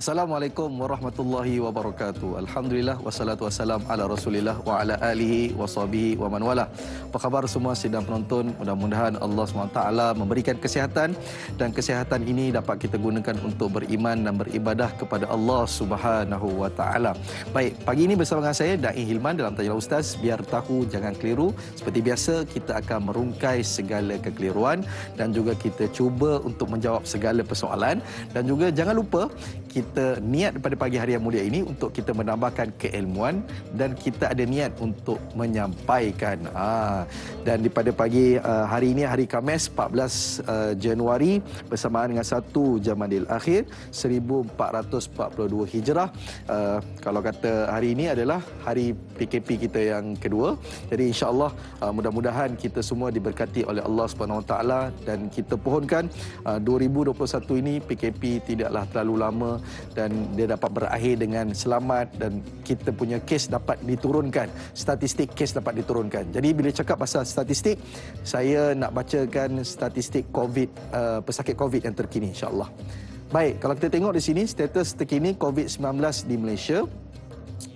Assalamualaikum warahmatullahi wabarakatuh. Alhamdulillah wassalatu wassalam ala Rasulillah wa ala alihi wa sahbihi wa man wala. Apa khabar semua sidang penonton? Mudah-mudahan Allah SWT memberikan kesihatan dan kesihatan ini dapat kita gunakan untuk beriman dan beribadah kepada Allah Subhanahu wa taala. Baik, pagi ini bersama dengan saya Dai Hilman dalam Tanya Ustaz, biar tahu jangan keliru. Seperti biasa kita akan merungkai segala kekeliruan dan juga kita cuba untuk menjawab segala persoalan, dan juga jangan lupa kita niat pada pagi hari yang mulia ini untuk kita menambahkan keilmuan dan kita ada niat untuk menyampaikan. Dan pada pagi hari ini, hari Khamis 14 Januari bersamaan dengan 1 Jamadil Akhir 1442 Hijrah. Kalau kata hari ini adalah hari PKP kita yang kedua. Jadi insya-Allah mudah-mudahan kita semua diberkati oleh Allah Subhanahu Wa Taala, dan kita pohonkan 2021 ini PKP tidaklah terlalu lama dan dia dapat berakhir dengan selamat dan kita punya kes dapat diturunkan, statistik kes dapat diturunkan. Jadi bila cakap pasal statistik, saya nak bacakan statistik COVID, pesakit COVID yang terkini insya-Allah. Baik, kalau kita tengok di sini status terkini COVID-19 di Malaysia,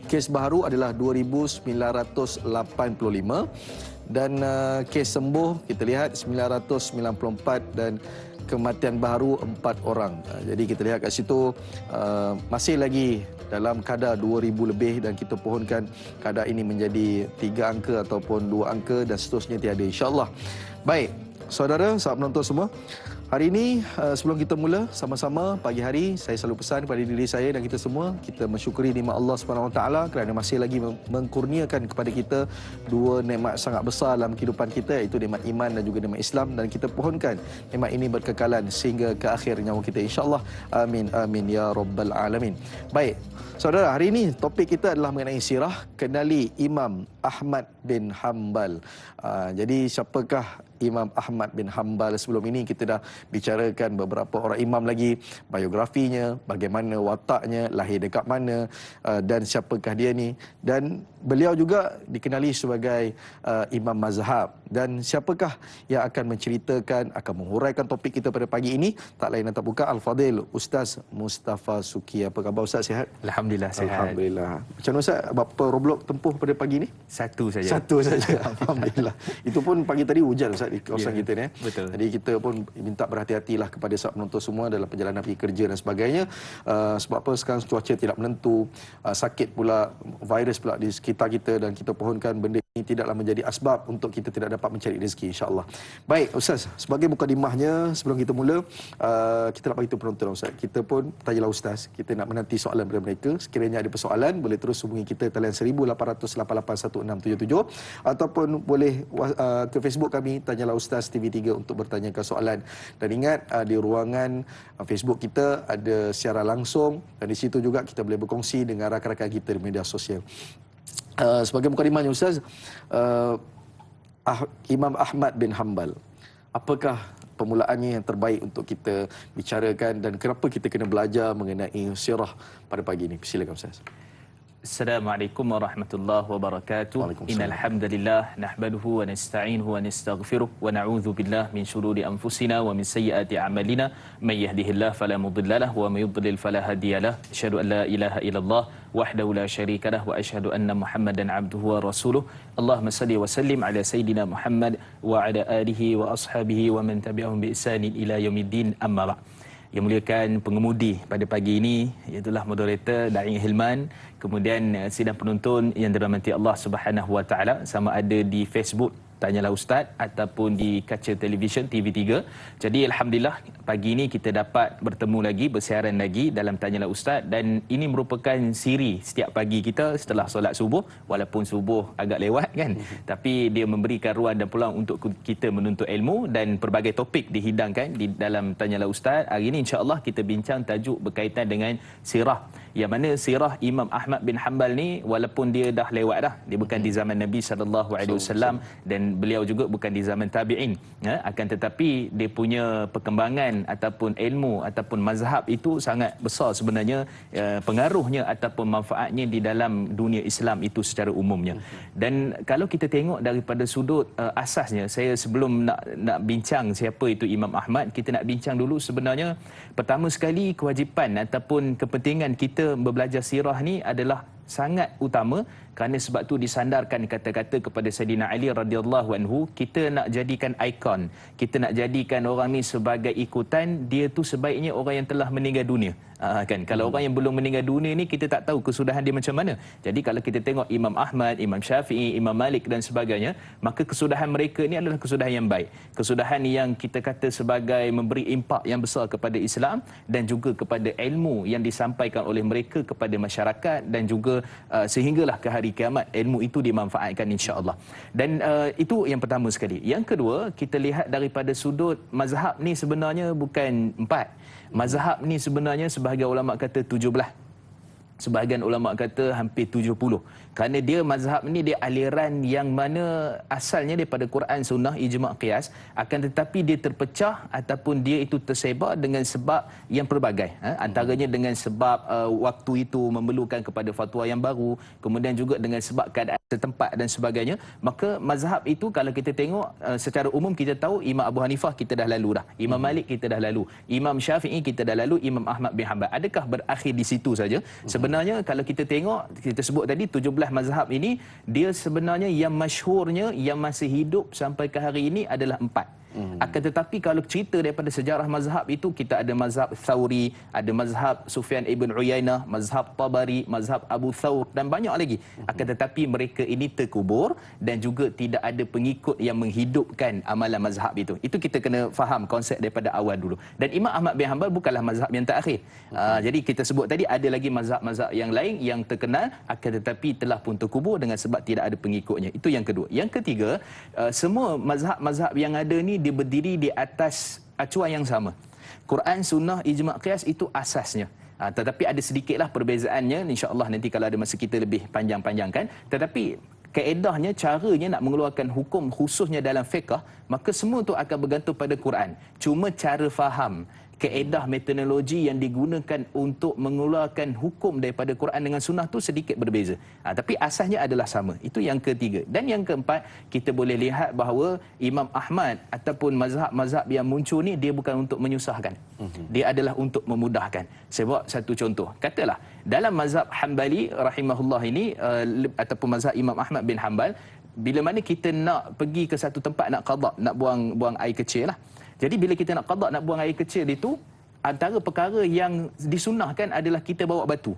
kes baru adalah 2,985 dan kes sembuh kita lihat 994 dan kematian baru 4 orang. Jadi kita lihat kat situ masih lagi dalam kadar 2,000 lebih, dan kita pohonkan kadar ini menjadi 3 angka ataupun 2 angka dan seterusnya tiada insya-Allah. Baik, saudara, sahabat penonton semua, hari ini sebelum kita mula sama-sama pagi hari, saya selalu pesan kepada diri saya dan kita semua, kita mensyukuri nikmat Allah Subhanahu Wa Taala kerana masih lagi mengkurniakan kepada kita 2 nikmat sangat besar dalam kehidupan kita, iaitu nikmat iman dan juga nikmat Islam, dan kita pohonkan nikmat ini berkekalan sehingga ke akhir nyawa kita insya-Allah. Amin amin ya rabbal alamin. Baik, saudara, hari ini topik kita adalah mengenai sirah, kenali Imam Ahmad bin Hanbal. Jadi siapakah Imam Ahmad bin Hanbal? Sebelum ini kita dah bicarakan beberapa orang imam lagi, biografinya, bagaimana wataknya, lahir dekat mana, dan siapakah dia ni, dan beliau juga dikenali sebagai imam mazhab. Dan siapakah yang akan menceritakan, akan menghuraikan topik kita pada pagi ini? Tak lain dan tak bukan Al-Fadil Ustaz Mustafa Suki. Apa khabar Ustaz, sihat? Alhamdulillah sihat. Alhamdulillah. Macam mana Ustaz, berapa roblok tempuh pada pagi ni? Satu saja. Alhamdulillah. Itu pun pagi tadi hujan Ustaz di kawasan kita ni. Betul. Jadi kita pun minta berhati-hatilah kepada sahabat penonton semua dalam perjalanan pergi kerja dan sebagainya. Sebab apa, sekarang cuaca tidak menentu, sakit pula, virus pula di sekitar kita, dan kita pohonkan benda ini tidaklah menjadi asbab untuk kita tidak dapat mencari rezeki insya-Allah. Baik Ustaz, sebagai mukadimahnya sebelum kita mula, kita nak bagi tahu penonton Ustaz, kita pun tanyalah Ustaz, kita nak menanti soalan daripada mereka. Sekiranya ada persoalan, boleh terus hubungi kita talian 18881677 ataupun boleh ke Facebook kami Tanyalah Ustaz TV3 untuk bertanyakan soalan. Dan ingat, di ruangan Facebook kita ada siaran langsung, dan di situ juga kita boleh berkongsi dengan rakan-rakan kita di media sosial. Sebagai mukadimahnya Ustaz, Imam Ahmad bin Hanbal, apakah permulaannya yang terbaik untuk kita bicarakan dan kenapa kita kena belajar mengenai sirah pada pagi ini? Silakan Ustaz. Assalamualaikum warahmatullahi wabarakatuh. Innal hamdalillah nahmaduhu wa nasta'inuhu wa nastaghfiruh wa na'udzu billahi min shururi anfusina wa min sayyiati a'malina. May yahdihillahu fala mudilla lahu wa may yudlil fala hadiyalah. Asyhadu an la ilaha illallah wahdahu la syarika lah wa asyhadu anna Muhammadan abduhu wa rasuluh. Allahumma salli wa sallim ala sayidina Muhammad wa ala alihi wa ashabihi wa man tabi'ahum bi ihsanin ila yaumiddin. Amma ba'd. Yang muliakan pengemudi pada pagi ini, iaitulah moderator Dai Hilman, kemudian sidang penonton yang dirahmati Allah Subhanahu Wa Taala, sama ada di Facebook Tanyalah Ustaz ataupun di kaca televisyen TV3. Jadi alhamdulillah pagi ini kita dapat bertemu lagi, bersiaran lagi dalam Tanyalah Ustaz, dan ini merupakan siri setiap pagi kita setelah solat subuh, walaupun subuh agak lewat kan, tapi dia memberikan ruang dan peluang untuk kita menuntut ilmu, dan pelbagai topik dihidangkan di dalam Tanyalah Ustaz. Hari ini insya-Allah kita bincang tajuk berkaitan dengan sirah, yang mana sirah Imam Ahmad bin Hanbal ni walaupun dia dah lewat dah, dia bukan di zaman Nabi SAW, dan dan beliau juga bukan di zaman tabi'in, akan tetapi dia punya perkembangan ataupun ilmu ataupun mazhab itu sangat besar sebenarnya, pengaruhnya ataupun manfaatnya di dalam dunia Islam itu secara umumnya. Dan kalau kita tengok daripada sudut asasnya, saya sebelum nak bincang siapa itu Imam Ahmad, kita nak bincang dulu sebenarnya pertama sekali kewajipan ataupun kepentingan kita berbelajar sirah ni adalah sangat utama, kerana sebab tu disandarkan kata-kata kepada Sayyidina Ali radhiyallahu anhu, kita nak jadikan ikon, kita nak jadikan orang ni sebagai ikutan, dia tu sebaiknya orang yang telah meninggal dunia. Kan, kalau orang yang belum meninggal dunia ni kita tak tahu kesudahan dia macam mana. Jadi kalau kita tengok Imam Ahmad, Imam Syafi'i, Imam Malik dan sebagainya, maka kesudahan mereka ni adalah kesudahan yang baik, kesudahan yang kita kata sebagai memberi impak yang besar kepada Islam dan juga kepada ilmu yang disampaikan oleh mereka kepada masyarakat, dan juga sehinggalah ke hari kiamat ilmu itu dimanfaatkan insya-Allah. Dan itu yang pertama sekali. Yang kedua, kita lihat daripada sudut mazhab ni sebenarnya bukan 4. Mazhab ni sebenarnya sebahagian ulama kata 17. Sebahagian ulama kata hampir 70. Kerana dia mazhab ni dia aliran yang mana asalnya daripada Quran, Sunnah, Ijma', Qiyas, akan tetapi dia terpecah ataupun dia itu tersebar dengan sebab yang pelbagai. Antaranya dengan sebab waktu itu memerlukan kepada fatwa yang baru, kemudian juga dengan sebab keadaan setempat dan sebagainya. Maka mazhab itu kalau kita tengok secara umum, kita tahu Imam Abu Hanifah kita dah lalu dah, Imam Malik kita dah lalu, Imam Syafi'i kita dah lalu, Imam Ahmad bin Hanbal. Adakah berakhir di situ saja? Sebenarnya kalau kita tengok, kita sebut tadi 17 mazhab ini, dia sebenarnya yang masyhurnya yang masih hidup sampai ke hari ini adalah 4. Akan tetapi kalau cerita daripada sejarah mazhab itu, kita ada mazhab Thawri, ada mazhab Sufyan ibn Uyainah, mazhab Tabari, mazhab Abu Thawr dan banyak lagi. Akan tetapi mereka ini terkubur dan juga tidak ada pengikut yang menghidupkan amalan mazhab itu. Itu kita kena faham konsep daripada awal dulu. Dan Imam Ahmad bin Hanbal bukanlah mazhab yang terakhir. Jadi kita sebut tadi ada lagi mazhab-mazhab yang lain yang terkenal, akan tetapi telah pun terkubur dengan sebab tidak ada pengikutnya. Itu yang kedua. Yang ketiga, semua mazhab-mazhab yang ada ni dia berdiri di atas acuan yang sama. Quran, Sunnah, Ijma', Qiyas itu asasnya. Tetapi ada sedikitlah perbezaannya, insya-Allah nanti kalau ada masa kita lebih panjang-panjangkan. Tetapi kaedahnya, caranya nak mengeluarkan hukum khususnya dalam fiqh, maka semua itu akan bergantung pada Quran. Cuma cara faham, kaedah metodologi yang digunakan untuk mengeluarkan hukum daripada Quran dengan Sunnah tu sedikit berbeza. Tapi asasnya adalah sama. Itu yang ketiga. Dan yang keempat, kita boleh lihat bahawa Imam Ahmad ataupun mazhab-mazhab yang muncul ni, dia bukan untuk menyusahkan. Dia adalah untuk memudahkan. Saya buat satu contoh. Katalah, dalam mazhab Hanbali rahimahullah ini, ataupun mazhab Imam Ahmad bin Hanbal, bila mana kita nak pergi ke satu tempat nak qada, nak buang air kecil lah. Jadi bila kita nak qada, nak buang air kecil itu, antara perkara yang disunnahkan adalah kita bawa batu.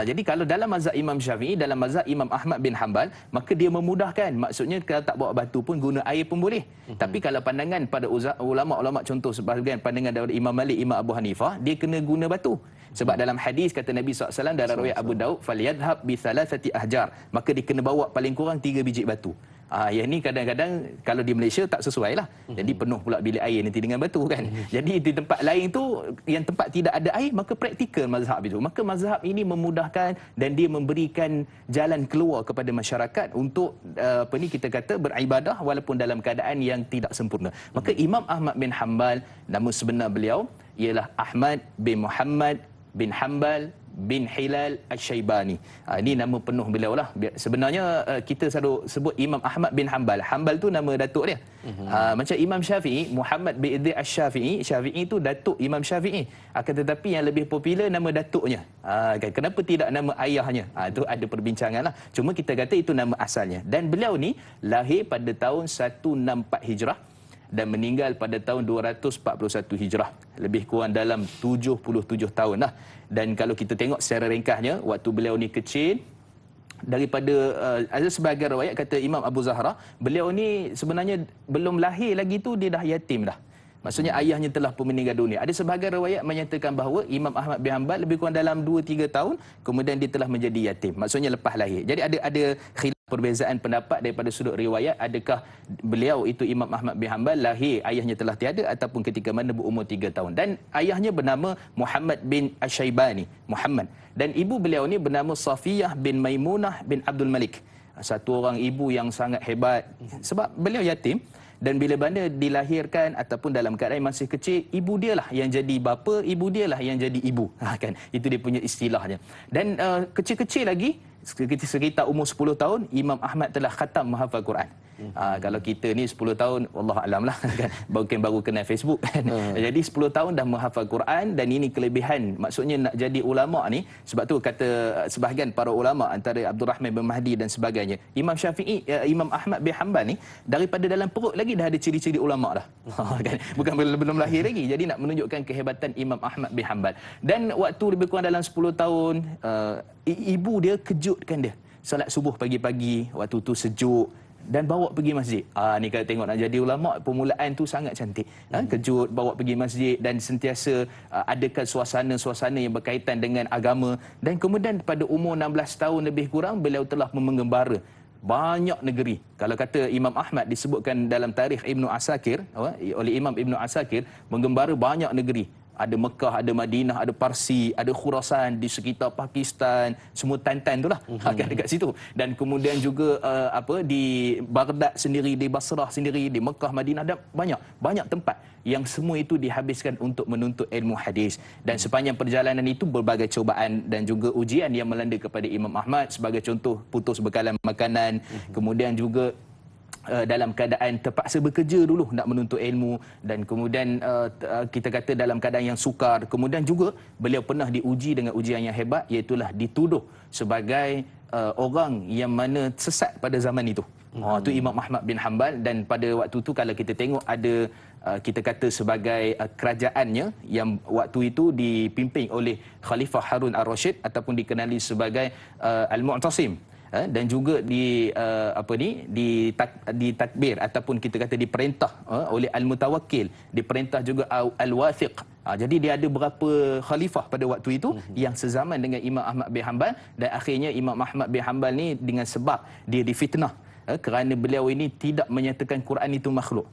Jadi kalau dalam mazhab Imam Syafi'i, dalam mazhab Imam Ahmad bin Hanbal, maka dia memudahkan. Maksudnya kalau tak bawa batu pun guna air pun boleh. Tapi kalau pandangan pada ulama-ulama, contoh sebahagian pandangan daripada Imam Malik, Imam Abu Hanifah, dia kena guna batu. Sebab dalam hadis kata Nabi SAW dalam riwayat Abu Daud, "Falyadhhab bi thalathati ahjar." Maka dia kena bawa paling kurang 3 biji batu. Yang ni kadang-kadang kalau di Malaysia tak sesuai lah. Jadi penuh pula bilik air nanti dengan batu kan. Jadi di tempat lain tu, yang tempat tidak ada air, maka praktikal mazhab itu. Maka mazhab ini memudahkan dan dia memberikan jalan keluar kepada masyarakat untuk kita kata beribadah walaupun dalam keadaan yang tidak sempurna. Maka Imam Ahmad bin Hanbal, nama sebenar beliau ialah Ahmad bin Muhammad bin Hanbal bin Hilal Asy-Syaibani. Ini nama penuh beliau lah. Sebenarnya kita selalu sebut Imam Ahmad bin Hanbal. Hanbal tu nama datuk dia. Macam Imam Syafi'i, Muhammad bin Idris Asy-Syafi'i. Syafi'i tu datuk Imam Syafi'i. Akan tetapi yang lebih popular nama datuknya. Kenapa tidak nama ayahnya? Itu ada perbincangan lah. Cuma kita kata itu nama asalnya. Dan beliau ni lahir pada tahun 164 Hijrah dan meninggal pada tahun 241 Hijrah. Lebih kurang dalam 77 tahun lah. Dan kalau kita tengok secara ringkasnya, waktu beliau ni kecil, daripada ada sebahagian riwayat kata Imam Abu Zahra, beliau ni sebenarnya belum lahir lagi tu dia dah yatim dah. Maksudnya ayahnya telah pun meninggal dunia. Ada sebahagian riwayat menyatakan bahawa Imam Ahmad bin Hanbal lebih kurang dalam 2-3 tahun kemudian dia telah menjadi yatim. Maksudnya lepas lahir. Jadi ada khilaf, perbezaan pendapat daripada sudut riwayat, adakah beliau itu Imam Ahmad bin Hanbal lahir ayahnya telah tiada ataupun ketika mana berumur 3 tahun. Dan ayahnya bernama Muhammad bin Asy-Syaibani, Muhammad. Dan ibu beliau ni bernama Safiyah bin Maimunah bin Abdul Malik. satu orang ibu yang sangat hebat sebab beliau yatim. Dan bila mana dilahirkan ataupun dalam keadaan masih kecil, ibu dia lah yang jadi bapa, ibu dia lah yang jadi ibu. Kan? Itu dia punya istilahnya. Dan kecil-kecil lagi, sekitar umur 10 tahun, Imam Ahmad telah khatam menghafal Quran. Kalau kita ni 10 tahun, wallah alam lah, kan? baru kenal Facebook. Kan? Jadi 10 tahun dah menghafal Quran, dan ini kelebihan. Maksudnya nak jadi ulama' ni, sebab tu kata sebahagian para ulama' antara Abdul Rahman bin Mahdi dan sebagainya, Imam Ahmad bin Hanbal ni, daripada dalam perut lagi dah ada ciri-ciri ulama' dah. Kan? Bukan belum lahir lagi. Jadi nak menunjukkan kehebatan Imam Ahmad bin Hanbal. Dan waktu lebih kurang dalam 10 tahun, ibu dia kejutkan dia. Salat subuh pagi-pagi, waktu tu sejuk, dan bawa pergi masjid. Ni kalau tengok nak jadi ulama', permulaan tu sangat cantik. Kejut, bawa pergi masjid, dan sentiasa adakan suasana-suasana yang berkaitan dengan agama. Dan kemudian pada umur 16 tahun lebih kurang, beliau telah mengembara banyak negeri. Kalau kata Imam Ahmad disebutkan dalam tarikh Ibnu Asakir, oleh Imam Ibnu Asakir, mengembara banyak negeri. Ada Mekah, ada Madinah, ada Parsi, ada Khurasan di sekitar Pakistan, semua Tantan tu lah dekat situ. Dan kemudian juga di Baghdad sendiri, di Basrah sendiri, di Mekah, Madinah, dan banyak tempat yang semua itu dihabiskan untuk menuntut ilmu hadis. Dan sepanjang perjalanan itu berbagai cubaan dan juga ujian yang melanda kepada Imam Ahmad. Sebagai contoh, putus bekalan makanan, kemudian juga dalam keadaan terpaksa bekerja dulu nak menuntut ilmu, dan kemudian kita kata dalam keadaan yang sukar. Kemudian juga beliau pernah diuji dengan ujian yang hebat, iaitulah dituduh sebagai orang yang mana sesat pada zaman itu. Itu Imam Ahmad bin Hanbal. Dan pada waktu tu kalau kita tengok ada kita kata sebagai kerajaannya yang waktu itu dipimpin oleh Khalifah Harun Ar-Rasyid ataupun dikenali sebagai Al-Mu'tasim. Dan juga ditakbir ataupun kita kata diperintah oleh Al-Mutawakkil, diperintah juga Al-Wathiq. Jadi dia ada berapa khalifah pada waktu itu yang sezaman dengan Imam Ahmad bin Hanbal, dan akhirnya Imam Ahmad bin Hanbal ni dengan sebab dia difitnah kerana beliau ini tidak menyatakan Quran itu makhluk.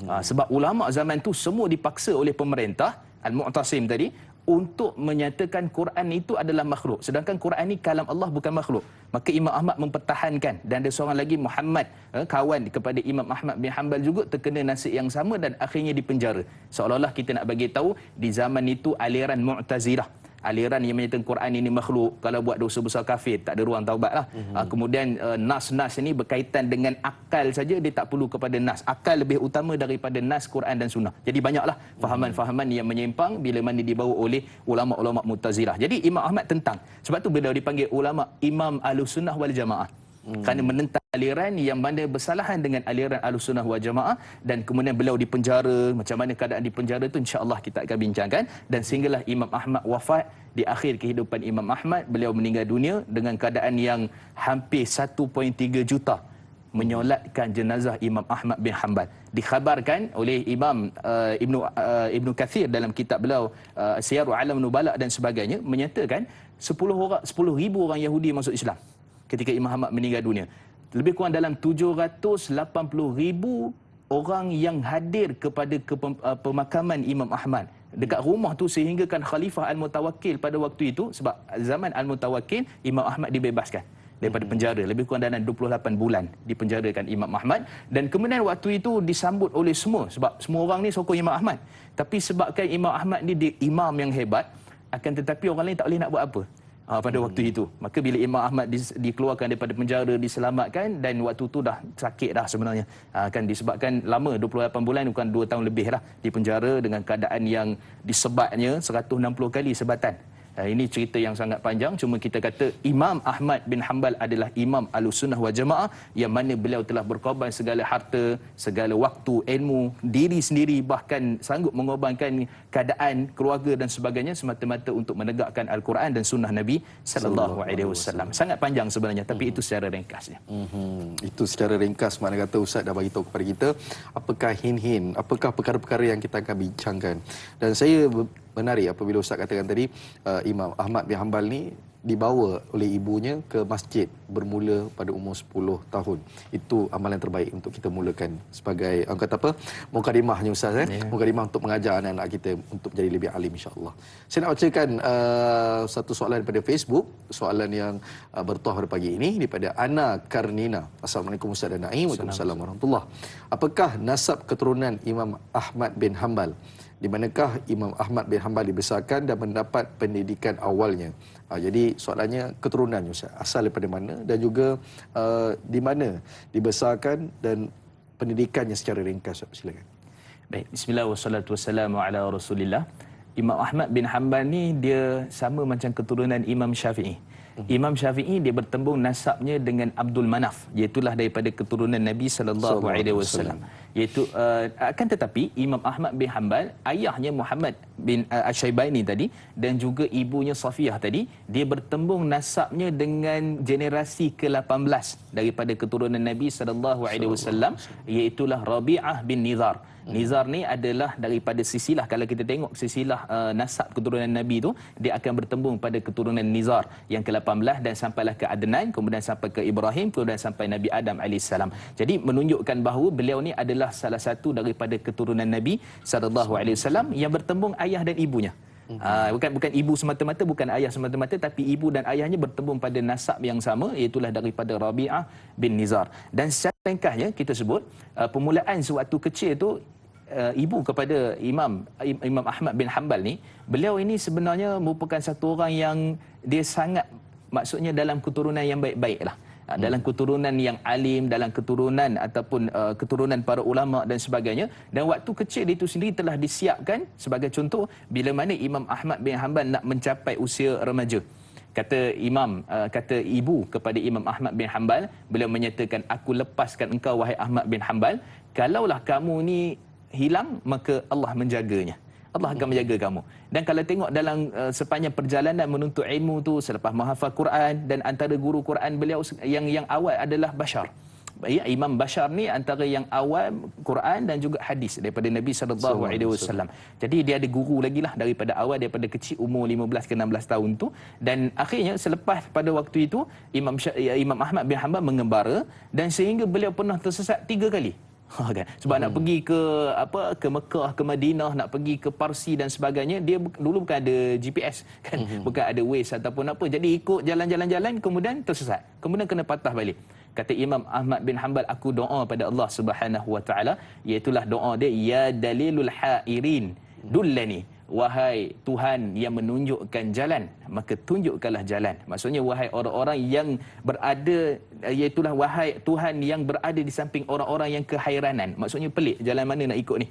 Sebab ulama zaman tu semua dipaksa oleh pemerintah Al-Mu'tasim tadi untuk menyatakan Quran itu adalah makhluk, sedangkan Quran ini kalam Allah, bukan makhluk. Maka Imam Ahmad mempertahankan, dan ada seorang lagi Muhammad, kawan kepada Imam Ahmad bin Hanbal juga, terkena nasib yang sama dan akhirnya dipenjara. Seolah-olah kita nak bagi tahu di zaman itu aliran Mu'tazilah, aliran yang menyatakan Quran ini makhluk, kalau buat dosa besar kafir, tak ada ruang taubat lah. Kemudian nas-nas ini berkaitan dengan akal saja, dia tak perlu kepada nas. Akal lebih utama daripada nas Quran dan sunnah. Jadi banyaklah fahaman-fahaman yang menyimpang bila mana dibawa oleh ulama-ulama Mu'tazilah. Jadi Imam Ahmad tentang, sebab tu beliau dipanggil ulama Imam Ahlussunnah wal Jamaah. Kerana menentang aliran yang mana bersalahan dengan aliran Ahlussunnah wal Jamaah. Dan kemudian beliau dipenjara. Macam mana keadaan di penjara tu insya-Allah kita akan bincangkan. Dan sehinggalah Imam Ahmad wafat. Di akhir kehidupan Imam Ahmad, beliau meninggal dunia dengan keadaan yang hampir 1.3 juta menyolatkan jenazah Imam Ahmad bin Hanbal. Dikhabarkan oleh Imam Ibnu Kathir dalam kitab beliau Siyarul A'lam Nubala dan sebagainya, menyatakan 10,000 orang Yahudi masuk Islam ketika Imam Ahmad meninggal dunia. Lebih kurang dalam 780,000 orang yang hadir kepada pemakaman Imam Ahmad dekat rumah tu, sehingga kan Khalifah Al-Mutawakkil pada waktu itu, sebab zaman Al-Mutawakkil Imam Ahmad dibebaskan daripada penjara, lebih kurang dalam 28 bulan dipenjarakan Imam Ahmad. Dan kemudian waktu itu disambut oleh semua, sebab semua orang ni sokong Imam Ahmad. Tapi sebabkan Imam Ahmad ni dia imam yang hebat, akan tetapi orang lain tak boleh nak buat apa pada waktu itu. Maka bila Imam Ahmad dikeluarkan daripada penjara, diselamatkan, dan waktu tu dah sakit dah sebenarnya. Kan disebabkan lama, 28 bulan, bukan 2 tahun lebih lah di penjara dengan keadaan yang disebatnya 160 kali sebatan. Ini cerita yang sangat panjang. Cuma kita kata Imam Ahmad bin Hanbal adalah Imam Ahlussunnah wal Jamaah, yang mana beliau telah berkorban segala harta, segala waktu, ilmu, diri sendiri, bahkan sanggup mengorbankan keadaan keluarga dan sebagainya semata-mata untuk menegakkan Al-Quran dan sunnah Nabi sallallahu alaihi wasallam. Sangat panjang sebenarnya, tapi itu secara ringkasnya. Itu secara ringkas, makna kata Ustaz dah bagi tahu kepada kita apakah hin-hin, apakah perkara-perkara yang kita akan bincangkan. Dan saya menarik apabila Ustaz katakan tadi Imam Ahmad bin Hanbal ni dibawa oleh ibunya ke masjid bermula pada umur 10 tahun. Itu amalan terbaik untuk kita mulakan sebagai orang kata apa? Mukadimahnya Ustaz Mukadimah untuk mengajar anak-anak kita untuk menjadi lebih alim insya-Allah. Saya nak bacakan satu soalan daripada Facebook, soalan yang bertuah pada pagi ini daripada Ana Karnina. Assalamualaikum Ustaz dan Naim. Waalaikumsalam warahmatullahi. Apakah nasab keturunan Imam Ahmad bin Hanbal? Di manakah Imam Ahmad bin Hanbal dibesarkan dan mendapat pendidikan awalnya? Jadi soalannya keturunan Ustaz, asal daripada mana dan juga di mana dibesarkan dan pendidikannya secara ringkas. Silakan. Baik, bismillah wassalatu wassalamu ala Rasulillah. Imam Ahmad bin Hanbal ni dia sama macam keturunan Imam Syafi'i. Imam Syafi'i dia bertembung nasabnya dengan Abdul Manaf, iaitulah daripada keturunan Nabi sallallahu alaihi wasallam. Iaitu akan tetapi Imam Ahmad bin Hanbal ayahnya Muhammad bin Asy-Syaibani tadi dan juga ibunya Safiyah tadi, dia bertembung nasabnya dengan generasi ke-18 daripada keturunan Nabi sallallahu alaihi wasallam, iaitulah Rabi'ah bin Nizar. Nizar ni adalah daripada silsilah, kalau kita tengok silsilah nasab keturunan Nabi tu, dia akan bertembung pada keturunan Nizar yang ke-18 dan sampailah ke Adnan, kemudian sampai ke Ibrahim, kemudian sampai Nabi Adam AS. Jadi menunjukkan bahawa beliau ni adalah salah satu daripada keturunan Nabi SAW yang bertembung ayah dan ibunya. Bukan ibu semata-mata, bukan ayah semata-mata, tapi ibu dan ayahnya bertembung pada nasab yang sama, iaitulah daripada Rabi'ah bin Nizar. Dan secara ringkasnya kita sebut permulaan sewaktu kecil tu ibu kepada Imam Ahmad bin Hanbal ni, beliau ini sebenarnya merupakan satu orang yang dia sangat, maksudnya dalam keturunan yang baik-baik lah. Dalam keturunan yang alim, dalam keturunan ataupun keturunan para ulama dan sebagainya. Dan waktu kecil itu sendiri telah disiapkan, sebagai contoh bila mana Imam Ahmad bin Hanbal nak mencapai usia remaja. Kata ibu kepada Imam Ahmad bin Hanbal, beliau menyatakan, aku lepaskan engkau wahai Ahmad bin Hanbal, kalaulah kamu ni hilang maka Allah menjaganya. Allah akan menjaga kamu. Dan kalau tengok dalam sepanjang perjalanan menuntut ilmu tu, selepas menghafal Quran, dan antara guru Quran beliau yang awal adalah Bashar. Ya, Imam Bashar ni antara yang awal Quran dan juga hadis daripada Nabi SAW. Jadi dia ada guru lagi lah daripada awal, daripada kecil umur 15 ke 16 tahun tu. Dan akhirnya selepas pada waktu itu Imam Ahmad bin Hanbal mengembara, dan sehingga beliau pernah tersesat 3 kali. Kan? Sebab nak pergi ke Mekah, ke Madinah, nak pergi ke Parsi dan sebagainya, dia dulu bukan ada GPS kan, bukan ada Waze ataupun apa. Jadi ikut jalan-jalan kemudian tersesat, kemudian kena patah balik. Kata Imam Ahmad bin Hanbal, aku doa pada Allah Subhanahu wa taala, iaitulah doa dia, ya dalilul hairin dullani, wahai Tuhan yang menunjukkan jalan, maka tunjukkanlah jalan. Maksudnya wahai orang-orang yang berada, iaitulah wahai Tuhan yang berada di samping orang-orang yang kehairanan. Maksudnya pelik, jalan mana nak ikut ni?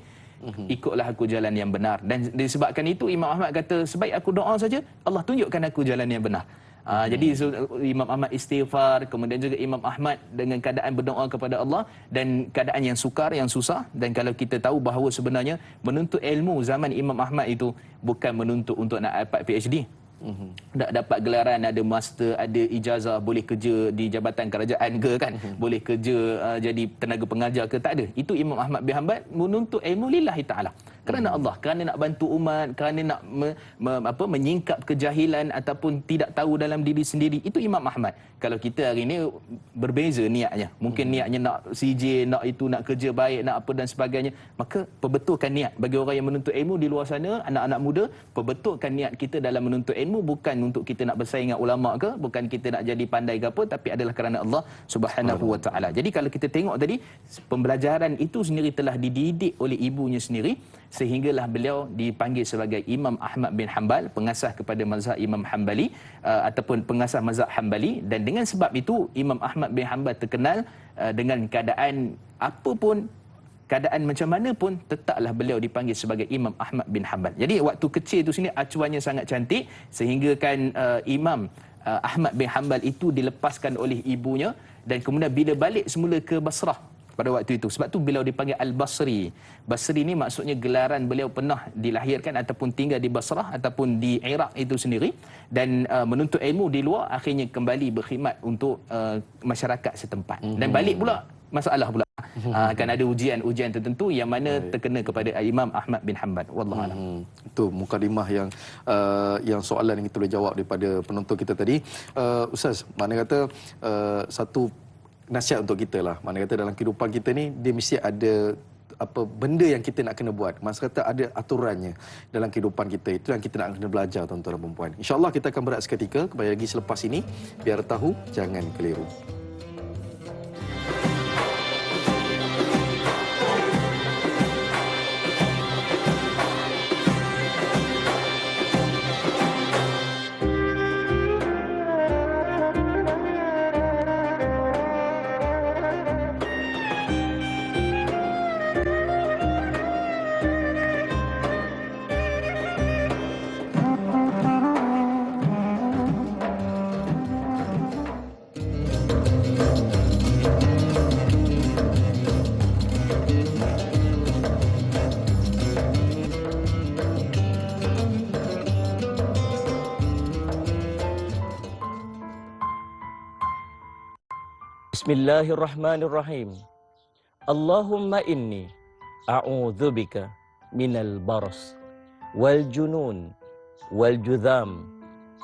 Ikutlah aku jalan yang benar. Dan disebabkan itu Imam Ahmad kata, sebaik aku doa saja, Allah tunjukkan aku jalan yang benar. Jadi Imam Ahmad istighfar, kemudian juga Imam Ahmad dengan keadaan berdoa kepada Allah dan keadaan yang sukar, yang susah. Dan kalau kita tahu bahawa sebenarnya menuntut ilmu zaman Imam Ahmad itu bukan menuntut untuk nak dapat PhD. Nak dapat gelaran, ada master, ada ijazah, boleh kerja di jabatan kerajaan ke kan, boleh kerja jadi tenaga pengajar ke, tak ada. Itu Imam Ahmad bin Hanbal menuntut ilmu lillahi ta'ala, kerana Allah, kerana nak bantu umat, kerana nak menyingkap kejahilan ataupun tidak tahu dalam diri sendiri. Itu Imam Ahmad. Kalau kita hari ini berbeza niatnya, mungkin niatnya nak CJ, nak itu, nak kerja baik, nak apa dan sebagainya, maka perbetulkan niat. Bagi orang yang menuntut ilmu di luar sana, anak-anak muda, perbetulkan niat kita dalam menuntut ilmu, bukan untuk kita nak bersaing dengan ulama ke, bukan kita nak jadi pandai ke apa, tapi adalah kerana Allah Subhanahu wa taala. Jadi kalau kita tengok tadi, pembelajaran itu sendiri telah dididik oleh ibunya sendiri, sehinggalah beliau dipanggil sebagai Imam Ahmad bin Hanbal, pengasas kepada mazhab Imam Hanbali ataupun pengasas mazhab Hanbali. Dan dengan sebab itu Imam Ahmad bin Hanbal terkenal dengan keadaan apapun, keadaan macam mana pun, tetaplah beliau dipanggil sebagai Imam Ahmad bin Hanbal. Jadi waktu kecil itu sini acuannya sangat cantik, sehingga kan Imam Ahmad bin Hanbal itu dilepaskan oleh ibunya, dan kemudian bila balik semula ke Basrah pada waktu itu, sebab tu beliau dipanggil Al-Basri. Basri ni maksudnya gelaran beliau pernah dilahirkan ataupun tinggal di Basrah ataupun di Iraq itu sendiri, dan menuntut ilmu di luar, akhirnya kembali berkhidmat untuk masyarakat setempat. Dan balik pula masalah pula. akan ada ujian-ujian tertentu yang mana terkena kepada Imam Ahmad bin Hanbal. Wallahu a'lam. Itu mukadimah yang soalan yang kita boleh jawab daripada penonton kita tadi. Ustaz, mana kata satu nasihat untuk kita lah. Mana kata dalam kehidupan kita ni dia mesti ada apa benda yang kita nak kena buat. Maksud kata ada aturannya dalam kehidupan kita. Itu yang kita nak kena belajar, tuan-tuan dan puan-puan. InsyaAllah kita akan berehat seketika. Kembali lagi selepas ini. Biar tahu, jangan keliru. Bismillahirrahmanirrahim. Allahumma inni a'udzubika minal baras wal junun wal judham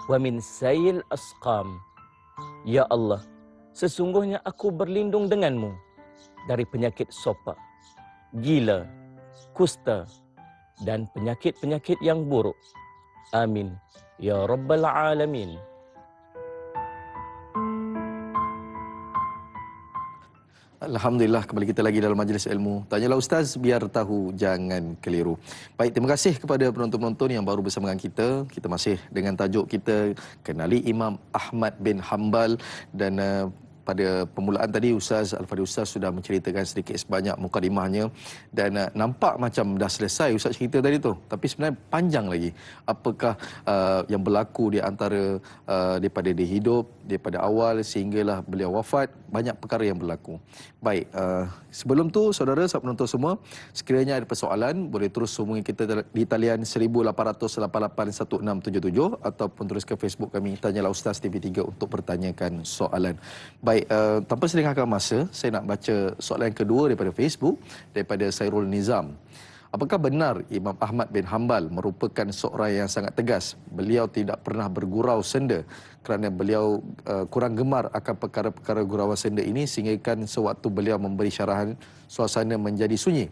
wa min sayil asqam. Ya Allah, sesungguhnya aku berlindung denganmu dari penyakit sopak, gila, kusta dan penyakit-penyakit yang buruk. Amin ya rabbal alamin. Alhamdulillah, kembali kita lagi dalam majlis ilmu. Tanyalah Ustaz, biar tahu, jangan keliru. Baik, terima kasih kepada penonton-penonton yang baru bersama dengan kita. Kita masih dengan tajuk kita, Kenali Imam Ahmad bin Hanbal. Dan pada permulaan tadi Ustaz Al-Fadhil Ustaz sudah menceritakan sedikit sebanyak mukadimahnya. Dan nampak macam dah selesai Ustaz cerita tadi tu. Tapi sebenarnya panjang lagi. Apakah yang berlaku di antara daripada dia hidup, daripada awal sehinggalah beliau wafat. Banyak perkara yang berlaku. Baik, sebelum tu saudara, sahabat penonton semua, sekiranya ada persoalan, boleh terus hubungi kita di talian 18881677 ataupun terus ke Facebook kami, Tanyalah Ustaz TV3 untuk bertanyakan soalan. Baik, tanpa selengahkan masa, saya nak baca soalan yang kedua daripada Facebook, daripada Sairul Nizam. Apakah benar Imam Ahmad bin Hanbal merupakan seorang yang sangat tegas? Beliau tidak pernah bergurau senda kerana beliau kurang gemar akan perkara-perkara gurauan senda ini sehinggakan sewaktu beliau memberi syarahan, suasana menjadi sunyi.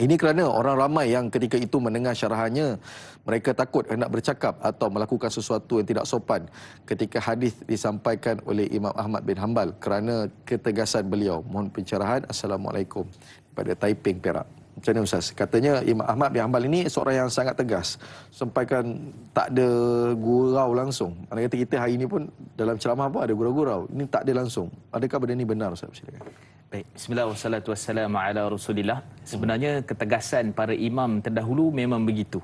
Ini kerana orang ramai yang ketika itu mendengar syarahannya, mereka takut hendak bercakap atau melakukan sesuatu yang tidak sopan ketika hadis disampaikan oleh Imam Ahmad bin Hanbal kerana ketegasan beliau. Mohon pencerahan. Assalamualaikum. Pada Taiping, Perak. Macam mana Ustaz? Katanya Imam Ahmad bin Hanbal ini seorang yang sangat tegas. Sampaikan tak ada gurau langsung. Mana kata kita hari ini pun dalam ceramah pun ada gurau-gurau. Ini tak ada langsung. Adakah benda ini benar Ustaz? Silakan. Baik, bismillah wassalatu wassalamu ala Rasulillah. Sebenarnya ketegasan para imam terdahulu memang begitu.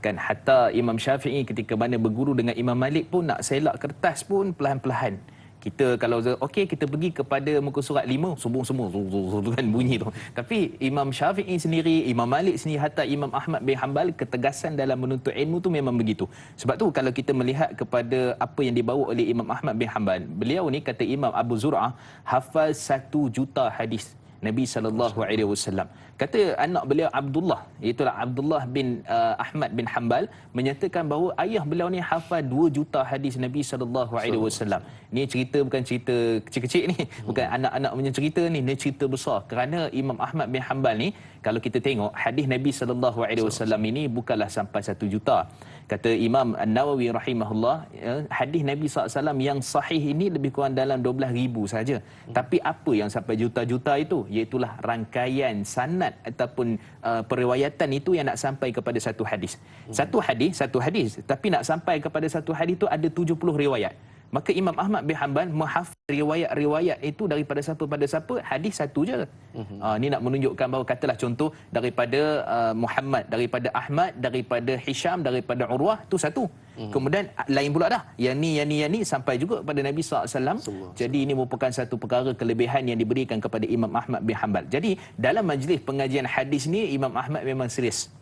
Kan hatta Imam Syafi'i ketika mana berguru dengan Imam Malik pun nak selak kertas pun perlahan-perlahan. Kita kalau okey kita pergi kepada muka surat 5 subuh semua kan bunyi tu. Tapi Imam Syafi'i sendiri, Imam Malik sendiri, hatta Imam Ahmad bin Hanbal, ketegasan dalam menuntut ilmu tu memang begitu. Sebab tu kalau kita melihat kepada apa yang dibawa oleh Imam Ahmad bin Hanbal, beliau ni kata Imam Abu Zur'ah hafal 1 juta hadis Nabi SAW. Kata anak beliau Abdullah, itulah Abdullah bin Ahmad bin Hanbal, menyatakan bahawa ayah beliau ni hafal 2 juta hadis Nabi SAW. Ni cerita bukan cerita kecil-kecil ni, bukan anak-anak punya cerita ni, ni cerita besar. Kerana Imam Ahmad bin Hanbal ni, kalau kita tengok hadis Nabi SAW ini bukanlah sampai 1 juta. Kata Imam An-Nawawi rahimahullah, hadis Nabi SAW yang sahih ini lebih kurang dalam 12,000 saja. Tapi apa yang sampai juta-juta itu? Iaitulah rangkaian sanad ataupun periwayatan itu yang nak sampai kepada satu hadis. Satu hadis. Tapi nak sampai kepada satu hadis itu ada 70 riwayat. Maka Imam Ahmad bin Hanbal menghafal riwayat-riwayat itu daripada siapa pada siapa, hadis satu je. Ini nak menunjukkan bahawa katalah contoh daripada Muhammad, daripada Ahmad, daripada Hisham, daripada Urwah, tu satu. Kemudian lain pula dah. Yang ni sampai juga kepada Nabi SAW. Jadi ini merupakan satu perkara kelebihan yang diberikan kepada Imam Ahmad bin Hanbal. Jadi dalam majlis pengajian hadis ni Imam Ahmad memang serius.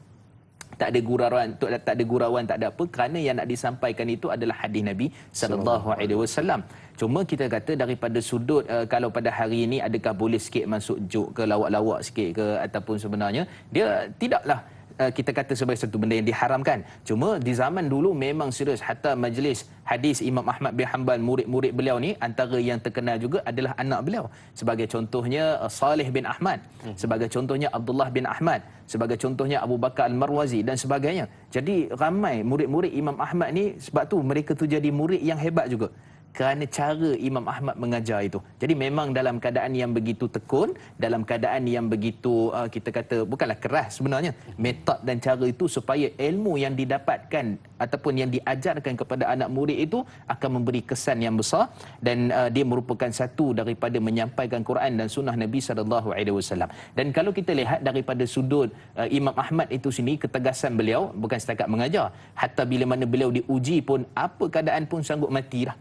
tak ada gurauan, tak ada apa, kerana yang nak disampaikan itu adalah hadis Nabi sallallahu alaihi wasallam. Cuma kita kata daripada sudut kalau pada hari ini adakah boleh sikit masuk joke ke, lawak-lawak sikit ke, ataupun sebenarnya dia tidaklah kita kata sebagai satu benda yang diharamkan. Cuma di zaman dulu memang serius, hatta majlis hadis Imam Ahmad bin Hanbal, murid-murid beliau ni antara yang terkenal juga adalah anak beliau. Sebagai contohnya Salih bin Ahmad, sebagai contohnya Abdullah bin Ahmad, sebagai contohnya Abu Bakar Al-Marwazi dan sebagainya. Jadi ramai murid-murid Imam Ahmad ni, sebab tu mereka tu jadi murid yang hebat juga, kerana cara Imam Ahmad mengajar itu. Jadi memang dalam keadaan yang begitu tekun, dalam keadaan yang begitu kita kata bukanlah keras sebenarnya, metod dan cara itu supaya ilmu yang didapatkan ataupun yang diajarkan kepada anak murid itu akan memberi kesan yang besar, dan dia merupakan satu daripada menyampaikan Quran dan sunnah Nabi SAW. Dan kalau kita lihat daripada sudut Imam Ahmad itu sini, ketegasan beliau bukan setakat mengajar, hatta bila mana beliau diuji pun, apa keadaan pun sanggup mati dah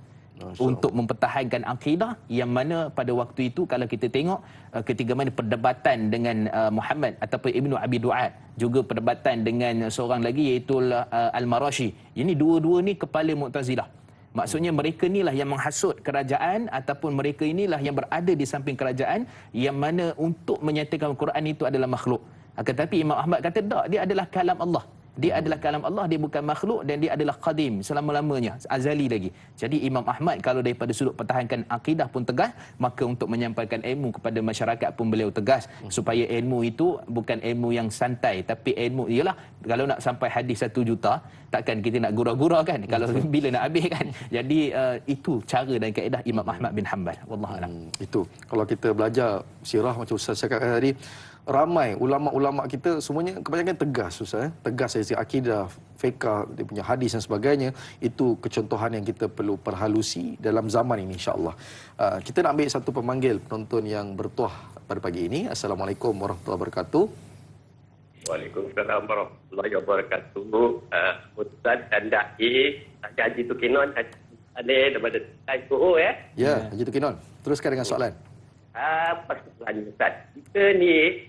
untuk mempertahankan akidah, yang mana pada waktu itu kalau kita tengok ketika mana perdebatan dengan Muhammad ataupun Ibnu Abi Du'ad, juga perdebatan dengan seorang lagi iaitu Al-Marashi. Ini dua-dua ni kepala Mu'tazilah. Maksudnya mereka inilah yang menghasut kerajaan, ataupun mereka inilah yang berada di samping kerajaan, yang mana untuk menyatakan Quran itu adalah makhluk. Tetapi Imam Ahmad kata tak, dia adalah kalam Allah. Dia adalah kalam Allah, dia bukan makhluk, dan dia adalah qadim, selama-lamanya, azali lagi. Jadi Imam Ahmad kalau daripada sudut pertahankan akidah pun tegas, maka untuk menyampaikan ilmu kepada masyarakat pun beliau tegas, supaya ilmu itu bukan ilmu yang santai, tapi ilmu, ialah kalau nak sampai hadis 1 juta, takkan kita nak gurau-gurau kan, kalau bila nak habis kan. Jadi itu cara dan kaedah Imam Ahmad bin Hanbal. Wallahualam. Itu kalau kita belajar sirah macam Ustaz cakap tadi, ramai ulama-ulama kita semuanya kebanyakan tegas, Ustaz. Tegas dari akidah, fiqh, dia punya hadis dan sebagainya. Itu kecontohan yang kita perlu perhalusi dalam zaman ini, insya-Allah. Kita nak ambil satu pemanggil penonton yang bertuah pada pagi ini. Assalamualaikum warahmatullahi wabarakatuh. Waalaikumsalam warahmatullahi wabarakatuh. Ustaz dan Dai Haji Tukinon ada daripada Taiwan ya. Ya, Haji Tukinon. Teruskan dengan soalan. Persoalan Ustaz. Kita ni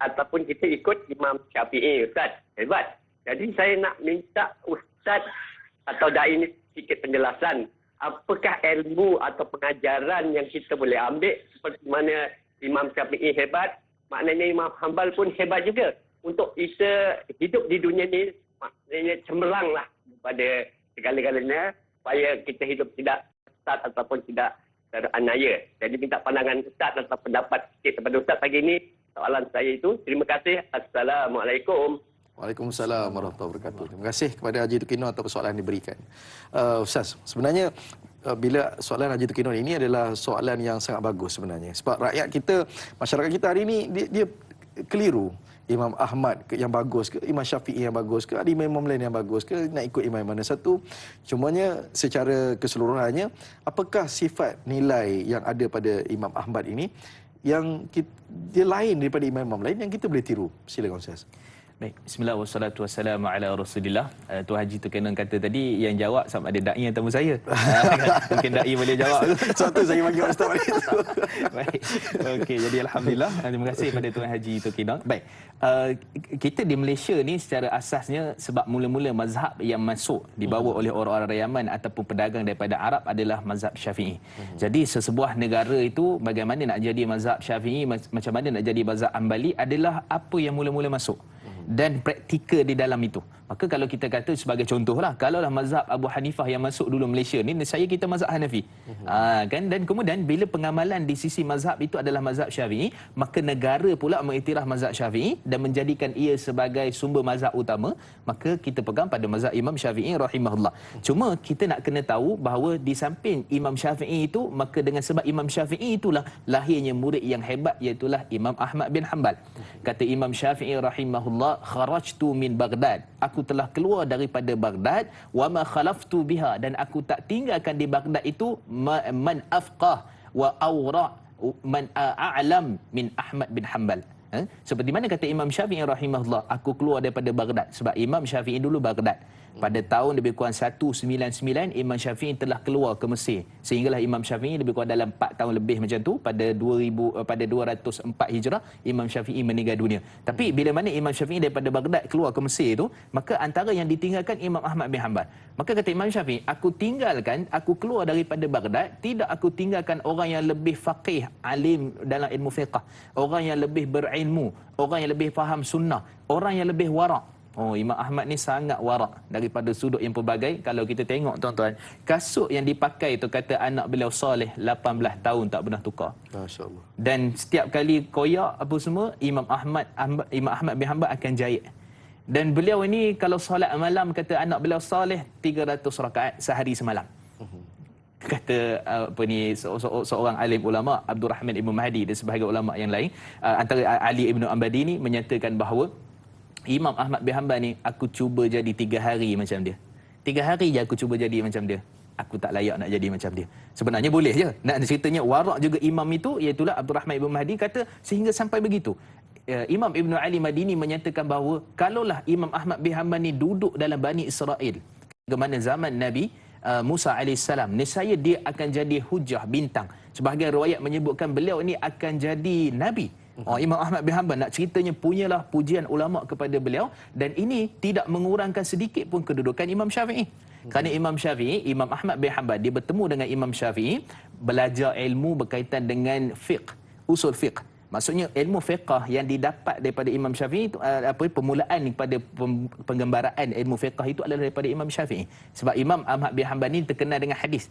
ataupun kita ikut Imam Syafi'i, Ustaz. Hebat. Jadi saya nak minta Ustaz atau Dai ini sedikit penjelasan. Apakah ilmu atau pengajaran yang kita boleh ambil seperti mana Imam Syafi'i hebat, maknanya Imam Hanbal pun hebat juga. Untuk kita hidup di dunia ni, maknanya cemerlanglah pada segala-galanya, supaya kita hidup tidak sesat ataupun tidak teranaya. Jadi minta pandangan Ustaz atau pendapat sikit kepada Ustaz pagi ini. Soalan saya itu. Terima kasih. Assalamualaikum. Waalaikumsalam warahmatullahi wabarakatuh. Terima kasih kepada Haji Tukinon atas soalan yang diberikan. Ustaz, sebenarnya bila soalan Haji Tukinon ini adalah soalan yang sangat bagus sebenarnya. Sebab rakyat kita, masyarakat kita hari ini, dia keliru. Imam Ahmad yang bagus ke, Imam Syafi'i yang bagus ke, ada imam lain yang bagus ke, nak ikut imam mana satu. Cumanya secara keseluruhannya, apakah sifat nilai yang ada pada Imam Ahmad ini yang dia lain daripada imam-imam lain yang kita boleh tiru? Silakan Ustaz. Baik, bismillah wassalatu wassalamu ala Rasulillah. Tuan Haji Tukinon kata tadi yang jawab sama ada dai ataupun saya. Mungkin dai boleh jawab. Satu saya bagi Ustaz balik tu. Baik. Okey, jadi alhamdulillah. Terima kasih kepada Tuan Haji Tukinon. Baik. Kita di Malaysia ni secara asasnya sebab mula-mula mazhab yang masuk dibawa oleh orang-orang Yaman ataupun pedagang daripada Arab adalah mazhab Syafi'i. Jadi sesebuah negara itu bagaimana nak jadi mazhab Syafi'i, macam mana nak jadi mazhab Hanbali adalah apa yang mula-mula masuk dan praktikal di dalam itu. Maka kalau kita kata sebagai contohlah, kalaulah mazhab Abu Hanifah yang masuk dulu Malaysia ni, saya kita mazhab Hanafi. Kan, dan kemudian bila pengamalan di sisi mazhab itu adalah mazhab Syafi'i, maka negara pula mengiktiraf mazhab Syafi'i dan menjadikan ia sebagai sumber mazhab utama, maka kita pegang pada mazhab Imam Syafi'i rahimahullah. Cuma kita nak kena tahu bahawa di samping Imam Syafi'i itu, maka dengan sebab Imam Syafi'i itulah lahirnya murid yang hebat, iaitulah Imam Ahmad bin Hanbal. Kata Imam Syafi'i rahimahullah, kharajtu min Baghdad, aku telah keluar daripada Baghdad, wa ma khalaftu biha, dan aku tak tinggalkan di Baghdad itu man afqah wa awra man a'lam min Ahmad bin Hanbal. Seperti mana kata Imam Syafi'i rahimahullah, aku keluar daripada Baghdad sebab Imam Syafi'i dulu Baghdad. Pada tahun lebih kurang 199 Imam Syafi'i telah keluar ke Mesir. Sehinggalah Imam Syafi'i lebih kurang dalam 4 tahun lebih macam tu, pada 204 Hijrah Imam Syafi'i meninggal dunia. Tapi bila mana Imam Syafi'i daripada Baghdad keluar ke Mesir tu, maka antara yang ditinggalkan Imam Ahmad bin Hanbal. Maka kata Imam Syafi'i, aku keluar daripada Baghdad, tidak aku tinggalkan orang yang lebih faqih, alim dalam ilmu fiqh, orang yang lebih berilmu, orang yang lebih faham sunnah, orang yang lebih warak. Oh, Imam Ahmad ni sangat warak daripada sudut yang pelbagai. Kalau kita tengok tuan-tuan, kasut yang dipakai tu kata anak beliau Saleh 18 tahun tak pernah tukar. Masya-Allah. Dan setiap kali koyak apa semua, Imam Ahmad bin Hanbal akan jahit. Dan beliau ini kalau solat malam kata anak beliau Saleh 300 rakaat sehari semalam. Kata seorang alim ulama Abdul Rahman Ibn Mahdi dan sebahagian ulama yang lain, antara Ali Ibn Ambadi ni menyatakan bahawa Imam Ahmad bin Hanbal ni, aku cuba jadi 3 hari macam dia. 3 hari je aku cuba jadi macam dia. Aku tak layak nak jadi macam dia. Sebenarnya boleh je. Nak ceritanya warak juga imam itu, iaitulah Abdul Rahman Ibn Mahdi kata sehingga sampai begitu. Imam Ibn Ali Madini menyatakan bahawa kalaulah Imam Ahmad bin Hanbal ni duduk dalam Bani Israel bagaimana zaman Nabi Musa AS, nescaya dia akan jadi hujah bintang. Sebahagian riwayat menyebutkan beliau ini akan jadi Nabi. Imam Ahmad bin Hanbal, nak ceritanya punyalah pujian ulama kepada beliau, dan ini tidak mengurangkan sedikit pun kedudukan Imam Syafi'i. Kerana Imam Ahmad bin Hanbal, dia bertemu dengan Imam Syafi'i, belajar ilmu berkaitan dengan fiqh, usul fiqh. Maksudnya ilmu fiqh yang didapat daripada Imam Syafi'i itu, permulaan kepada penggembaraan ilmu fiqh itu adalah daripada Imam Syafi'i. Sebab Imam Ahmad bin Hanbal ni terkenal dengan hadis.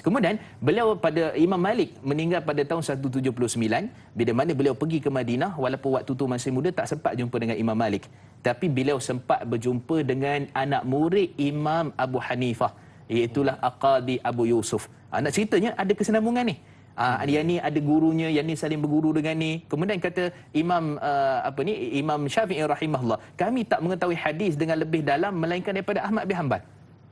Kemudian beliau pada Imam Malik meninggal pada tahun 179. Bila mana beliau pergi ke Madinah, walaupun waktu tu masih muda tak sempat jumpa dengan Imam Malik. Tapi beliau sempat berjumpa dengan anak murid Imam Abu Hanifah, iaitulah Aqadi Abu Yusuf. Nak ceritanya ada kesinambungan ni. Yang ni ada gurunya, yang ni saling berguru dengan ni. Kemudian kata Imam Imam Syafi'i rahimahullah, kami tak mengetahui hadis dengan lebih dalam melainkan daripada Ahmad bin Hanbal.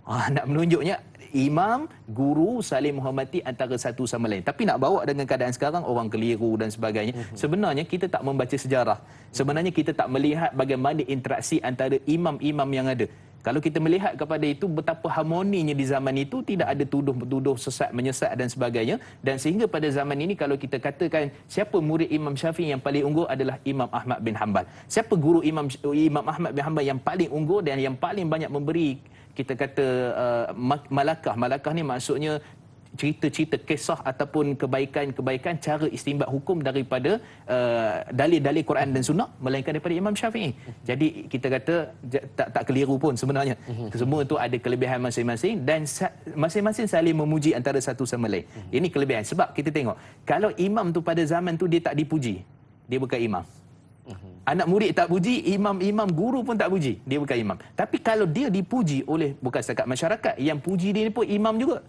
Nak menunjuknya imam, guru saling menghormati antara satu sama lain. Tapi nak bawa dengan keadaan sekarang, orang keliru dan sebagainya. Sebenarnya kita tak membaca sejarah. Sebenarnya kita tak melihat bagaimana interaksi antara imam-imam yang ada. Kalau kita melihat kepada itu, betapa harmoninya di zaman itu, tidak ada tuduh-tuduh sesat menyesat dan sebagainya. Dan sehingga pada zaman ini kalau kita katakan siapa murid Imam Syafi'i yang paling unggul adalah Imam Ahmad bin Hanbal. Siapa guru Imam Ahmad bin Hanbal yang paling unggul dan yang paling banyak memberi, kita kata malakah ni maksudnya cerita-cerita kisah ataupun kebaikan cara istinbat hukum daripada dalil-dalil Quran dan Sunnah, melainkan daripada Imam Syafi'i. Jadi kita kata tak keliru pun sebenarnya. Semua itu ada kelebihan masing-masing dan masing-masing saling memuji antara satu sama lain. Ini kelebihan. Sebab kita tengok, kalau imam tu pada zaman tu dia tak dipuji, dia bukan imam. Anak murid tak puji, imam guru pun tak puji, dia bukan imam. Tapi kalau dia dipuji oleh bukan setakat masyarakat, yang puji dia ni pun imam juga.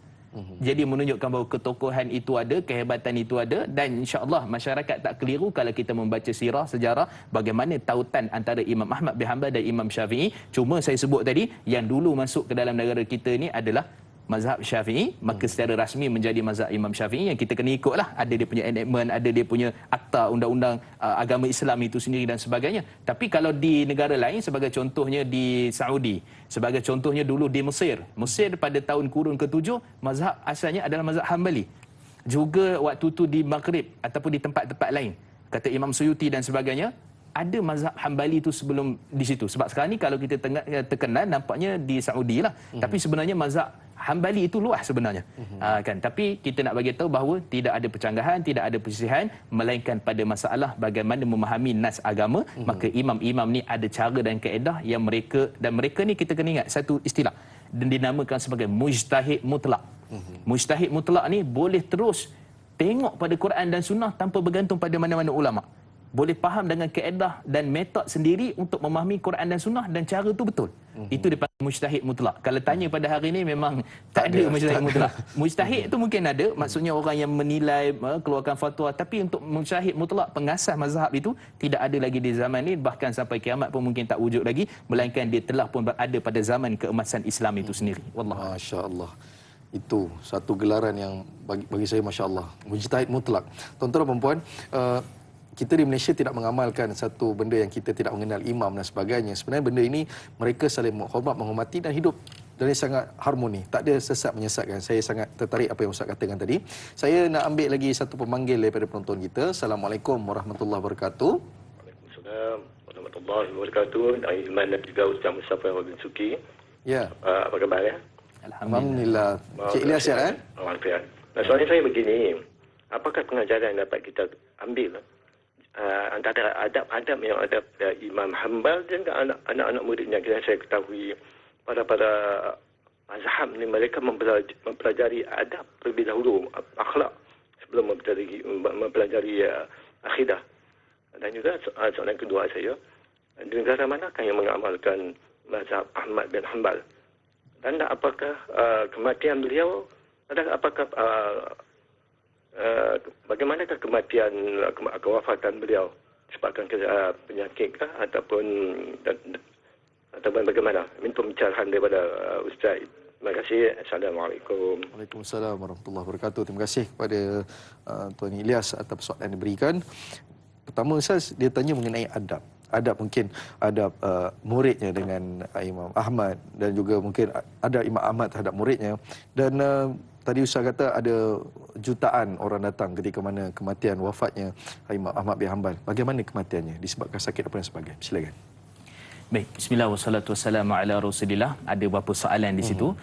Jadi menunjukkan bahawa ketokohan itu ada, kehebatan itu ada, dan insya-Allah masyarakat tak keliru kalau kita membaca sirah, sejarah bagaimana tautan antara Imam Ahmad bin Hanbal dan Imam Syafi'i. Cuma saya sebut tadi, yang dulu masuk ke dalam negara kita ni adalah mazhab Syafi'i, maka secara rasmi menjadi mazhab Imam Syafi'i yang kita kena ikutlah. Ada dia punya enactment, ada dia punya akta undang-undang agama Islam itu sendiri dan sebagainya. Tapi kalau di negara lain, sebagai contohnya di Saudi, sebagai contohnya dulu di Mesir pada tahun kurun ke-7, mazhab asalnya adalah mazhab Hanbali. Juga waktu tu di Maghrib ataupun di tempat-tempat lain, kata Imam Suyuti dan sebagainya, ada mazhab Hanbali itu sebelum di situ. Sebab sekarang ni kalau kita terkenal nampaknya di Saudi lah. Tapi sebenarnya mazhab Hanbali itu luas sebenarnya. Kan? Tapi kita nak bagi tahu bahawa tidak ada percanggahan, tidak ada persisihan, melainkan pada masalah bagaimana memahami nas agama. Maka imam-imam ni ada cara dan kaedah yang mereka ni kita kena ingat satu istilah dan dinamakan sebagai mujtahid mutlak. Mujtahid mutlak ni boleh terus tengok pada Quran dan Sunnah tanpa bergantung pada mana-mana ulama. Boleh faham dengan kaedah dan metod sendiri untuk memahami Quran dan Sunnah, dan cara tu betul. Itu dipanggil mujtahid mutlak. Kalau tanya pada hari ini memang tak ada mujtahid mutlak. Mujtahid tu mungkin ada, maksudnya orang yang menilai, keluarkan fatwa, tapi untuk mujtahid mutlak, pengasas mazhab itu tidak ada lagi di zaman ini, bahkan sampai kiamat pun mungkin tak wujud lagi, melainkan dia telah pun berada pada zaman keemasan Islam itu sendiri. Wallah. Masya-Allah. Itu satu gelaran yang bagi saya masya-Allah, mujtahid mutlak. Tuan-tuan dan puan, kita di Malaysia tidak mengamalkan satu benda yang kita tidak mengenal imam dan sebagainya. Sebenarnya benda ini mereka saling menghormati dan hidup dan dia sangat harmoni. Tak ada sesat menyesatkan. Saya sangat tertarik apa yang Ustaz katakan tadi. Saya nak ambil lagi satu pemanggil daripada penonton kita. Assalamualaikum warahmatullahi wabarakatuh. Waalaikumsalam warahmatullahi wabarakatuh. Dan Iman dan juga Ustaz Mustafa Wabin Suki. Ya. Apa khabar ya? Alhamdulillah. Cik Ilyas ya kan? Alhamdulillah. Nah, soalan saya begini. Apakah pengajaran yang dapat kita ambil antara adab-adab yang ada Imam Hanbal dan anak-anak muridnya? Saya ketahui para mazhab ni mereka mempelajari adab terlebih dahulu, akhlak, sebelum mempelajari akidah. Dan juga soalan kedua saya, di negara manakah yang mengamalkan mazhab Ahmad bin Hanbal? Dan apakah kematian beliau, apakah bagaimanakah kematian, kewafatan beliau? Disebabkan penyakit kah ataupun bagaimana? Minta pencerahan daripada Ustaz. Terima kasih. Assalamualaikum. Waalaikumsalam warahmatullahi wabarakatuh. Terima kasih kepada Tuan Ilyas atas soalan yang diberikan. Pertama Ustaz, dia tanya mengenai adab. Adab mungkin adab muridnya dengan Imam Ahmad dan juga mungkin adab Imam Ahmad terhadap muridnya. Dan tadi Ustaz kata ada jutaan orang datang ketika mana kematian wafatnya Imam Ahmad bin Hanbal. Bagaimana kematiannya? Disebabkan sakit apa dan sebagainya? Silakan. Baik, bismillah wassalatu wassalamu ala Rasulillah. Ada beberapa soalan di situ.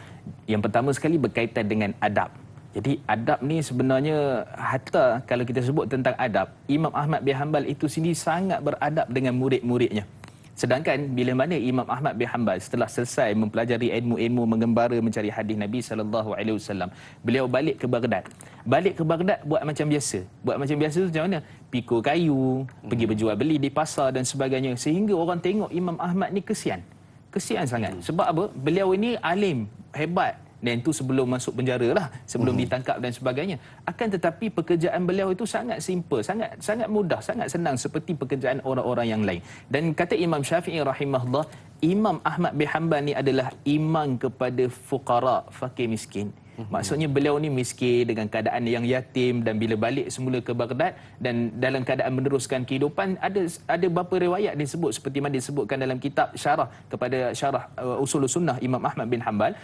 Yang pertama sekali berkaitan dengan adab. Jadi adab ni sebenarnya, hatta kalau kita sebut tentang adab, Imam Ahmad bin Hanbal itu sendiri sangat beradab dengan murid-muridnya. Sedangkan bila mana Imam Ahmad bin Hanbal setelah selesai mempelajari ilmu-ilmu mengembara mencari hadis Nabi SAW, beliau balik ke Baghdad. Balik ke Baghdad buat macam biasa. Buat macam biasa tu macam mana? Pikul kayu, pergi berjual beli di pasar dan sebagainya. Sehingga orang tengok Imam Ahmad ni kesian. Kesian sangat. Sebab apa? Beliau ini alim, hebat. Dan itu sebelum masuk penjara lah, sebelum ditangkap dan sebagainya. Akan tetapi pekerjaan beliau itu sangat simple, sangat mudah, sangat senang seperti pekerjaan orang-orang yang lain. Dan kata Imam Syafi'i rahimahullah, Imam Ahmad bin Hanbal ni adalah imam kepada fuqara, fakir miskin. Maksudnya beliau ni miskin dengan keadaan yang yatim, dan bila balik semula ke Baghdad dan dalam keadaan meneruskan kehidupan, ada beberapa riwayat disebut seperti mana disebutkan dalam kitab syarah kepada syarah Usul Sunnah Imam Ahmad bin Hanbal.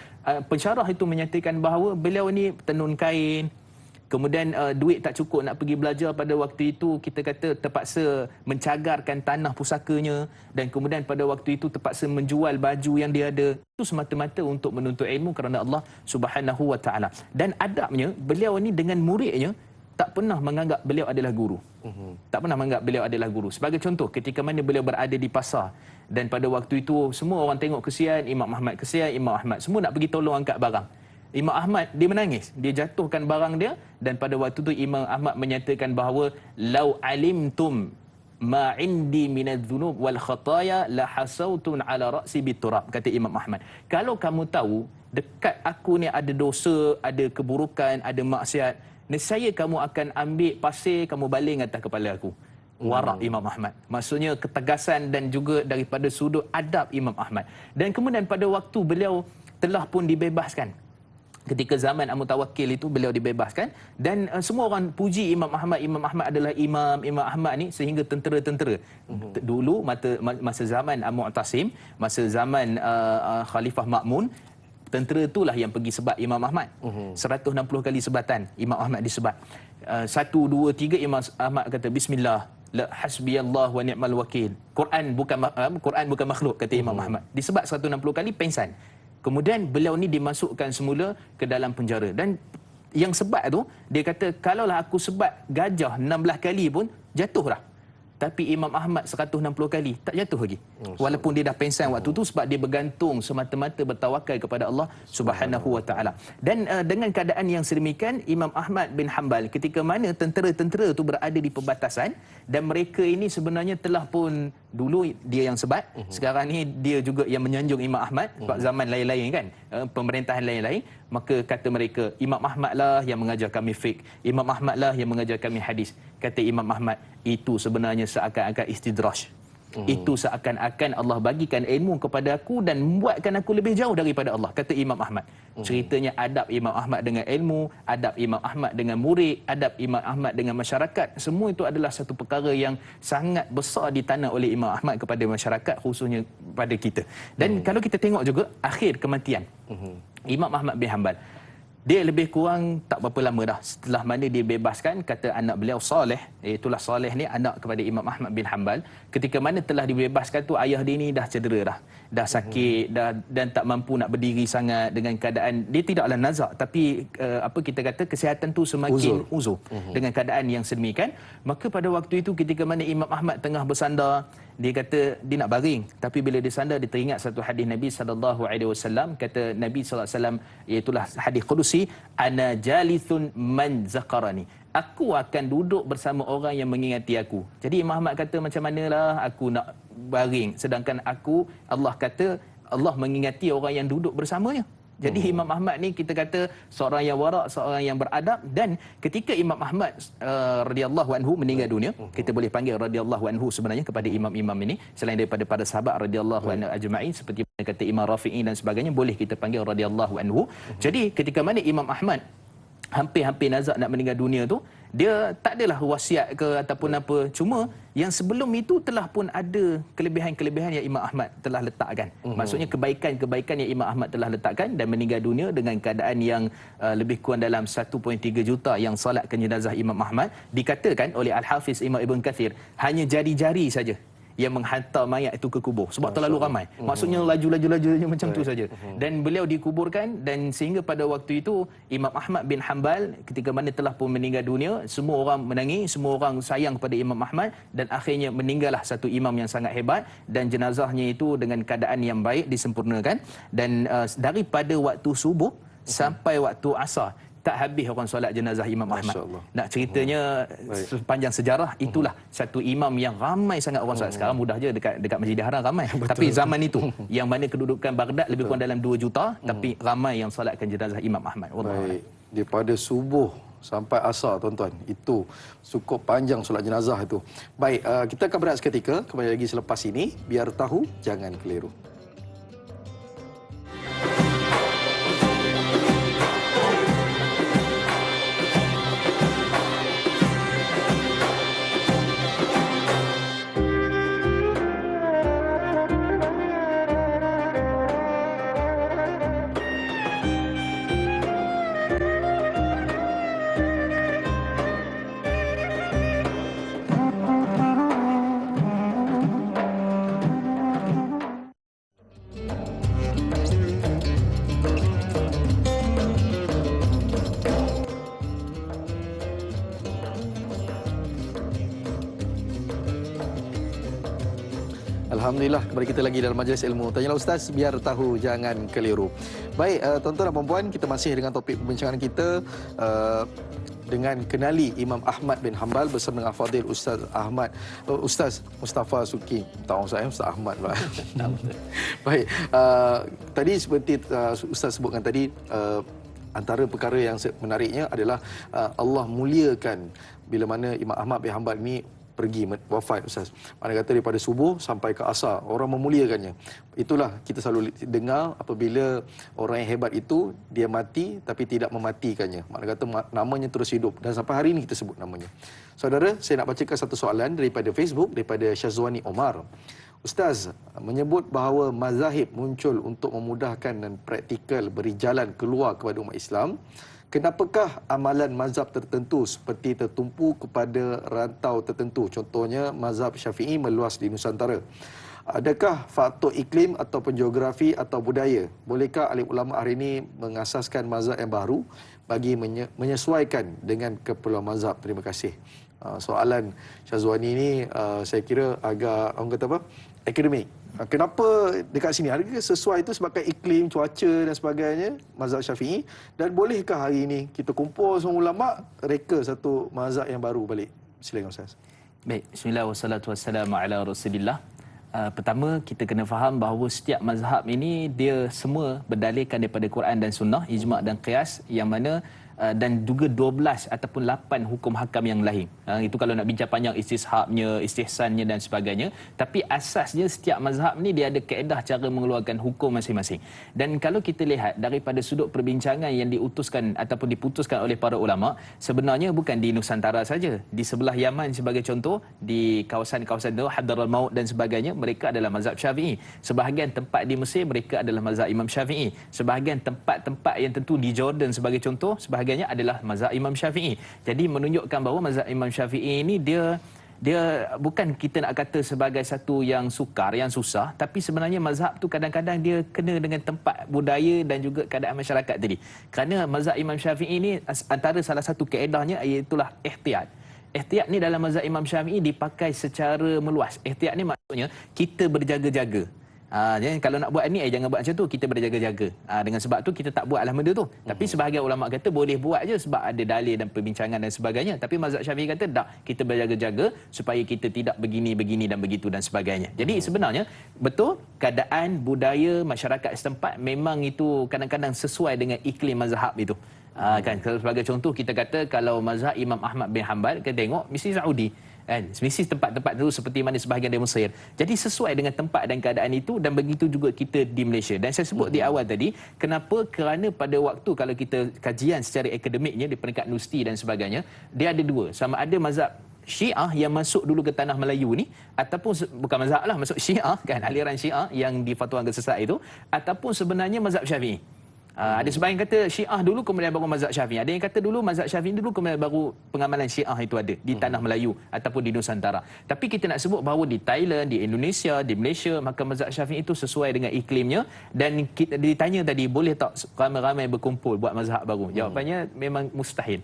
Pensyarah itu menyatakan bahawa beliau ni tenun kain. Kemudian duit tak cukup nak pergi belajar pada waktu itu, kita kata terpaksa mencagarkan tanah pusakanya, dan kemudian pada waktu itu terpaksa menjual baju yang dia ada. Itu semata-mata untuk menuntut ilmu kerana Allah Subhanahu wa taala. Dan adabnya, beliau ni dengan muridnya tak pernah menganggap beliau adalah guru. Tak pernah menganggap beliau adalah guru. Sebagai contoh, ketika mana beliau berada di pasar dan pada waktu itu semua orang tengok kesian, Imam Ahmad kesian, Imam Ahmad semua nak pergi tolong angkat barang. Imam Ahmad, dia menangis. Dia jatuhkan barang dia, dan pada waktu itu Imam Ahmad menyatakan bahawa lau alimtum ma indi minadz-dzunub wal khataya la hasautun ala ra'si biturab, kata Imam Ahmad. Kalau kamu tahu dekat aku ni ada dosa, ada keburukan, ada maksiat, nescaya kamu akan ambil pasir, kamu baling atas kepala aku. Warak Imam Ahmad. Maksudnya ketegasan dan juga daripada sudut adab Imam Ahmad. Dan kemudian pada waktu beliau telah pun dibebaskan, ketika zaman Al-Mutawakkil itu beliau dibebaskan, dan semua orang puji Imam Ahmad. Imam Ahmad adalah Imam Ahmad ni, sehingga tentera-tentera dulu masa zaman Al-Mu'tasim, masa zaman Khalifah Ma'mun, tentera itulah yang pergi sebat Imam Ahmad. 160 kali sebatan Imam Ahmad disebat. 1, 2, 3 Imam Ahmad kata bismillah, la hasbiyallah wa ni'mal wakil. Quran bukan makhluk, kata Imam Ahmad. Disebat 160 kali, pengsan. Kemudian beliau ni dimasukkan semula ke dalam penjara. Dan yang sebat tu, dia kata, kalaulah aku sebat gajah 16 kali pun jatuh dah. Tapi Imam Ahmad 160 kali tak jatuh lagi. Walaupun dia dah pengsan waktu tu, sebab dia bergantung semata-mata bertawakal kepada Allah Subhanahu wa taala. Dan dengan keadaan yang sedemikian, Imam Ahmad bin Hanbal ketika mana tentera-tentera tu berada di perbatasan, dan mereka ini sebenarnya telah pun, dulu dia yang sebat, sekarang ni dia juga yang menyanjung Imam Ahmad, sebab zaman lain-lain kan, pemerintahan lain-lain, maka kata mereka, Imam Ahmad lah yang mengajar kami fiqh, Imam Ahmad lah yang mengajar kami hadis. Kata Imam Ahmad, itu sebenarnya seakan-akan istidraj. Itu seakan-akan Allah bagikan ilmu kepada aku dan membuatkan aku lebih jauh daripada Allah, kata Imam Ahmad. Ceritanya adab Imam Ahmad dengan ilmu, adab Imam Ahmad dengan murid, adab Imam Ahmad dengan masyarakat, semua itu adalah satu perkara yang sangat besar ditanam oleh Imam Ahmad kepada masyarakat, khususnya pada kita. Dan kalau kita tengok juga akhir kematian Imam Ahmad bin Hanbal, dia lebih kurang tak berapa lama dah setelah mana dia bebaskan, kata anak beliau Saleh, itulah Saleh ni anak kepada Imam Ahmad bin Hanbal, ketika mana telah dibebaskan tu ayah dia ni dah cedera dah sakit dan tak mampu nak berdiri sangat, dengan keadaan dia tidaklah nazak tapi apa kita kata kesihatan tu semakin uzur dengan keadaan yang sedemikian. Maka pada waktu itu ketika mana Imam Ahmad tengah bersandar, dia kata dia nak baring, tapi bila dia sandar dia teringat satu hadis Nabi SAW. Kata Nabi SAW, iaitulah hadis qudusi, ana jalithun man zakarani, aku akan duduk bersama orang yang mengingati aku. Jadi Imam Ahmad kata, macam manalah aku nak baring sedangkan aku, Allah kata Allah mengingati orang yang duduk bersamanya. Jadi Imam Ahmad ni kita kata seorang yang warak, seorang yang beradab. Dan ketika Imam Ahmad radhiyallahu anhu meninggal dunia, kita boleh panggil radhiyallahu anhu sebenarnya kepada imam-imam ini, selain daripada para sahabat radhiyallahu anhu ajma'in, seperti kata Imam Rafi'i dan sebagainya, boleh kita panggil radhiyallahu anhu. Jadi ketika mana Imam Ahmad hampir-hampir nazak nak meninggal dunia tu, dia tak adalah wasiat ke ataupun apa, cuma yang sebelum itu telah pun ada kelebihan-kelebihan yang Imam Ahmad telah letakkan. Maksudnya kebaikan-kebaikan yang Imam Ahmad telah letakkan, dan meninggal dunia dengan keadaan yang lebih kurang dalam 1.3 juta yang salatkan jenazah Imam Ahmad. Dikatakan oleh Al-Hafiz Imam Ibn Kathir, hanya jari-jari saja yang menghantar mayat itu ke kubur sebab terlalu ramai. Maksudnya laju-laju macam tu saja. Dan beliau dikuburkan, dan sehingga pada waktu itu Imam Ahmad bin Hanbal ketika mana telah pun meninggal dunia, semua orang menangis, semua orang sayang kepada Imam Ahmad, dan akhirnya meninggallah satu imam yang sangat hebat, dan jenazahnya itu dengan keadaan yang baik disempurnakan. Dan daripada waktu subuh sampai waktu asar tak habis orang solat jenazah Imam Ahmad. Nak ceritanya sepanjang sejarah, itulah satu imam yang ramai sangat orang solat. Sekarang mudah je dekat Masjidil Haram ramai. Tapi zaman itu yang mana kedudukan Baghdad lebih kurang dalam 2 juta, tapi ramai yang solatkan jenazah Imam Ahmad. Baik, daripada subuh sampai asar tuan-tuan, itu cukup panjang solat jenazah itu. Baik, kita akan berehat seketika, kembali lagi selepas ini. Biar tahu, jangan keliru. Alhamdulillah, kembali kita lagi dalam majlis ilmu. Tanyalah Ustaz, biar tahu, jangan keliru. Baik, tuan-tuan dan puan-puan, kita masih dengan topik perbincangan kita dengan kenali Imam Ahmad bin Hanbal bersama dengan Fadil Ustaz Ahmad, Ustaz Mustafa Suki. Tahu saya Ustaz Ahmad pula. Baik, tadi seperti Ustaz sebutkan tadi, antara perkara yang menariknya adalah Allah muliakan bila mana Imam Ahmad bin Hanbal ini pergi wafat, Ustaz. Mana kata daripada subuh sampai ke asar, orang memuliakannya. Itulah kita selalu dengar apabila orang yang hebat itu dia mati tapi tidak mematikannya. Mana kata namanya terus hidup, dan sampai hari ini kita sebut namanya. Saudara, saya nak bacakan satu soalan daripada Facebook, daripada Syazwani Omar. Ustaz menyebut bahawa mazahib muncul untuk memudahkan dan praktikal beri jalan keluar kepada umat Islam. Kenapakah amalan mazhab tertentu seperti tertumpu kepada rantau tertentu? Contohnya mazhab Syafi'i meluas di Nusantara. Adakah faktor iklim ataupun geografi atau budaya? Bolehkah alim ulama hari ini mengasaskan mazhab yang baru bagi menyesuaikan dengan keperluan mazhab? Terima kasih. Soalan Syazwani ini saya kira agak, orang kata apa, akademik. Kenapa dekat sini? Adakah sesuai itu sebabkan iklim, cuaca dan sebagainya, mazhab Syafi'i? Dan bolehkah hari ini kita kumpul semua ulama, reka satu mazhab yang baru balik? Silakan Ustaz. Baik, bismillah wassalatu wassalamu ala Rasulillah. Pertama, kita kena faham bahawa setiap mazhab ini dia semua berdalilkan daripada Quran dan Sunnah, ijma' dan qiyas, yang mana dan juga 12 ataupun 8 hukum hakam yang lain. Itu kalau nak bincang panjang istishabnya, istihsannya dan sebagainya. Tapi asasnya setiap mazhab ni dia ada kaedah cara mengeluarkan hukum masing-masing. Dan kalau kita lihat daripada sudut perbincangan yang diutuskan ataupun diputuskan oleh para ulama, sebenarnya bukan di Nusantara saja. Di sebelah Yaman sebagai contoh, di kawasan-kawasan itu Hadraul Maut dan sebagainya, mereka adalah mazhab Syafi'i. Sebahagian tempat di Mesir mereka adalah mazhab Imam Syafi'i. Sebahagian tempat-tempat yang tentu di Jordan sebagai contoh, sebahagiannya adalah mazhab Imam Syafi'i. Jadi menunjukkan bahawa mazhab Imam Syafi'i ini dia bukan kita nak kata sebagai satu yang sukar, yang susah, tapi sebenarnya mazhab tu kadang-kadang dia kena dengan tempat budaya dan juga keadaan masyarakat tadi. Kerana mazhab Imam Syafi'i ini antara salah satu kaedahnya iaitulah ihtiyat. Ihtiyat ni dalam mazhab Imam Syafi'i dipakai secara meluas. Ihtiyat ni maksudnya kita berjaga-jaga. Jadi kalau nak buat ni jangan buat macam tu, kita berjaga-jaga. Dengan sebab tu kita tak buatlah benda tu. Tapi sebahagian ulama kata boleh buat je sebab ada dalil dan perbincangan dan sebagainya. Tapi mazhab Syafi'i kata tak, kita berjaga-jaga supaya kita tidak begini dan begitu dan sebagainya. Jadi sebenarnya betul keadaan budaya masyarakat setempat memang itu kadang-kadang sesuai dengan iklim mazhab itu. Kan sebagai contoh kita kata kalau mazhab Imam Ahmad bin Hanbal kita tengok mesti Saudi. Mesti tempat-tempat itu seperti mana sebahagian di Mesir. Jadi sesuai dengan tempat dan keadaan itu, dan begitu juga kita di Malaysia. Dan saya sebut di awal tadi, kenapa? Kerana pada waktu kalau kita kajian secara akademiknya di peringkat universiti dan sebagainya, dia ada dua. Sama ada mazhab Syiah yang masuk dulu ke tanah Melayu ni, ataupun bukan mazhab lah, masuk Syiah kan, aliran Syiah yang difatwakan sesat itu, ataupun sebenarnya mazhab Syafi'i. Ada sebahagian kata Syiah dulu kemudian baru mazhab Syafi'i. Ada yang kata dulu mazhab Syafi'i dulu kemudian baru pengamalan Syiah itu ada di tanah Melayu ataupun di Nusantara. Tapi kita nak sebut bahawa di Thailand, di Indonesia, di Malaysia, maka mazhab Syafi'i itu sesuai dengan iklimnya. Dan kita ditanya tadi, boleh tak ramai-ramai berkumpul buat mazhab baru? Jawapannya memang mustahil.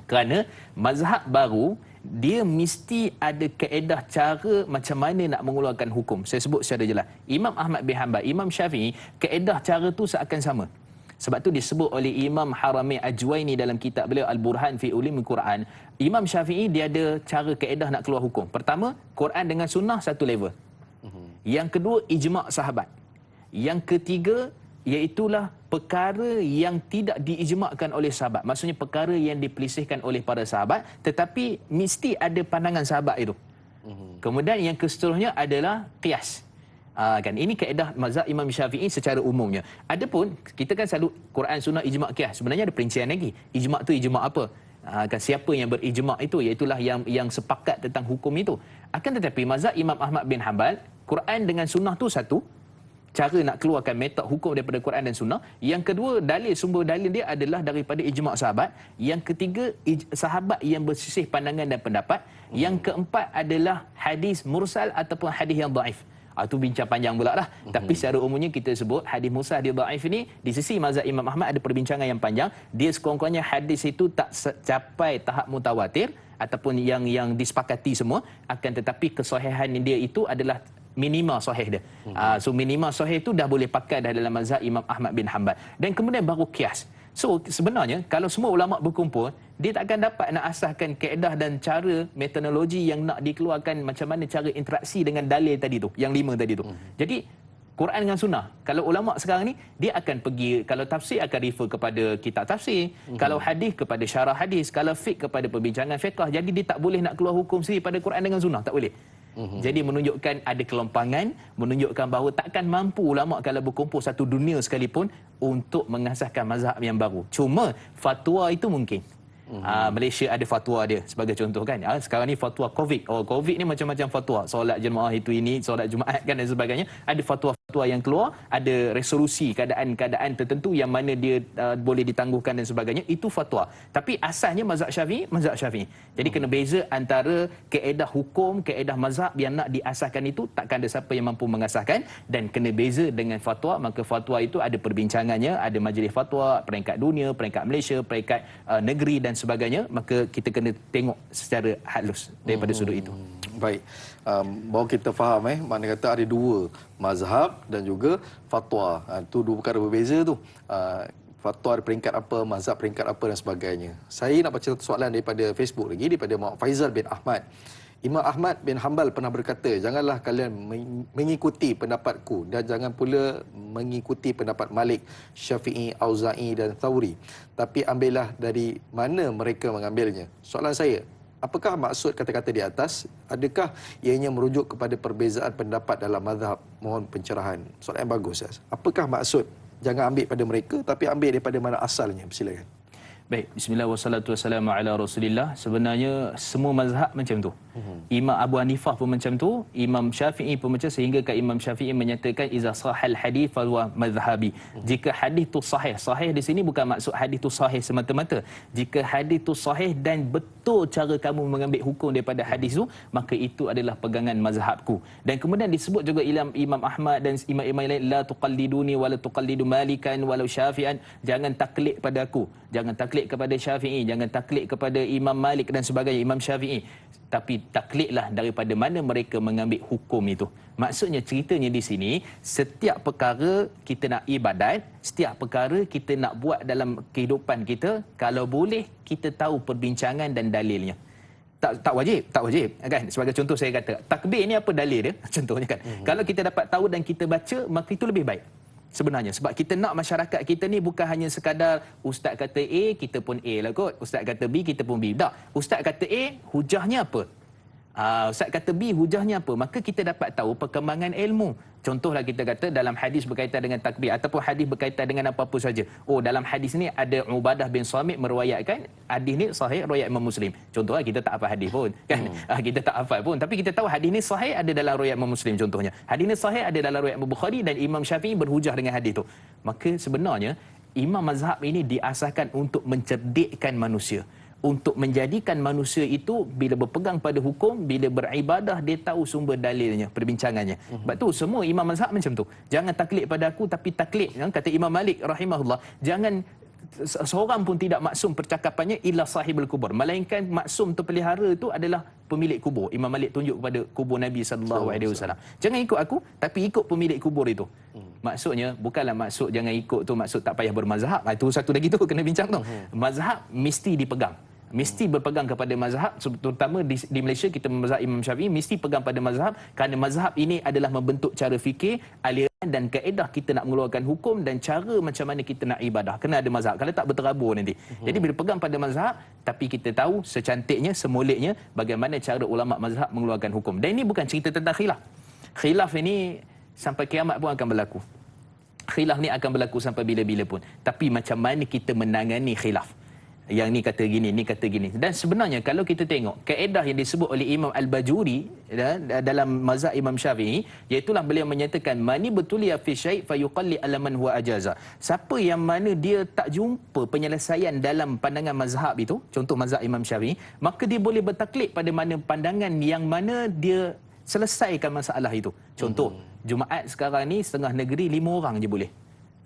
Kerana mazhab baru dia mesti ada kaedah cara macam mana nak mengeluarkan hukum. Saya sebut secara jelas. Imam Ahmad bin Hanbal, Imam Syafi'i, kaedah cara tu seakan sama. Sebab tu disebut oleh Imam Haramain Ajwaini dalam kitab beliau Al-Burhan fi Ulumul Quran. Imam Syafi'i dia ada cara kaedah nak keluar hukum. Pertama, Quran dengan sunnah satu level. Yang kedua, ijma' sahabat. Yang ketiga, iaitulah perkara yang tidak diijma'kan oleh sahabat. Maksudnya perkara yang dipelisihkan oleh para sahabat, tetapi mesti ada pandangan sahabat itu. Kemudian yang keseterusnya adalah qiyas. Kan ini kaedah mazhab Imam Syafi'i secara umumnya. Adapun kita kan selalu Quran, sunnah, ijma', qiyas. Sebenarnya ada perincian lagi. Ijma' tu ijma' apa? Kan siapa yang berijma' itu, iaitulah yang sepakat tentang hukum itu. Akan tetapi mazhab Imam Ahmad bin Hanbal, Quran dengan sunnah tu satu, cara nak keluarkan metod hukum daripada Quran dan sunnah. Yang kedua, sumber dalil dia adalah daripada ijma' sahabat. Yang ketiga, sahabat yang bersisih pandangan dan pendapat. Yang keempat adalah hadis mursal ataupun hadis yang dhaif. Itu bincang panjang pula lah. Tapi secara umumnya kita sebut hadis mursal dia dhaif ini, di sisi mazhab Imam Ahmad ada perbincangan yang panjang. Dia sekurang-kurangnya hadis itu tak capai tahap mutawatir ataupun yang disepakati semua. Akan tetapi kesahihan dia itu adalah minima sahih dia. So minima sahih itu dah boleh pakai dah dalam mazhab Imam Ahmad bin Hanbal. Dan kemudian baru qiyas. So sebenarnya kalau semua ulama berkumpul, dia tak akan dapat nak asahkan kaedah dan cara metodologi yang nak dikeluarkan macam mana cara interaksi dengan dalil tadi tu, yang 5 tadi tu. Jadi Quran dengan sunnah, kalau ulama sekarang ni dia akan pergi, kalau tafsir akan refer kepada kitab tafsir, kalau hadis kepada syarah hadis, kalau fiqh kepada perbincangan fiqh. Jadi dia tak boleh nak keluar hukum sendiri pada Quran dengan sunnah, tak boleh. Jadi menunjukkan ada kelompangan, menunjukkan bahawa takkan mampu ulama kalau berkumpul satu dunia sekalipun untuk mengasaskan mazhab yang baru. Cuma fatwa itu mungkin. Malaysia ada fatwa dia sebagai contoh kan. Sekarang ni fatwa COVID. COVID ni macam-macam fatwa. Solat jemaah itu ini, solat Jumaat kan dan sebagainya. Ada fatwa-fatwa yang keluar, ada resolusi keadaan-keadaan tertentu yang mana dia boleh ditangguhkan dan sebagainya. Itu fatwa. Tapi asasnya mazhab Syafi'i, mazhab Syafi'i. Jadi kena beza antara kaedah hukum, kaedah mazhab yang nak diasaskan itu, takkan ada siapa yang mampu mengasaskan, dan kena beza dengan fatwa. Maka fatwa itu ada perbincangannya, ada majlis fatwa peringkat dunia, peringkat Malaysia, peringkat negeri dan sebagainya. Maka kita kena tengok secara halus daripada sudut itu. Baik. Baru kita faham mana kata ada dua, mazhab dan juga fatwa. Itu dua perkara berbeza tu. Fatwa ada peringkat apa, mazhab peringkat apa dan sebagainya. Saya nak baca satu soalan daripada Facebook lagi, daripada Muhammad Faizal bin Ahmad. Imam Ahmad bin Hanbal pernah berkata, janganlah kalian mengikuti pendapatku dan jangan pula mengikuti pendapat Malik, Syafi'i, Auza'i dan Thawri. Tapi ambillah dari mana mereka mengambilnya. Soalan saya, apakah maksud kata-kata di atas? Adakah ianya merujuk kepada perbezaan pendapat dalam mazhab? Mohon pencerahan. Soalan yang bagus. Apakah maksud jangan ambil pada mereka tapi ambil daripada mana asalnya? Silakan. Baik, bismillah wassalatu wassalamu ala Rasulillah. Sebenarnya semua mazhab macam tu. Imam Abu Hanifah pun macam tu, Imam Syafi'i pun macam, sehingga Imam Syafi'i menyatakan iza sahal hadis fa huwa mazhabi. Jika hadis tu sahih, sahih di sini bukan maksud hadis tu sahih semata-mata. Jika hadis tu sahih dan betul cara kamu mengambil hukum daripada hadis tu, maka itu adalah pegangan mazhabku. Dan kemudian disebut juga Imam Ahmad dan imam-imam lain, la tuqalliduni wa la tuqallidu Malikan walau Syafi'an, jangan taklid pada aku, jangan taklid kepada Syafi'i, jangan taklid kepada Imam Malik dan sebagainya, Imam Syafi'i, tapi taklidlah daripada mana mereka mengambil hukum itu. Maksudnya ceritanya di sini, setiap perkara kita nak ibadat, setiap perkara kita nak buat dalam kehidupan kita, kalau boleh kita tahu perbincangan dan dalilnya. Tak wajib kan. Sebagai contoh saya kata, takbir ni apa dalil dia? Contohnya kan. Kalau kita dapat tahu dan kita baca, maka itu lebih baik. Sebenarnya sebab kita nak masyarakat kita ni bukan hanya sekadar ustaz kata A, kita pun A lah kot, ustaz kata B, kita pun B. Tak, ustaz kata A, hujahnya apa? Ustaz kata B, hujahnya apa? Maka kita dapat tahu perkembangan ilmu. Contohlah kita kata dalam hadis berkaitan dengan takbir ataupun hadis berkaitan dengan apa-apa saja. Oh, dalam hadis ni ada Ubadah bin Samit meriwayatkan, hadis ni sahih riwayat Imam Muslim. Contohnya kita tak hafal hadis pun kan. Kita tak hafal pun, tapi kita tahu hadis ni sahih ada dalam riwayat Imam Muslim contohnya. Hadis ni sahih ada dalam riwayat Imam Bukhari dan Imam Syafi'i berhujah dengan hadis tu. Maka sebenarnya imam mazhab ini diasaskan untuk mencerdikkan manusia, untuk menjadikan manusia itu bila berpegang pada hukum, bila beribadah, dia tahu sumber dalilnya, perbincangannya. Sebab tu semua imam mazhab macam tu. Jangan taklid pada aku, tapi taklid, kata Imam Malik rahimahullah, jangan seorang pun tidak maksum percakapannya illa sahibul kubur, melainkan maksum terpelihara itu adalah pemilik kubur. Imam Malik tunjuk kepada kubur Nabi SAW. Jangan ikut aku, tapi ikut pemilik kubur itu. Maksudnya bukanlah maksud jangan ikut tu maksud tak payah bermazhab. Itu satu lagi tu kena bincang tu. Mazhab mesti dipegang, mesti berpegang kepada mazhab, terutama di Malaysia kita mazhab Imam Syafi'i, mesti pegang pada mazhab, kerana mazhab ini adalah membentuk cara fikir, aliran dan kaedah kita nak mengeluarkan hukum dan cara macam mana kita nak ibadah. Kena ada mazhab, kalau tak berterabur nanti. Jadi bila pegang pada mazhab, tapi kita tahu secantiknya, semoleknya bagaimana cara ulama mazhab mengeluarkan hukum. Dan ini bukan cerita tentang khilaf. Khilaf ini sampai kiamat pun akan berlaku. Khilaf ni akan berlaku sampai bila-bila pun. Tapi macam mana kita menangani khilaf? Yang ni kata gini, ni kata gini. Dan sebenarnya kalau kita tengok kaedah yang disebut oleh Imam Al-Bajuri dalam mazhab Imam Syafi'i, iaitulah beliau menyatakan mani betulia fi syai' fa yuqalli ala man huwa ajaza. Siapa yang mana dia tak jumpa penyelesaian dalam pandangan mazhab itu, contoh mazhab Imam Syafi'i, maka dia boleh bertaklid pada mana pandangan yang mana dia selesaikan masalah itu. Contoh, Jumaat sekarang ni setengah negeri 5 orang je boleh.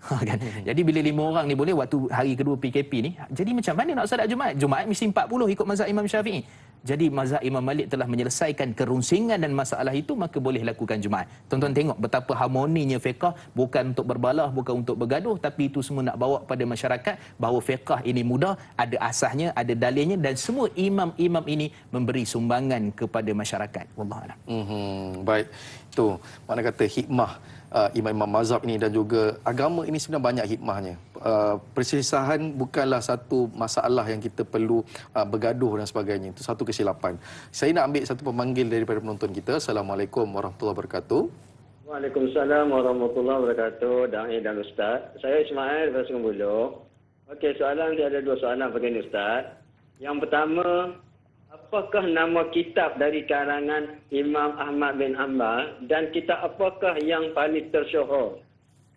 Kan? Jadi bila 5 orang ni boleh, waktu hari kedua PKP ni, jadi macam mana nak solat Jumaat? Jumaat mesti 40 ikut mazhab Imam Syafi'i. Jadi mazhab Imam Malik telah menyelesaikan kerunsingan dan masalah itu, maka boleh lakukan Jumaat. Tuan-tuan tengok betapa harmoninya fiqah, bukan untuk berbalah, bukan untuk bergaduh, tapi itu semua nak bawa pada masyarakat bahawa fiqah ini mudah, ada asasnya, ada dalilnya, dan semua imam-imam ini memberi sumbangan kepada masyarakat. Wallahualam. Baik, itu mana kata hikmah imam-imam mazhab ini dan juga agama ini sebenarnya banyak hikmahnya. Perselisihan bukanlah satu masalah yang kita perlu bergaduh dan sebagainya. Itu satu kesilapan. Saya nak ambil satu pemanggil daripada penonton kita. Assalamualaikum warahmatullahi wabarakatuh. Waalaikumsalam warahmatullahi wabarakatuh. Da'i dan Ustaz. Saya Ismail daripada Sungai Buloh. Okey, soalan dia ada 2 soalan begini Ustaz. Yang pertama, apakah nama kitab dari karangan Imam Ahmad bin Hanbal dan kitab apakah yang paling tersyuhur?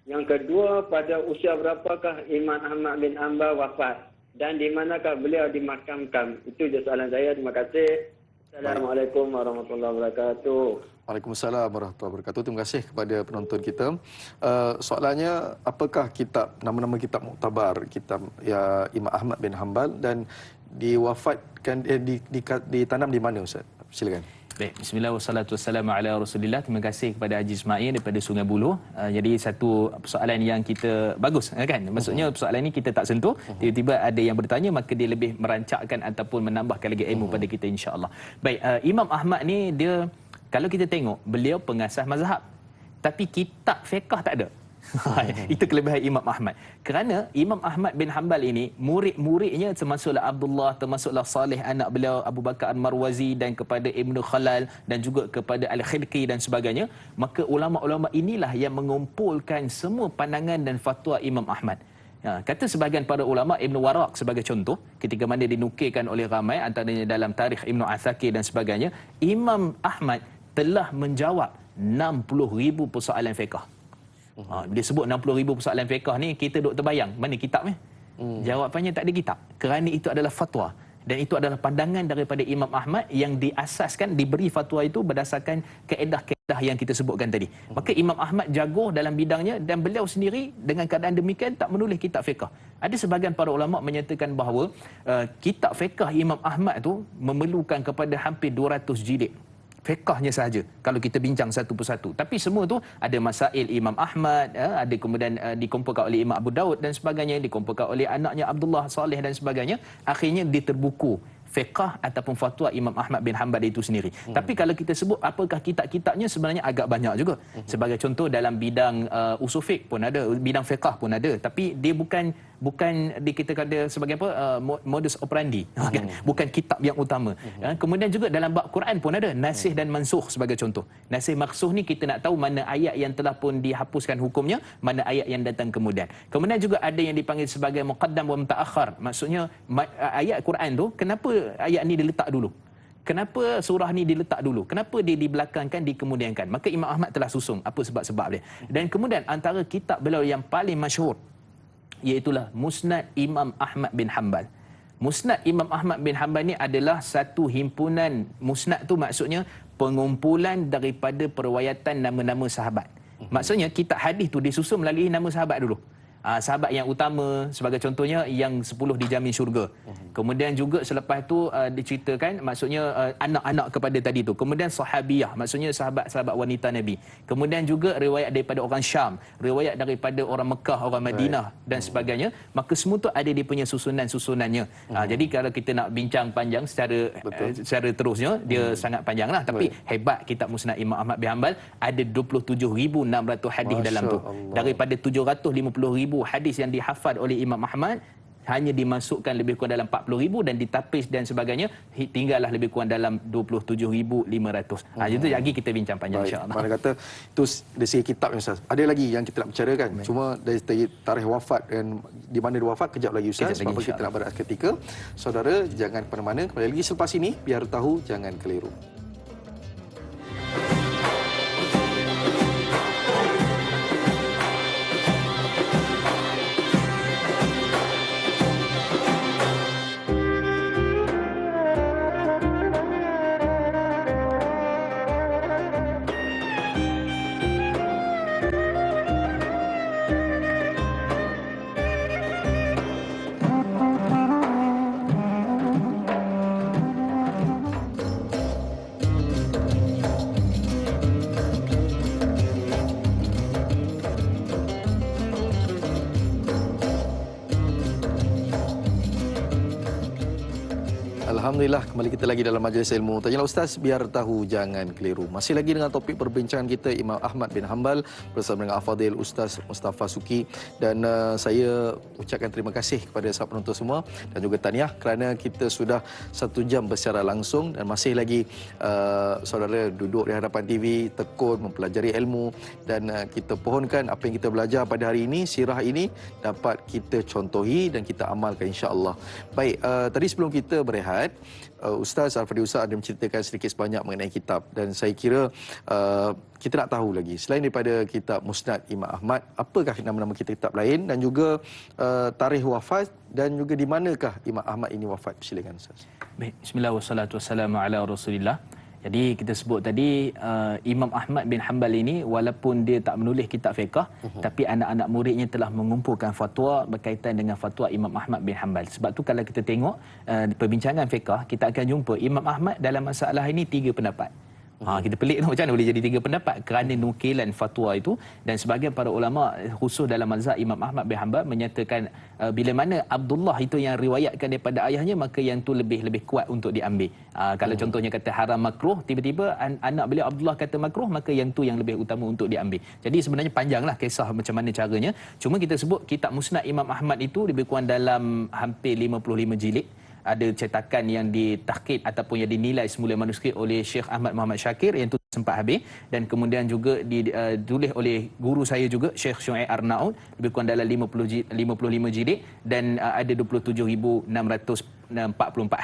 Yang kedua, pada usia berapakah Imam Ahmad bin Hanbal wafat dan di manakah beliau dimakamkan? Itu je soalan saya. Terima kasih. Assalamualaikum warahmatullahi wabarakatuh. Waalaikumsalam warahmatullahi wabarakatuh. Terima kasih kepada penonton kita. Soalannya, apakah kitab, nama-nama kitab muktabar kitab ya Imam Ahmad bin Hanbal dan diwafatkan ditanam di mana Ustaz? Silakan. Baik, bismillah wassalatu wassalamu ala Rasulillah. Terima kasih kepada Haji Ismail daripada Sungai Buloh. Jadi satu persoalan yang kita bagus kan. Maksudnya persoalan ini kita tak sentuh, tiba-tiba ada yang bertanya, maka dia lebih merancakkan ataupun menambahkan lagi ilmu pada kita insya-Allah. Baik, Imam Ahmad ni dia kalau kita tengok beliau pengasas mazhab. Tapi kitab fiqh tak ada. Itu kelebihan Imam Ahmad. Kerana Imam Ahmad bin Hanbal ini, murid-muridnya termasuklah Abdullah, termasuklah Saleh anak beliau, Abu Bakar Al-Marwazi, dan kepada Ibnu Khalal, dan juga kepada Al-Khilqi dan sebagainya. Maka ulama-ulama inilah yang mengumpulkan semua pandangan dan fatwa Imam Ahmad. Kata sebahagian para ulama, Ibn Waraq sebagai contoh, ketika mana dinukilkan oleh ramai, antaranya dalam tarikh Ibn Athakir dan sebagainya, Imam Ahmad telah menjawab 60,000 persoalan fiqh. Dia sebut 60,000 persoalan fiqh ni, kita duk terbayang mana kitabnya? Jawapannya tak ada kitab. Kerana itu adalah fatwa, dan itu adalah pandangan daripada Imam Ahmad yang diasaskan, diberi fatwa itu berdasarkan kaedah-kaedah yang kita sebutkan tadi. Maka Imam Ahmad jago dalam bidangnya, dan beliau sendiri dengan keadaan demikian tak menulis kitab fiqh. Ada sebahagian para ulama menyatakan bahawa kitab fiqh Imam Ahmad tu memerlukan kepada hampir 200 jilid fiqhnya sahaja kalau kita bincang satu persatu. Tapi semua tu ada masail Imam Ahmad, ada kemudian dikumpulkan oleh Imam Abu Daud dan sebagainya, dikumpulkan oleh anaknya Abdullah Saleh dan sebagainya. Akhirnya dia terbuku fiqh ataupun fatwa Imam Ahmad bin Hanbal itu sendiri. Tapi kalau kita sebut apakah kitab-kitabnya, sebenarnya agak banyak juga. Sebagai contoh dalam bidang usul fiqh pun ada, bidang fiqh pun ada, tapi dia bukan kita kata sebagai apa, modus operandi, kan? Bukan kitab yang utama. Kemudian juga dalam bab Quran pun ada nasikh dan mansukh sebagai contoh. Nasikh mansukh ni kita nak tahu mana ayat yang telah pun dihapuskan hukumnya, mana ayat yang datang kemudian. Kemudian juga ada yang dipanggil sebagai muqaddam wa mutaakhir. Maksudnya ayat Quran tu, kenapa ayat ni diletak dulu? Kenapa surah ni diletak dulu? Kenapa dia dibelakangkan, dikemudiankan? Maka Imam Ahmad telah susung apa sebab-sebab dia. Dan kemudian antara kitab beliau yang paling masyhur, iaitulah Musnad Imam Ahmad bin Hanbal. Musnad Imam Ahmad bin Hanbal ni adalah satu himpunan. Musnad tu maksudnya pengumpulan daripada perwayatan nama-nama sahabat. Maksudnya kitab hadis tu disusun melalui nama sahabat dulu. Sahabat yang utama, sebagai contohnya yang 10 dijamin syurga. Kemudian juga selepas tu diceritakan, maksudnya anak-anak kepada tadi tu. Kemudian sahabiyah, maksudnya sahabat-sahabat wanita Nabi. Kemudian juga riwayat daripada orang Syam, riwayat daripada orang Mekah, orang Madinah dan sebagainya. Maka semua tu ada dia punya susunan-susunannya. Jadi kalau kita nak bincang panjang secara terusnya, dia sangat panjang lah. Tapi hebat kitab Musnad Imam Ahmad bin Hanbal, ada 27,600 hadis dalam tu. Daripada 750,000 hadis yang dihafal oleh Imam Ahmad, hanya dimasukkan lebih kurang dalam 40,000 dan ditapis dan sebagainya, tinggallah lebih kurang dalam 27,500. Itu lagi kita bincang panjang insya-Allah. Mana kata itu dari segi kitab Ustaz. Ada lagi yang kita nak bicarakan. Cuma dari tarikh wafat dan di mana dia wafat kejap lagi Ustaz. Sebab kita nak berehat ketika. Saudara jangan ke mana-mana, kembali lagi selepas ini, biar tahu jangan keliru. Alhamdulillah, kembali kita lagi dalam majlis ilmu. Tanyalah Ustaz, biar tahu jangan keliru. Masih lagi dengan topik perbincangan kita Imam Ahmad bin Hanbal bersama dengan Al-Fadhil Ustaz Mustafa Suki. Dan saya ucapkan terima kasih kepada sahabat penonton semua dan juga tahniah kerana kita sudah 1 jam bersecara langsung dan masih lagi saudara duduk di hadapan TV, tekun mempelajari ilmu, dan kita pohonkan apa yang kita belajar pada hari ini, sirah ini dapat kita contohi dan kita amalkan insya-Allah. Baik, tadi sebelum kita berehat, Ustaz Al-Fadhil Ustaz ada menceritakan sedikit sebanyak mengenai kitab, dan saya kira kita nak tahu lagi selain daripada kitab Musnad Imam Ahmad, apakah nama-nama kitab lain dan juga tarikh wafat dan juga di manakah Imam Ahmad ini wafat. Silakan Ustaz. Baik, bismillah wassalatu wassalamu ala Rasulillah. Jadi kita sebut tadi Imam Ahmad bin Hanbal ini walaupun dia tak menulis kitab fiqh, tapi anak-anak muridnya telah mengumpulkan fatwa berkaitan dengan fatwa Imam Ahmad bin Hanbal. Sebab tu kalau kita tengok perbincangan fiqh, kita akan jumpa Imam Ahmad dalam masalah ini 3 pendapat. Kita pelik tu macam mana boleh jadi 3 pendapat kerana nukilan fatwa itu. Dan sebahagian para ulama khusus dalam mazhab Imam Ahmad bin Hanbal menyatakan bila mana Abdullah itu yang riwayatkan daripada ayahnya, maka yang tu lebih kuat untuk diambil. Kalau contohnya kata haram makruh, tiba-tiba anak beliau Abdullah kata makruh, maka yang tu yang lebih utama untuk diambil. Jadi sebenarnya panjanglah kisah macam mana caranya. Cuma kita sebut kitab Musnad Imam Ahmad itu lebih kurang dalam hampir 55 jilid. Ada cetakan yang ditahqiq ataupun yang dinilai semula manuskrip oleh Syekh Ahmad Muhammad Syakir yang tu sempat habis, dan kemudian juga ditulis oleh guru saya juga Syekh Syuaib Arnaud lebih kurang dalam 55 jilid, dan ada 27,644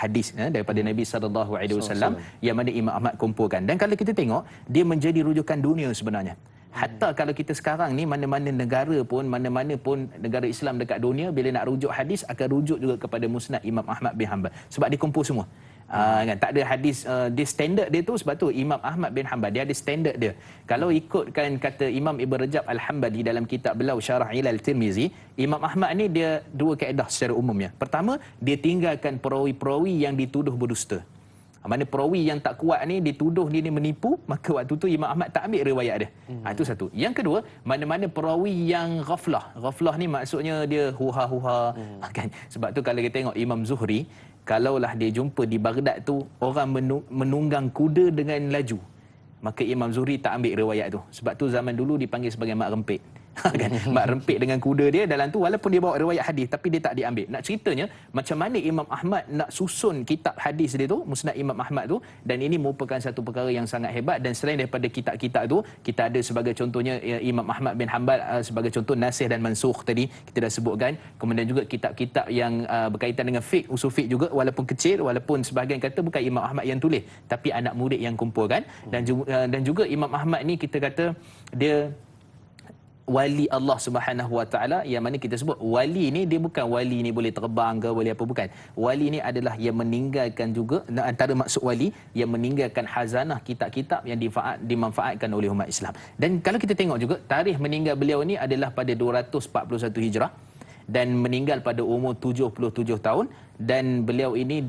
hadis daripada Nabi SAW yang mana Imam Ahmad kumpulkan. Dan kalau kita tengok, dia menjadi rujukan dunia sebenarnya. Hatta kalau kita sekarang ni mana-mana pun negara Islam dekat dunia, bila nak rujuk hadis akan rujuk juga kepada Musnad Imam Ahmad bin Hanbal sebab dia kumpul semua. Kan tak ada hadis dia standard dia tu, sebab tu Imam Ahmad bin Hanbal dia ada standard dia. Kalau ikutkan kata Imam Ibn Rajab Al-Hambali dalam kitab beliau Syarah Ilal Tirmizi, Imam Ahmad ni dia 2 kaedah secara umumnya. Pertama, dia tinggalkan perawi-perawi yang dituduh berdusta. Mana perawi yang tak kuat ni dituduh dia ni menipu, maka waktu tu Imam Ahmad tak ambil riwayat dia. Itu satu. Yang kedua, mana-mana perawi yang ghaflah. Ghaflah ni maksudnya dia huha-huha kan. Sebab tu kalau kita tengok Imam Zuhri, kalaulah dia jumpa di Baghdad tu orang menunggang kuda dengan laju, maka Imam Zuhri tak ambil riwayat tu. Sebab tu zaman dulu dipanggil sebagai mak rempit. Kan? Mak rempit dengan kuda dia dalam tu, walaupun dia bawa riwayat hadis tapi dia tak diambil. Nak ceritanya macam mana Imam Ahmad nak susun kitab hadis dia tu, Musnad Imam Ahmad tu, dan ini merupakan satu perkara yang sangat hebat. Dan selain daripada kitab-kitab tu, kita ada sebagai contohnya Imam Ahmad bin Hanbal sebagai contoh Nasikh dan Mansukh tadi kita dah sebutkan. Kemudian juga kitab-kitab yang berkaitan dengan fiqh, usul fiqh juga, walaupun kecil, walaupun sebahagian kata bukan Imam Ahmad yang tulis tapi anak murid yang kumpulkan. Dan juga Imam Ahmad ni kita kata dia wali Allah Subhanahu Wa Taala, yang mana kita sebut wali ni dia bukan wali ni boleh terbang ke boleh apa, bukan. Wali ni adalah yang meninggalkan juga, antara maksud wali yang meninggalkan khazanah kitab-kitab yang dimanfaatkan oleh umat Islam. Dan kalau kita tengok juga tarikh meninggal beliau ni adalah pada 241 Hijrah dan meninggal pada umur 77 tahun. Dan beliau ini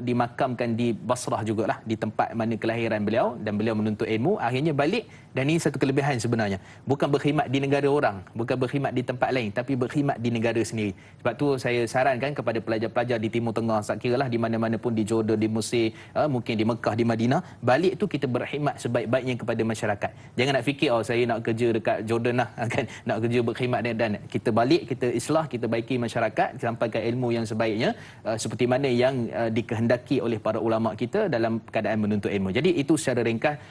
dimakamkan di Basrah jugalah, di tempat mana kelahiran beliau, dan beliau menuntut ilmu, akhirnya balik. Dan ini satu kelebihan sebenarnya, bukan berkhidmat di negara orang, bukan berkhidmat di tempat lain, tapi berkhidmat di negara sendiri. Sebab tu saya sarankan kepada pelajar-pelajar di Timur Tengah, tak kiralah di mana-mana pun, di Jordan, di Mesir, mungkin di Mekah, di Madinah, balik tu kita berkhidmat sebaik-baiknya kepada masyarakat. Jangan nak fikir saya nak kerja dekat Jordan lah kan, nak kerja berkhidmat, dan kita balik, kita islah, kita baiki masyarakat, sampaikan ilmu yang sebaiknya, seperti mana yang dikehendaki oleh para ulama kita dalam keadaan menuntut ilmu. Jadi itu secara ringkas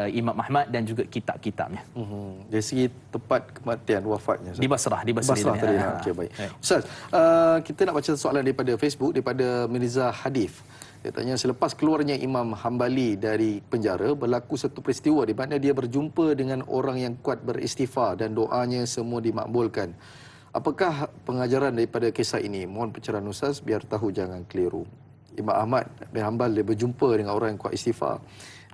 Imam Ahmad dan juga kitab-kitabnya. Dari segi tempat kematian wafatnya, di Basrah tadi. Okey, baik. Ustaz, kita nak baca soalan daripada Facebook, daripada Mirza Hadif. Dia tanya, selepas keluarnya Imam Hambali dari penjara, berlaku satu peristiwa di mana dia berjumpa dengan orang yang kuat beristighfar dan doanya semua dimakbulkan. Apakah pengajaran daripada kisah ini? Mohon pencerahan Ustaz biar tahu jangan keliru. Imam Ahmad bin Hanbal dia berjumpa dengan orang yang kuat istighfar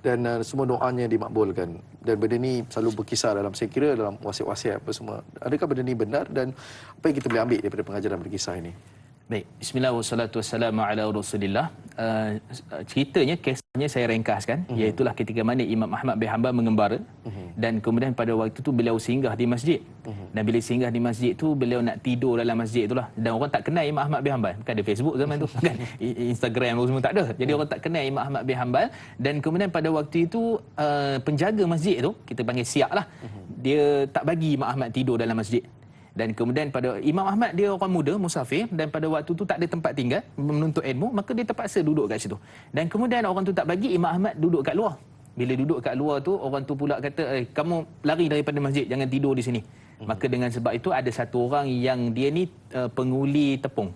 dan semua doanya dimakbulkan. Dan benda ni selalu berkisar dalam, saya kira dalam wasiat-wasiat apa semua. Adakah benda ni benar dan apa yang kita boleh ambil daripada pengajaran berkisah ini? Baik, bismillah wassalatu wassalamu ala Rasulillah. Ceritanya, kisahnya saya ringkaskan, iaitulah ketika mana Imam Ahmad bin Hanbal mengembara, dan kemudian pada waktu tu beliau singgah di masjid. Dan bila singgah di masjid tu, beliau nak tidur dalam masjid itulah. Dan orang tak kenal Imam Ahmad bin Hanbal. Bukan ada Facebook zaman tu kan, Instagram semua tak ada. Jadi orang tak kenal Imam Ahmad bin Hanbal. Dan kemudian pada waktu itu penjaga masjid tu, kita panggil siak lah, dia tak bagi Imam Ahmad tidur dalam masjid. Dan kemudian pada Imam Ahmad, dia orang muda, musafir, dan pada waktu tu tak ada tempat tinggal, menuntut ilmu, maka dia terpaksa duduk kat situ. Dan kemudian orang tu tak bagi, Imam Ahmad duduk kat luar. Bila duduk kat luar tu, orang tu pula kata, kamu lari daripada masjid, jangan tidur di sini. Maka dengan sebab itu ada satu orang yang dia ni penguli tepung.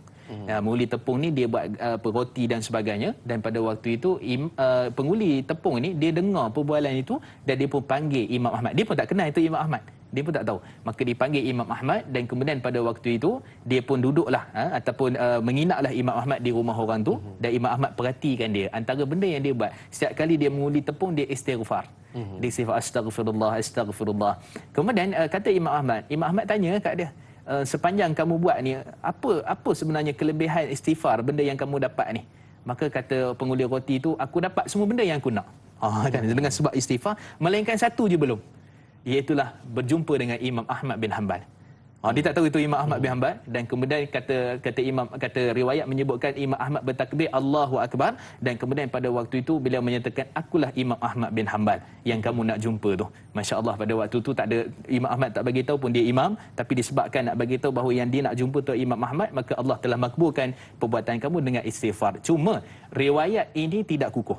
Menguli tepung ni dia buat roti dan sebagainya. Dan pada waktu itu penguli tepung ni dia dengar perbualan itu, dan dia pun panggil Imam Ahmad. Dia pun tak kenal itu Imam Ahmad, dia pun tak tahu. Maka dipanggil Imam Ahmad, dan kemudian pada waktu itu dia pun duduklah ataupun menginaplah Imam Ahmad di rumah orang tu. Dan Imam Ahmad perhatikan dia. Antara benda yang dia buat, setiap kali dia menguli tepung, dia istighfar. Dia istighfar, astagfirullah, astagfirullah. Kemudian kata Imam Ahmad tanya kat dia, sepanjang kamu buat ni, apa sebenarnya kelebihan istighfar, benda yang kamu dapat ni? Maka kata penguli roti tu, aku dapat semua benda yang aku nak. Kan dengan sebab istighfar, melainkan satu je belum, iaitulah berjumpa dengan Imam Ahmad bin Hanbal. Dia tak tahu itu Imam Ahmad bin Hanbal, dan kemudian kata riwayat menyebutkan Imam Ahmad bertakbir Allahu Akbar, dan kemudian pada waktu itu beliau menyatakan, akulah Imam Ahmad bin Hanbal yang kamu nak jumpa tu. Masya-Allah, pada waktu tu tak ada, Imam Ahmad tak bagi tahu pun dia imam, tapi disebabkan nak bagi tahu bahawa yang dia nak jumpa tu Imam Ahmad, maka Allah telah makbulkan perbuatan kamu dengan istighfar. Cuma riwayat ini tidak kukuh.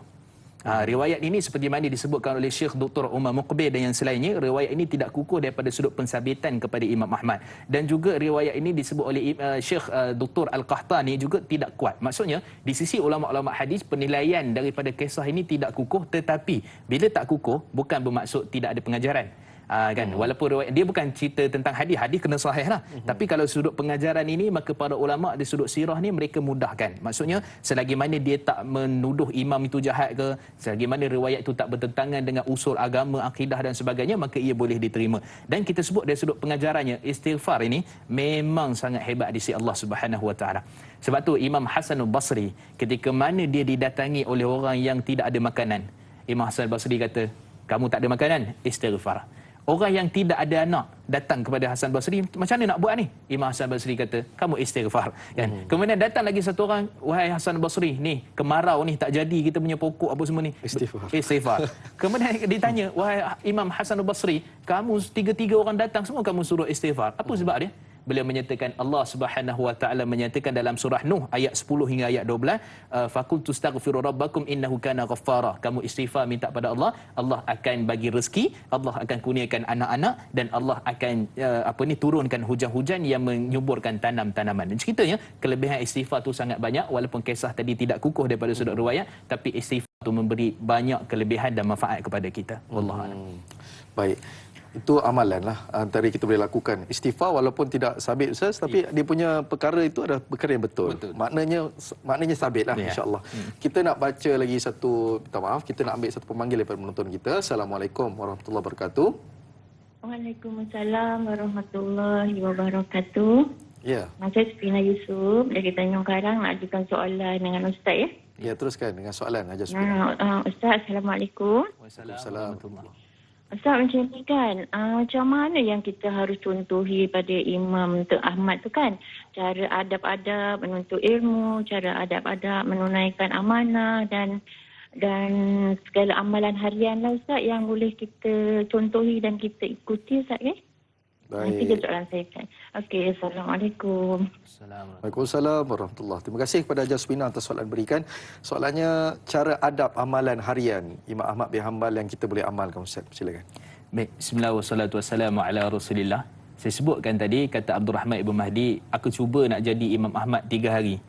Riwayat ini seperti mana disebutkan oleh Syekh Dr. Umar Muqbil dan yang selainnya, riwayat ini tidak kukuh daripada sudut pensabitan kepada Imam Ahmad, dan juga riwayat ini disebut oleh Syekh Dr. Al-Qahtani juga tidak kuat. Maksudnya di sisi ulama-ulama hadis, penilaian daripada kisah ini tidak kukuh, tetapi bila tak kukuh bukan bermaksud tidak ada pengajaran. Kan, walaupun riwayat dia bukan cerita tentang hadis kena sahih lah. Tapi kalau sudut pengajaran ini, maka para ulama di sudut sirah ni mereka mudahkan. Maksudnya selagi mana dia tak menuduh imam itu jahat ke, selagi mana riwayat itu tak bertentangan dengan usul agama, akidah dan sebagainya, maka ia boleh diterima. Dan kita sebut dari sudut pengajarannya, istighfar ini memang sangat hebat di sisi Allah Subhanahu Wa Taala. Sebab tu Imam Hasan al-Basri ketika mana dia didatangi oleh orang yang tidak ada makanan, Imam Hasan al-Basri kata, kamu tak ada makanan, istighfar. Orang yang tidak ada anak datang kepada Hasan Basri, macam mana nak buat ni? Imam Hasan Basri kata, kamu istighfar. Kan? Kemudian datang lagi satu orang, wahai Hasan Basri, ni kemarau ni tak jadi kita punya pokok apa semua ni. Istighfar. Kemudian ditanya, wahai Imam Hasan Basri, kamu tiga-tiga orang datang semua kamu suruh istighfar. Apa sebab dia? Beliau menyatakan, Allah Subhanahu Wa Taala menyatakan dalam surah Nuh ayat 10 hingga ayat 12, faqultu astaghfiru rabbakum innahu kana ghaffara. Kamu istighfar minta pada Allah, Allah akan bagi rezeki, Allah akan kurniakan anak-anak, dan Allah akan turunkan hujan-hujan yang menyuburkan tanam-tanaman. Dan ceritanya kelebihan istighfar tu sangat banyak, walaupun kisah tadi tidak kukuh daripada sudut riwayat, tapi istighfar tu memberi banyak kelebihan dan manfaat kepada kita. Wallahu a'lam. Baik. Itu amalan lah antara kita boleh lakukan. Istighfar walaupun tidak sabit Ustaz, tapi dia punya perkara itu adalah perkara yang betul. Maknanya sabit lah, insya-Allah. Kita nak baca lagi satu, minta maaf, kita nak ambil satu pemanggil daripada penonton kita. Assalamualaikum warahmatullahi wabarakatuh. Waalaikumsalam warahmatullahi wabarakatuh. Ya. Saya Spina Yusuf dari Tanjung Karang, nak ajukan soalan dengan Ustaz ya. Ya, teruskan dengan soalan Hajar Spina. Ustaz, Assalamualaikum. Waalaikumsalam. Ustaz, macam ni kan, macam mana yang kita harus contohi pada Imam Ahmad tu kan? Cara adab-adab menuntut ilmu, cara adab-adab menunaikan amanah dan segala amalan harian lah Ustaz yang boleh kita contohi dan kita ikuti Ustaz ya? Baik. Tiga soalan saya kan. Okey, Assalamualaikum. Waalaikumsalam warahmatullahi. Terima kasih kepada Hajar Spina atas soalan berikan. Soalannya, cara adab amalan harian Imam Ahmad bin Hanbal yang kita boleh amalkan Ustaz. Silakan. Baik, bismillah wassalatu wassalamu ala Rasulillah. Saya sebutkan tadi, kata Abdul Rahman Ibn Mahdi, aku cuba nak jadi Imam Ahmad 3 hari.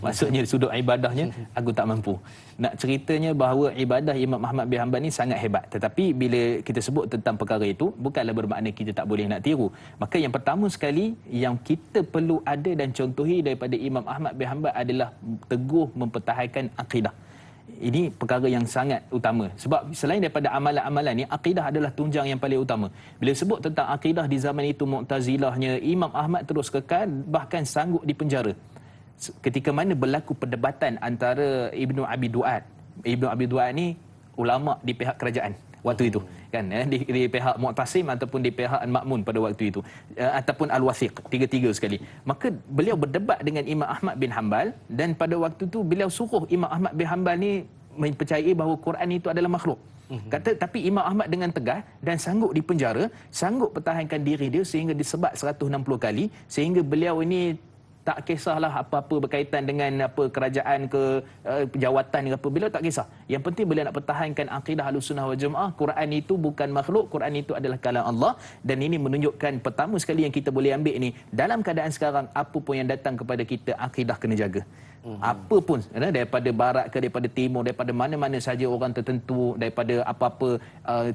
Maksudnya sudut ibadahnya, aku tak mampu. Nak ceritanya bahawa ibadah Imam Ahmad bin Hanbal ni sangat hebat. Tetapi bila kita sebut tentang perkara itu, bukanlah bermakna kita tak boleh nak tiru. Maka yang pertama sekali, yang kita perlu ada dan contohi daripada Imam Ahmad bin Hanbal adalah teguh mempertahankan akidah. Ini perkara yang sangat utama. Sebab selain daripada amalan-amalan ni, akidah adalah tunjang yang paling utama. Bila sebut tentang akidah di zaman itu Mu'tazilahnya, Imam Ahmad terus kekal, bahkan sanggup dipenjara. Ketika mana berlaku perdebatan antara Ibnu Abi Duat. Ibnu Abi Duat ni ulama di pihak kerajaan waktu itu. Kan, di pihak Mu'tasim ataupun di pihak Al-Ma'mun pada waktu itu. Ataupun Al-Wathiq, tiga-tiga sekali. Maka beliau berdebat dengan Imam Ahmad bin Hanbal, dan pada waktu itu beliau suruh Imam Ahmad bin Hanbal ni mempercayai bahawa Quran itu adalah makhluk. Kata, tapi Imam Ahmad dengan tegas dan sanggup dipenjara, sanggup pertahankan diri dia sehingga disebat 160 kali, sehingga beliau ini tak kisahlah apa-apa berkaitan dengan apa kerajaan ke jawatan ke apa, beliau tak kisah. Yang penting beliau nak pertahankan akidah Ahlussunnah wal Jamaah, Quran itu bukan makhluk, Quran itu adalah kalam Allah. Dan ini menunjukkan pertama sekali yang kita boleh ambil ni, dalam keadaan sekarang apa pun yang datang kepada kita, akidah kena jaga. Apa pun, daripada barat ke daripada timur, daripada mana-mana saja orang tertentu, daripada apa-apa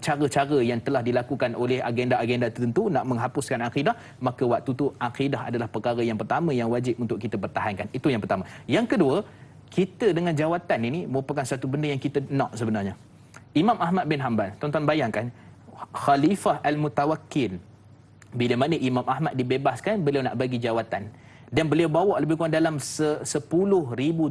cara-cara yang telah dilakukan oleh agenda-agenda tertentu nak menghapuskan akidah, maka waktu tu akidah adalah perkara yang pertama yang wajib untuk kita pertahankan. Itu yang pertama. Yang kedua, kita dengan jawatan ini merupakan satu benda yang kita nak sebenarnya. Imam Ahmad bin Hanbal, tuan-tuan bayangkan, Khalifah Al-Mutawakkil, bila mana Imam Ahmad dibebaskan, beliau nak bagi jawatan. Dan beliau bawa lebih kurang dalam 10,000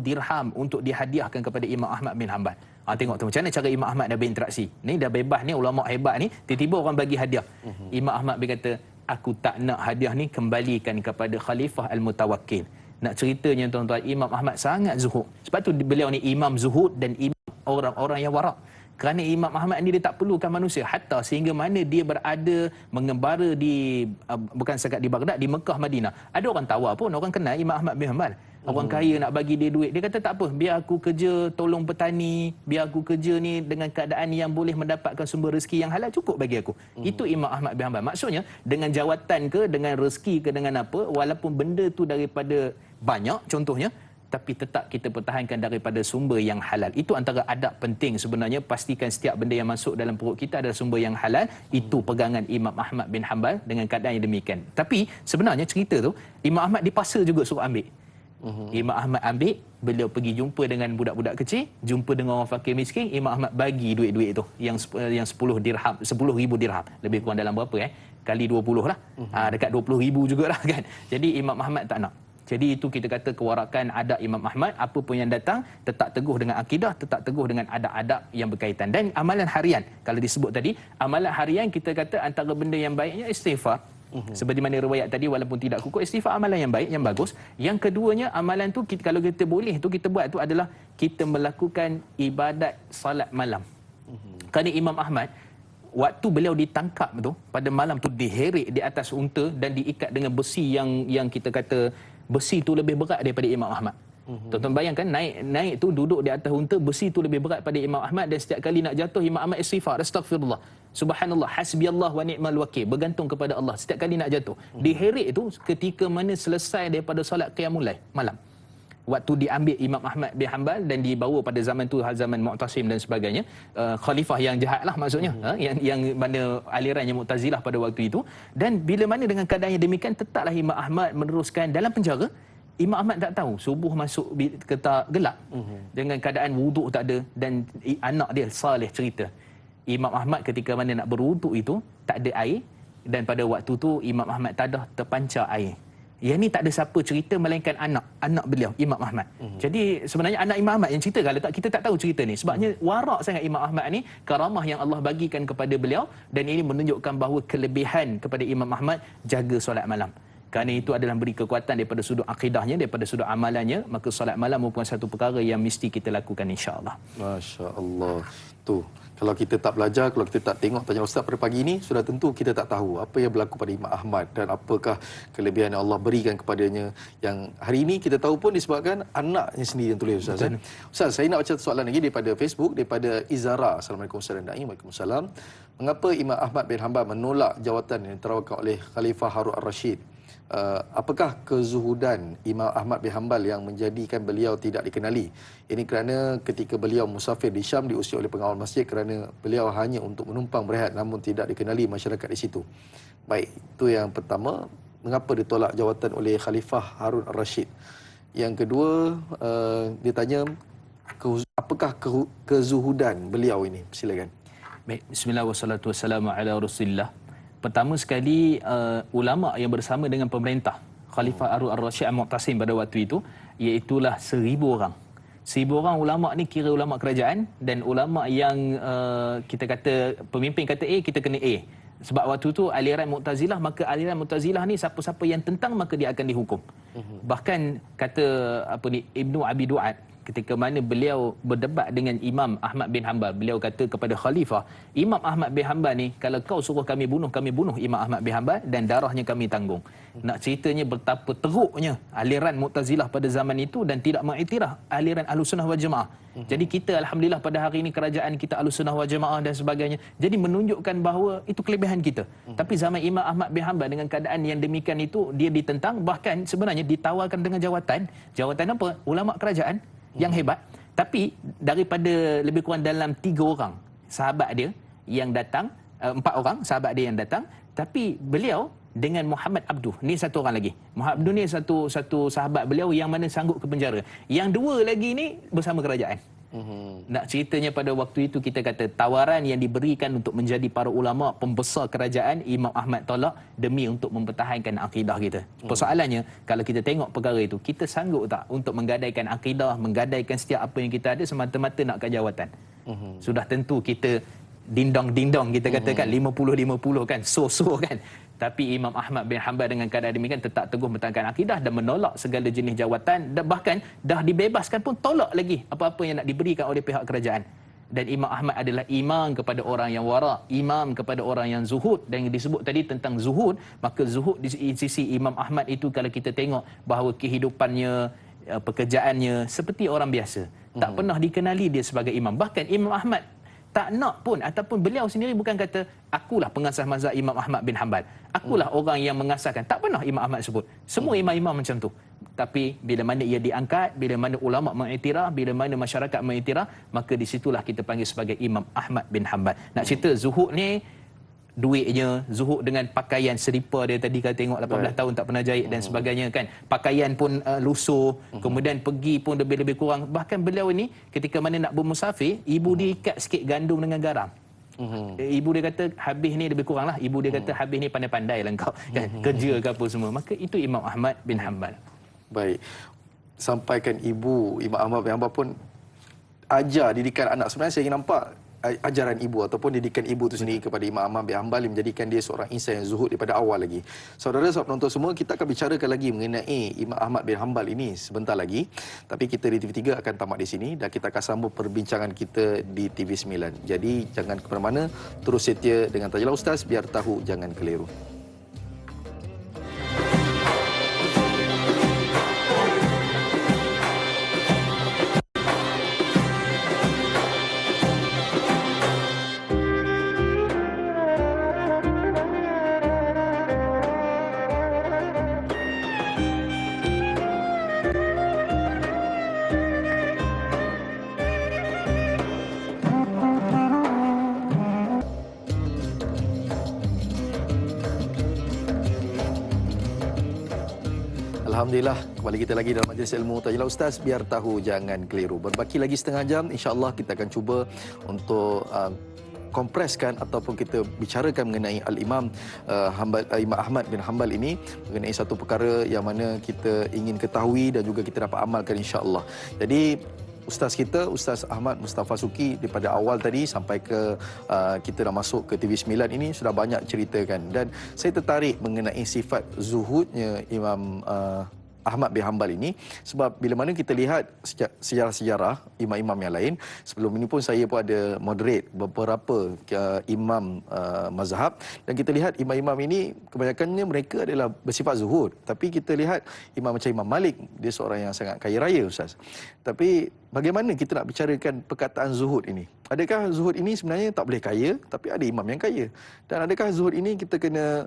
dirham untuk dihadiahkan kepada Imam Ahmad bin Hanbal. Tengok tu macam mana cara Imam Ahmad dah berinteraksi. Ni dah bebas ni, ulama hebat ni, tiba-tiba orang bagi hadiah. Imam Ahmad berkata, aku tak nak hadiah ni kembalikan kepada Khalifah Al-Mutawakkil. Nak ceritanya tuan-tuan, Imam Ahmad sangat zuhud. Sebab tu beliau ni imam zuhud dan imam orang-orang yang warak. Kerana Imam Ahmad ni dia tak perlukan manusia, hatta sehingga mana dia berada mengembara di bukan sekat di Baghdad, di Mekah, Madinah. Ada orang tawar pun, orang kenal Imam Ahmad bin Hanbal. Orang kaya nak bagi dia duit, dia kata tak apa, biar aku kerja tolong petani, biar aku kerja ni dengan keadaan yang boleh mendapatkan sumber rezeki yang halal, cukup bagi aku. Itu Imam Ahmad bin Hanbal. Maksudnya dengan jawatan ke, dengan rezeki ke, dengan apa, walaupun benda tu daripada banyak contohnya, tapi tetap kita pertahankan daripada sumber yang halal. Itu antara adab penting sebenarnya, pastikan setiap benda yang masuk dalam perut kita adalah sumber yang halal. Itu pegangan Imam Ahmad bin Hanbal dengan keadaan yang demikian. Tapi sebenarnya cerita tu, Imam Ahmad dipaksa juga suruh ambil. Imam Ahmad ambil, beliau pergi jumpa dengan budak-budak kecil, jumpa dengan orang fakir miskin, Imam Ahmad bagi duit-duit tu yang 10 dirham, 10,000 dirham. Lebih kurang dalam berapa kali 20 lah. Dekat 20,000 jugalah kan. Jadi Imam Ahmad tak nak. Jadi itu kita kata kewarakan adab Imam Ahmad, apa pun yang datang tetap teguh dengan akidah, tetap teguh dengan adab-adab yang berkaitan. Dan amalan harian, kalau disebut tadi, amalan harian kita kata antara benda yang baiknya istighfar. Seperti mana riwayat tadi, walaupun tidak kukuh, istighfar amalan yang baik, yang bagus. Yang keduanya, amalan tu kalau kita boleh tu kita buat tu adalah kita melakukan ibadat salat malam. Kerana Imam Ahmad waktu beliau ditangkap tu pada malam tu diheret di atas unta dan diikat dengan besi yang kita kata besi tu lebih berat daripada Imam Ahmad. Tuan-tuan bayangkan naik tu duduk di atas unta, besi tu lebih berat pada Imam Ahmad, dan setiap kali nak jatuh Imam Ahmad istighfar, astagfirullah, subhanallah, hasbiyallah wa ni'mal wakil, bergantung kepada Allah setiap kali nak jatuh. Diheret tu ketika mana selesai daripada solat qiyamul lail malam. Waktu diambil Imam Ahmad bin Hanbal dan dibawa pada zaman tu, zaman Mu'tasim dan sebagainya, khalifah yang jahat lah maksudnya, yang mana aliran yang Mu'tazilah pada waktu itu. Dan bila mana dengan keadaan yang demikian, tetaplah Imam Ahmad meneruskan dalam penjara. Imam Ahmad tak tahu, subuh masuk ketak gelap, dengan keadaan wuduk tak ada, dan anak dia Saleh cerita, Imam Ahmad ketika mana nak berwuduk itu tak ada air, dan pada waktu tu Imam Ahmad tadah terpancar air. Yang ni tak ada siapa cerita melainkan anak beliau, Imam Ahmad. Jadi sebenarnya anak Imam Ahmad yang cerita, kalau tak kita tak tahu cerita ni. Sebabnya warak sangat Imam Ahmad ni, karamah yang Allah bagikan kepada beliau, dan ini menunjukkan bahawa kelebihan kepada Imam Ahmad jaga solat malam. Kerana itu adalah beri kekuatan daripada sudut akidahnya, daripada sudut amalannya, maka solat malam merupakan satu perkara yang mesti kita lakukan insya-Allah. Masya-Allah. Tu, kalau kita tak belajar, kalau kita tak tengok tanya ustaz pada pagi ini, sudah tentu kita tak tahu apa yang berlaku pada Imam Ahmad dan apakah kelebihan yang Allah berikan kepadanya, yang hari ini kita tahu pun disebabkan anaknya sendiri yang tulis ustaz. Ustaz, saya nak baca soalan lagi daripada Facebook, daripada Izara. Assalamualaikum warahmatullahi wabarakatuh. Waalaikumsalam. Mengapa Imam Ahmad bin Hanbal menolak jawatan yang ditawarkan oleh Khalifah Harun Ar-Rashid? Apakah kezuhudan Imam Ahmad bin Hanbal yang menjadikan beliau tidak dikenali? Ini kerana ketika beliau musafir di Syam diusir oleh pengawal masjid kerana beliau hanya untuk menumpang berehat, namun tidak dikenali masyarakat di situ. Baik, itu yang pertama, mengapa ditolak jawatan oleh Khalifah Harun Ar-Rashid. Yang kedua, dia tanya apakah kezuhudan beliau ini? Silakan. Baik, bismillah wassalatu wassalamu ala Rasulillah. Pertama sekali, ulama yang bersama dengan pemerintah Khalifah Harun Ar-Rashid Al-Mu'tasim pada waktu itu, iaitulah 1,000 orang. 1,000 orang ulama ni kira ulama kerajaan, dan ulama yang kita kata pemimpin kata A, kita kena A. Sebab waktu tu aliran Mu'tazilah, maka aliran Mu'tazilah ni siapa-siapa yang tentang maka dia akan dihukum. Bahkan kata Ibnu Abi Du'ad, ketika mana beliau berdebat dengan Imam Ahmad bin Hanbal, beliau kata kepada Khalifah, Imam Ahmad bin Hanbal ni, kalau kau suruh kami bunuh Imam Ahmad bin Hanbal, dan darahnya kami tanggung. Nak ceritanya betapa teruknya aliran Mu'tazilah pada zaman itu, dan tidak mengiktiraf aliran Ahlussunnah wal Jamaah. Jadi kita alhamdulillah pada hari ini kerajaan kita Ahlussunnah wal Jamaah dan sebagainya. Jadi menunjukkan bahawa itu kelebihan kita. Tapi zaman Imam Ahmad bin Hanbal dengan keadaan yang demikian itu, dia ditentang, bahkan sebenarnya ditawarkan dengan jawatan apa? Ulama kerajaan yang hebat. Tapi daripada lebih kurang dalam 3 orang sahabat dia yang datang, 4 orang sahabat dia yang datang, tapi beliau dengan Muhammad Abduh, ni satu orang lagi. Muhammad Abduh ni satu sahabat beliau yang mana sanggup ke penjara. Yang 2 lagi ni bersama kerajaan. Nak ceritanya pada waktu itu kita kata tawaran yang diberikan untuk menjadi para ulama pembesar kerajaan, Imam Ahmad tolak demi untuk mempertahankan akidah kita. Persoalannya kalau kita tengok perkara itu, kita sanggup tak untuk menggadaikan akidah, menggadaikan setiap apa yang kita ada semata-mata nak ke jawatan? Sudah tentu kita dindong-dindong kita katakan 50-50 kan, so-so kan. Tapi Imam Ahmad bin Hanbal dengan keadaan demikian tetap teguh mempertahankan akidah dan menolak segala jenis jawatan, dan bahkan dah dibebaskan pun tolak lagi apa-apa yang nak diberikan oleh pihak kerajaan. Dan Imam Ahmad adalah imam kepada orang yang wara, imam kepada orang yang zuhud. Dan yang disebut tadi tentang zuhud, maka zuhud di sisi Imam Ahmad itu kalau kita tengok bahawa kehidupannya, pekerjaannya seperti orang biasa. Tak pernah dikenali dia sebagai imam. Bahkan Imam Ahmad tak nak pun, ataupun beliau sendiri bukan kata akulah pengasas mazhab Imam Ahmad bin Hanbal, akulah orang yang mengasaskan. Tak pernah Imam Ahmad sebut. Semua imam-imam macam tu. Tapi bila mana ia diangkat, bila mana ulama mengiktiraf, bila mana masyarakat mengiktiraf, maka di situlah kita panggil sebagai Imam Ahmad bin Hanbal. Nak cerita zuhud ni, duitnya, zuhud dengan pakaian seripa dia tadi kalau tengok 18 tahun tak pernah jahit dan sebagainya kan. Pakaian pun lusuh, kemudian pergi pun lebih-lebih kurang. Bahkan beliau ini ketika mana nak bermusafir, ibu dia ikat sikit gandum dengan garam. Ibu dia kata habis ni lebih kurang lah. Ibu dia kata habis ni pandai-pandai lah kau kan, kerja ke apa semua. Maka itu Imam Ahmad bin Hanbal. Baik. Sampaikan ibu Imam Ahmad bin Hanbal pun ajar didikan anak. Sebenarnya saya ingin nampak ajaran ibu ataupun didikan ibu itu sendiri kepada Imam Ahmad bin Hanbal yang menjadikan dia seorang insan yang zuhud daripada awal lagi. Saudara-saudara penonton semua, kita akan bicarakan lagi mengenai Imam Ahmad bin Hanbal ini sebentar lagi. Tapi kita di TV3 akan tamat di sini dan kita akan sambung perbincangan kita di TV9. Jadi jangan ke mana-mana, terus setia dengan Tajilah Ustaz, biar tahu jangan keliru. Alhamdulillah, kembali kita lagi dalam majlis ilmu Tajilah Ustaz, biar tahu jangan keliru. Berbaki lagi setengah jam, insya-Allah kita akan cuba untuk kompreskan ataupun kita bicarakan mengenai Al-Imam Imam Ahmad bin Hanbal ini, mengenai satu perkara yang mana kita ingin ketahui dan juga kita dapat amalkan insya-Allah. Jadi Ustaz kita, Ustaz Ahmad Mustafa Suki, daripada awal tadi sampai ke kita dah masuk ke TV9 ini sudah banyak ceritakan, dan saya tertarik mengenai sifat zuhudnya Imam Ahmad bin Hanbal ini, sebab bila mana kita lihat sejarah-sejarah imam-imam yang lain, sebelum ini pun saya pun ada moderate beberapa imam mazhab, dan kita lihat imam-imam ini kebanyakannya mereka adalah bersifat zuhud. Tapi kita lihat imam macam Imam Malik, dia seorang yang sangat kaya raya, Ustaz. Tapi bagaimana kita nak bicarakan perkataan zuhud ini? Adakah zuhud ini sebenarnya tak boleh kaya, tapi ada imam yang kaya? Dan adakah zuhud ini kita kena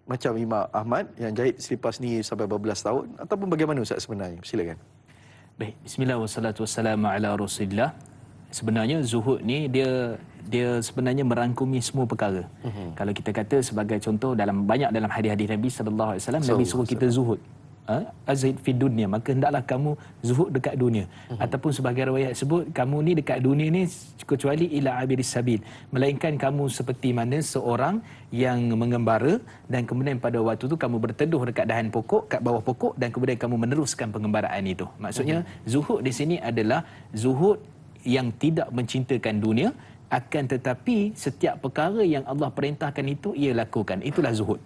macam Imam Ahmad yang jahit selipar sendiri sampai berbelas tahun, ataupun bagaimana Ustaz sebenarnya? Silakan. Baik, bismillah wassalatu wassalamu ala Rasulillah. Sebenarnya zuhud ni dia sebenarnya merangkumi semua perkara. Kalau kita kata sebagai contoh, dalam hadis-hadis Nabi sallallahu alaihi wasallam, Nabi suruh kita zuhud. Azhid fi dunia, maka hendaklah kamu zuhud dekat dunia. Ataupun sebagai riwayat sebut, kamu ni dekat dunia ni kecuali ila abiris sabil, melainkan kamu seperti mana seorang yang mengembara dan kemudian pada waktu tu kamu berteduh dekat dahan pokok, kat bawah pokok, dan kemudian kamu meneruskan pengembaraan itu. Maksudnya zuhud di sini adalah zuhud yang tidak mencintakan dunia, akan tetapi setiap perkara yang Allah perintahkan itu ia lakukan. Itulah zuhud.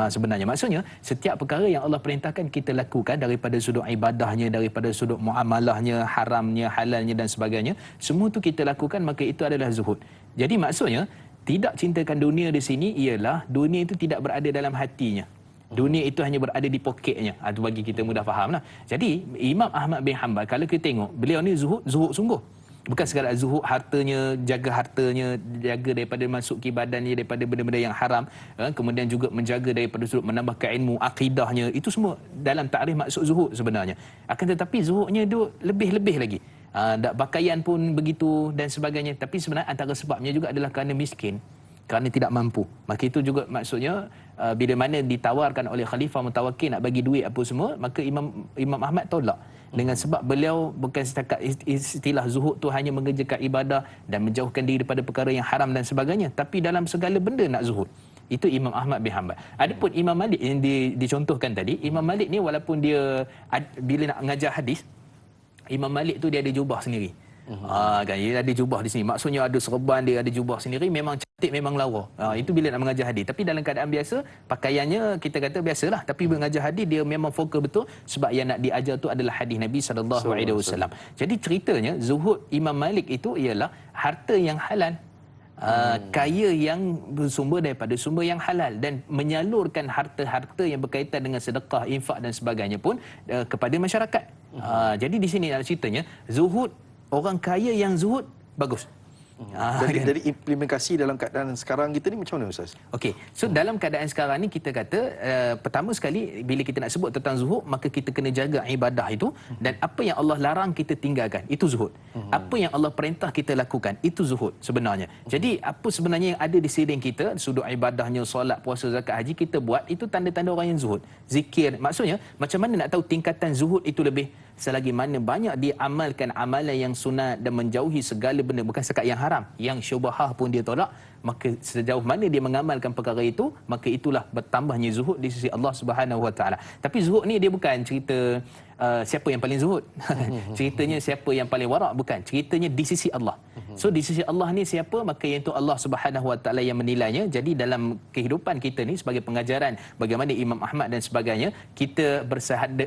Sebenarnya maksudnya setiap perkara yang Allah perintahkan kita lakukan, daripada sudut ibadahnya, daripada sudut muamalahnya, haramnya, halalnya dan sebagainya, semua tu kita lakukan, maka itu adalah zuhud. Jadi maksudnya tidak cintakan dunia di sini ialah dunia itu tidak berada dalam hatinya. Dunia itu hanya berada di poketnya. Itu bagi kita mudah fahamlah. Jadi Imam Ahmad bin Hanbal, kalau kita tengok, beliau ni zuhud sungguh. Bukan sekadar zuhud hartanya, jaga daripada masuki badannya daripada benda-benda yang haram, kemudian juga menjaga daripada sudut menambahkan ilmu, akidahnya, itu semua dalam takrif maksud zuhud sebenarnya. Akan tetapi zuhudnya itu lebih-lebih lagi. Pakaian pun begitu dan sebagainya. Tapi sebenarnya antara sebabnya juga adalah kerana miskin, kerana tidak mampu. Maka itu juga maksudnya bila mana ditawarkan oleh Khalifah Mutawakkil nak bagi duit apa semua, maka Imam Ahmad tolak. dengan sebab beliau bukan setakat istilah zuhud tu hanya mengerjakan ibadah dan menjauhkan diri daripada perkara yang haram dan sebagainya, tapi dalam segala benda nak zuhud. Itu Imam Ahmad bin Hanbal. Adapun Imam Malik yang dicontohkan tadi, Imam Malik ni walaupun dia bila nak mengajar hadis, Imam Malik tu dia ada jubah sendiri. Kan dia ada jubah di sini. Maksudnya ada serban, dia ada jubah sendiri, memang cantik, memang lawa. Itu bila nak mengajar hadis. Tapi dalam keadaan biasa, pakaiannya kita kata biasalah, tapi mengajar hadis dia memang fokus betul sebab yang nak diajar tu adalah hadis Nabi sallallahu alaihi wasallam. Jadi ceritanya zuhud Imam Malik itu ialah harta yang halal. Kaya yang bersumber daripada sumber yang halal dan menyalurkan harta-harta yang berkaitan dengan sedekah, infak dan sebagainya pun kepada masyarakat. Jadi di sini ceritanya zuhud, orang kaya yang zuhud bagus. Jadi implementasi dalam keadaan sekarang kita ni macam mana Ustaz? Okey, so dalam keadaan sekarang ni kita kata pertama sekali bila kita nak sebut tentang zuhud, maka kita kena jaga ibadah itu, dan apa yang Allah larang kita tinggalkan, itu zuhud. Apa yang Allah perintah kita lakukan, itu zuhud sebenarnya. Jadi apa sebenarnya yang ada di sekeliling kita, sudut ibadahnya, solat, puasa, zakat, haji kita buat, itu tanda-tanda orang yang zuhud. Zikir, maksudnya macam mana nak tahu tingkatan zuhud itu lebih, selagi mana banyak dia amalkan amalan yang sunat dan menjauhi segala benda, bukan sekat yang haram, yang syubhah pun dia tolak, maka sejauh mana dia mengamalkan perkara itu, maka itulah bertambahnya zuhud di sisi Allah Subhanahu Wa Taala. Tapi zuhud ni dia bukan cerita siapa yang paling zuhud. Ceritanya siapa yang paling warak, bukan. Ceritanya di sisi Allah. So di sisi Allah ni siapa, maka yang itu Allah Subhanahu Wa Taala yang menilainya. Jadi dalam kehidupan kita ni sebagai pengajaran bagaimana Imam Ahmad dan sebagainya, kita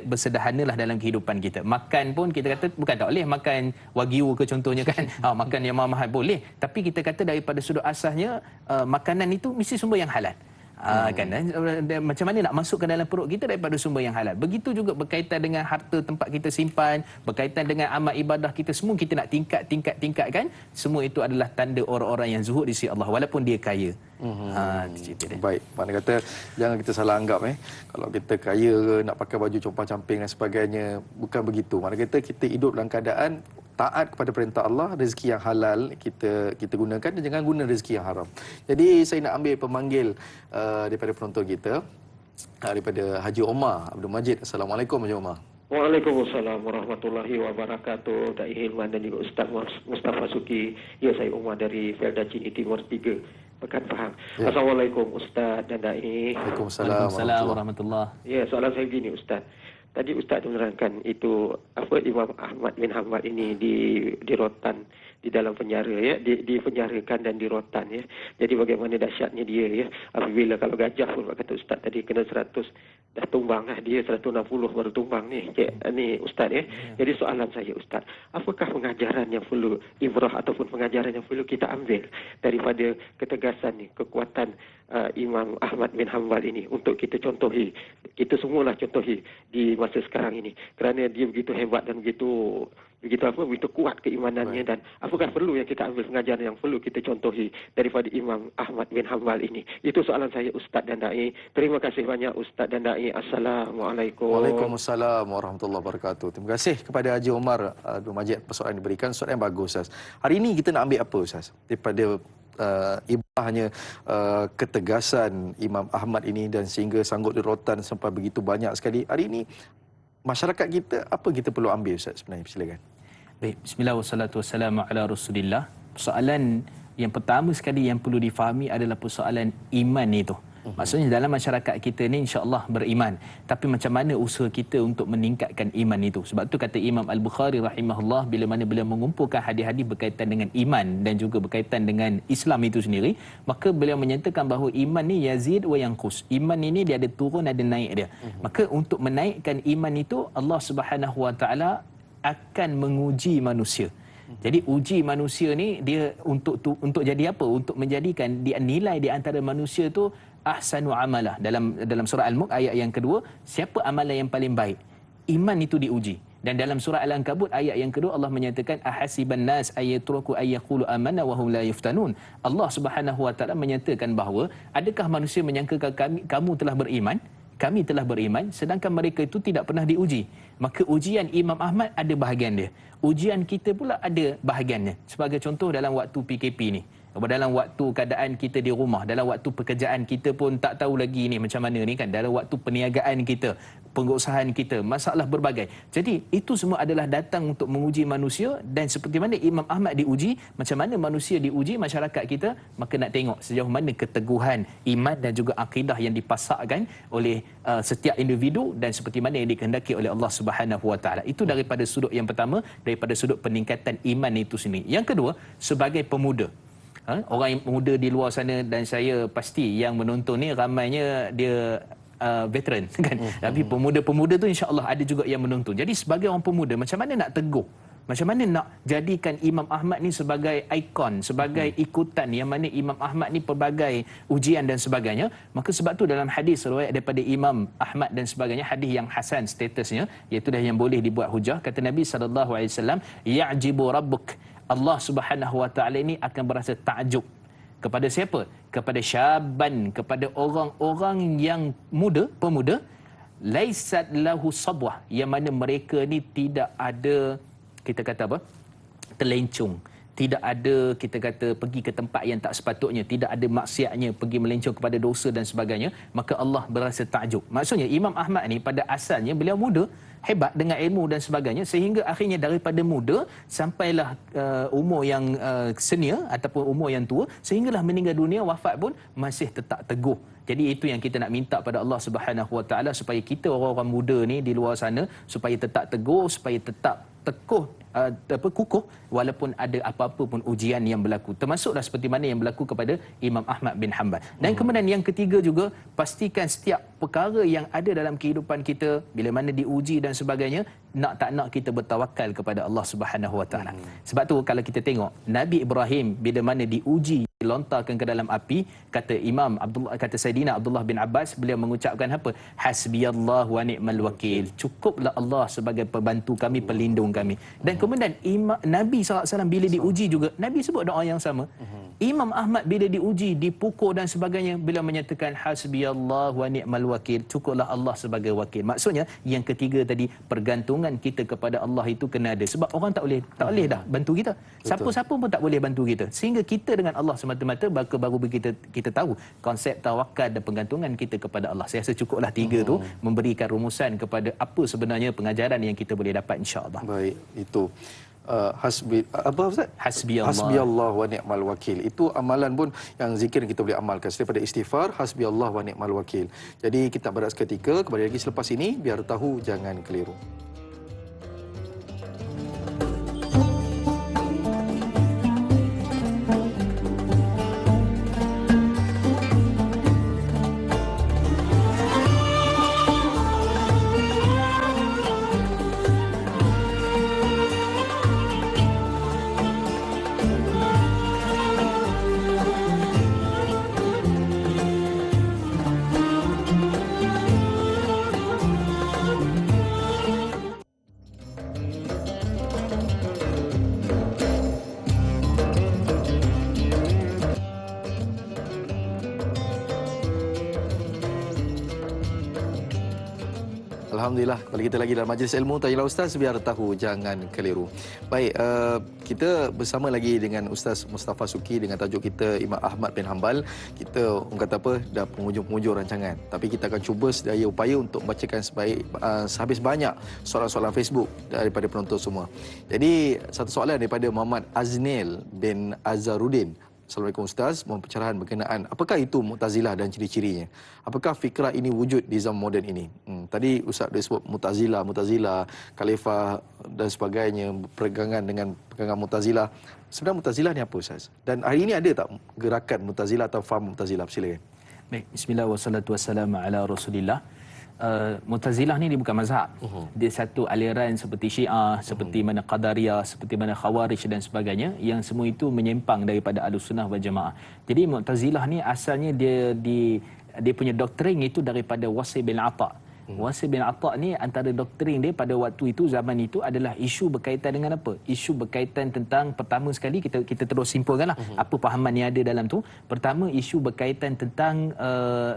bersederhanalah dalam kehidupan kita. Makan pun kita kata bukan tak boleh makan wagyu ke contohnya kan. Makan yang mahal boleh, tapi kita kata daripada sudut asasnya makanan itu mesti sumber yang halal. Kan, macam mana nak masuk ke dalam perut kita daripada sumber yang halal. Begitu juga berkaitan dengan harta tempat kita simpan, berkaitan dengan amal ibadah kita, semua kita nak tingkatkan. Semua itu adalah tanda orang-orang yang zuhud di sisi Allah walaupun dia kaya. Baik, mana kata jangan kita salah anggap kalau kita kaya ke, nak pakai baju compang-camping dan sebagainya, bukan begitu. Mana kata kita hidup dalam keadaan taat kepada perintah Allah, rezeki yang halal kita gunakan, dan jangan guna rezeki yang haram. Jadi saya nak ambil pemanggil daripada penonton kita, daripada Haji Omar Abdul Majid. Assalamualaikum Haji Omar. Waalaikumsalam warahmatullahi wabarakatuh. Dai Hilman dan juga Ustaz Mustafa Suki. Ya, saya Umar dari Felda Cini Timur 3, Pekan Pahang. Ya. Assalamualaikum Ustaz dan Dai. Waalaikumsalam warahmatullahi. Ya, soalan saya begini Ustaz. Tadi Ustaz menerangkan itu Imam Ahmad bin Hanbal ini di rotan di dalam penjara ya, dipenjarakan dan di rotan ya. Jadi bagaimana dahsyatnya dia ya, apabila kalau gajah pun kata Ustaz tadi kena 100 dah tumbang lah, dia 160 baru tumbang ni. Ni Ustaz ya. Jadi soalan saya Ustaz, apakah pengajaran yang perlu ibrah ataupun pengajaran yang perlu kita ambil daripada ketegasan ni, kekuatan Imam Ahmad bin Hanbal ini untuk kita contohi, kita semualah contohi di masa sekarang ini, kerana dia begitu hebat dan begitu kuat keimanannya. Dan apakah perlu yang kita ambil pengajaran yang perlu kita contohi daripada Imam Ahmad bin Hanbal ini? Itu soalan saya Ustaz dan Dai. Terima kasih banyak Ustaz dan Dai. Assalamualaikum. Waalaikumsalam warahmatullahi wabarakatuh. Terima kasih kepada Haji Omar Abdul Majid persoalan yang diberikan. Soalan yang bagus Ustaz. Hari ini kita nak ambil apa Ustaz daripada ibahnya ketegasan Imam Ahmad ini, dan sehingga sanggup dirotan sampai begitu banyak sekali. Hari ini masyarakat kita, apa kita perlu ambil Ustaz sebenarnya? Silakan. Baik, bismillah wassalatu wassalamu ala Rasulillah. Persoalan yang pertama sekali yang perlu difahami adalah persoalan iman itu. Maksudnya dalam masyarakat kita ni insya-Allah beriman, tapi macam mana usaha kita untuk meningkatkan iman itu? Sebab tu kata Imam Al-Bukhari rahimahullah, bila mana beliau mengumpulkan hadis-hadis berkaitan dengan iman dan juga berkaitan dengan Islam itu sendiri, maka beliau menyatakan bahawa iman ni yazid wa yanqus. Iman ini dia ada turun ada naik dia. Maka untuk menaikkan iman itu, Allah Subhanahu Wa Taala akan menguji manusia. Jadi uji manusia ni dia untuk jadi apa? Untuk menjadikan dia nilai di antara manusia tu ahsanu amalah. Dalam surah Al-Mulk ayat yang kedua, siapa amalan yang paling baik? Iman itu diuji. Dan dalam surah Al-Ankabut ayat yang kedua, Allah menyatakan ahasiban nas ayatraku ayyaqulu amanna wa hum la yuftanun. Allah Subhanahu Wa Taala menyatakan bahawa adakah manusia menyangka kamu telah beriman? Kami telah beriman, sedangkan mereka itu tidak pernah diuji. Maka ujian Imam Ahmad ada bahagian dia. Ujian kita pula ada bahagiannya. Sebagai contoh dalam waktu PKP ni. dalam waktu keadaan kita di rumah, dalam waktu pekerjaan kita pun tak tahu lagi ni macam mana ni kan, dalam waktu perniagaan kita, pengurusan kita, masalah berbagai. Jadi itu semua adalah datang untuk menguji manusia, dan seperti mana Imam Ahmad diuji, macam mana manusia diuji, masyarakat kita, maka nak tengok sejauh mana keteguhan iman dan juga akidah yang dipasakkan oleh setiap individu dan seperti mana yang dikehendaki oleh Allah Subhanahu Wa Taala. Itu daripada sudut yang pertama, daripada sudut peningkatan iman itu sendiri. Yang kedua, sebagai pemuda, orang yang muda di luar sana, dan saya pasti yang menonton ni ramainya dia veteran kan. Tapi pemuda-pemuda tu insya-Allah ada juga yang menonton. Jadi sebagai orang pemuda, macam mana nak teguh, macam mana nak jadikan Imam Ahmad ni sebagai ikon, sebagai ikutan, yang mana Imam Ahmad ni pelbagai ujian dan sebagainya. Maka sebab tu dalam hadis riwayat daripada Imam Ahmad dan sebagainya, hadis yang hasan statusnya, iaitu dah yang boleh dibuat hujah, kata Nabi SAW, ya'jibu rabbuk, Allah Subhanahu Wa Taala ini akan berasa takjub kepada siapa? Kepada syaban, kepada orang-orang yang muda, pemuda, laisat lahu sabwah, yang mana mereka ni tidak ada, kita kata apa, terlencung, tidak ada, kita kata, pergi ke tempat yang tak sepatutnya, tidak ada maksiatnya, pergi melencong kepada dosa dan sebagainya, maka Allah berasa takjub. Maksudnya Imam Ahmad ni pada asalnya beliau muda, hebat dengan ilmu dan sebagainya, sehingga akhirnya daripada muda sampailah umur yang senior ataupun umur yang tua, sehinggalah meninggal dunia, wafat pun masih tetap teguh. Jadi itu yang kita nak minta pada Allah Subhanahu Wa Taala, supaya kita orang-orang muda ni di luar sana supaya tetap teguh, supaya tetap teguh, kukuh walaupun ada apa-apa pun ujian yang berlaku, termasuklah seperti mana yang berlaku kepada Imam Ahmad bin Hanbal. Dan kemudian yang ketiga juga, pastikan setiap perkara yang ada dalam kehidupan kita, bila mana diuji dan sebagainya, nak tak nak kita bertawakal kepada Allah Subhanahu Wa Taala. Sebab tu kalau kita tengok Nabi Ibrahim bila mana diuji, dilontarkan ke dalam api, kata Saidina Abdullah bin Abbas, beliau mengucapkan apa? Hasbiyallahu wa ni'mal wakil. Cukuplah Allah sebagai pembantu kami, pelindung kami. Dan kemudian Nabi SAW bila diuji juga, Nabi sebut doa yang sama. Imam Ahmad bila diuji, dipukul dan sebagainya, beliau menyatakan hasbiyallahu wa ni'mal wakil. Cukuplah Allah sebagai wakil. Maksudnya yang ketiga tadi, pergantungan kita kepada Allah itu kena ada. Sebab orang tak boleh dah bantu kita. Siapa-siapa pun tak boleh bantu kita. Sehingga kita dengan Allah semata-mata, baru kita tahu konsep tawakal dan pergantungan kita kepada Allah. Saya rasa cukuplah tiga tu memberikan rumusan kepada apa sebenarnya pengajaran yang kita boleh dapat, insya-Allah. Baik, itu hasbiyallah wa ni'mal wakil. Itu amalan pun yang zikir kita boleh amalkan daripada istighfar, hasbiyallah wa ni'mal wakil. Jadi kita berehat seketika, kembali lagi selepas ini, biar tahu jangan keliru. Alhamdulillah, kembali kita lagi dalam majlis ilmu. Tanyalah Ustaz, biar tahu jangan keliru. Baik, kita bersama lagi dengan Ustaz Mustafa Suki dengan tajuk kita Imam Ahmad bin Hanbal. Kita orang kata apa, dah penghujung-penghujung rancangan, tapi kita akan cuba sedaya upaya untuk bacakan sehabis banyak soalan-soalan Facebook daripada penonton semua. Jadi satu soalan daripada Muhammad Aznil bin Azharuddin. Assalamualaikum Ustaz, mohon pencerahan berkenaan apakah itu Mu'tazilah dan ciri-cirinya. Apakah fikrah ini wujud di zaman moden ini? Tadi Ustaz dah sebut Mu'tazilah, Khalifah dan sebagainya, pegangan dengan pegangan Mu'tazilah. Sebenarnya Mu'tazilah ni apa Ustaz? Dan hari ini ada tak gerakan Mu'tazilah atau faham Mu'tazilah? Silakan. Baik, bismillah wassalatu wassalamu ala Rasulillah. Mu'tazilah ni dia bukan mazhab. Dia satu aliran seperti Syiah, seperti mana Qadariyah, seperti mana Khawarij dan sebagainya, yang semua itu menyimpang daripada Ahlussunnah wal Jamaah. Jadi Mu'tazilah ni asalnya dia punya doktrin itu daripada Wasi bin Atha. Wasi bin Atha ni antara doktrin dia pada waktu itu, zaman itu, adalah isu berkaitan dengan apa? Isu berkaitan tentang, pertama sekali kita terus simpulkanlah apa fahaman yang ada dalam tu. Pertama, isu berkaitan tentang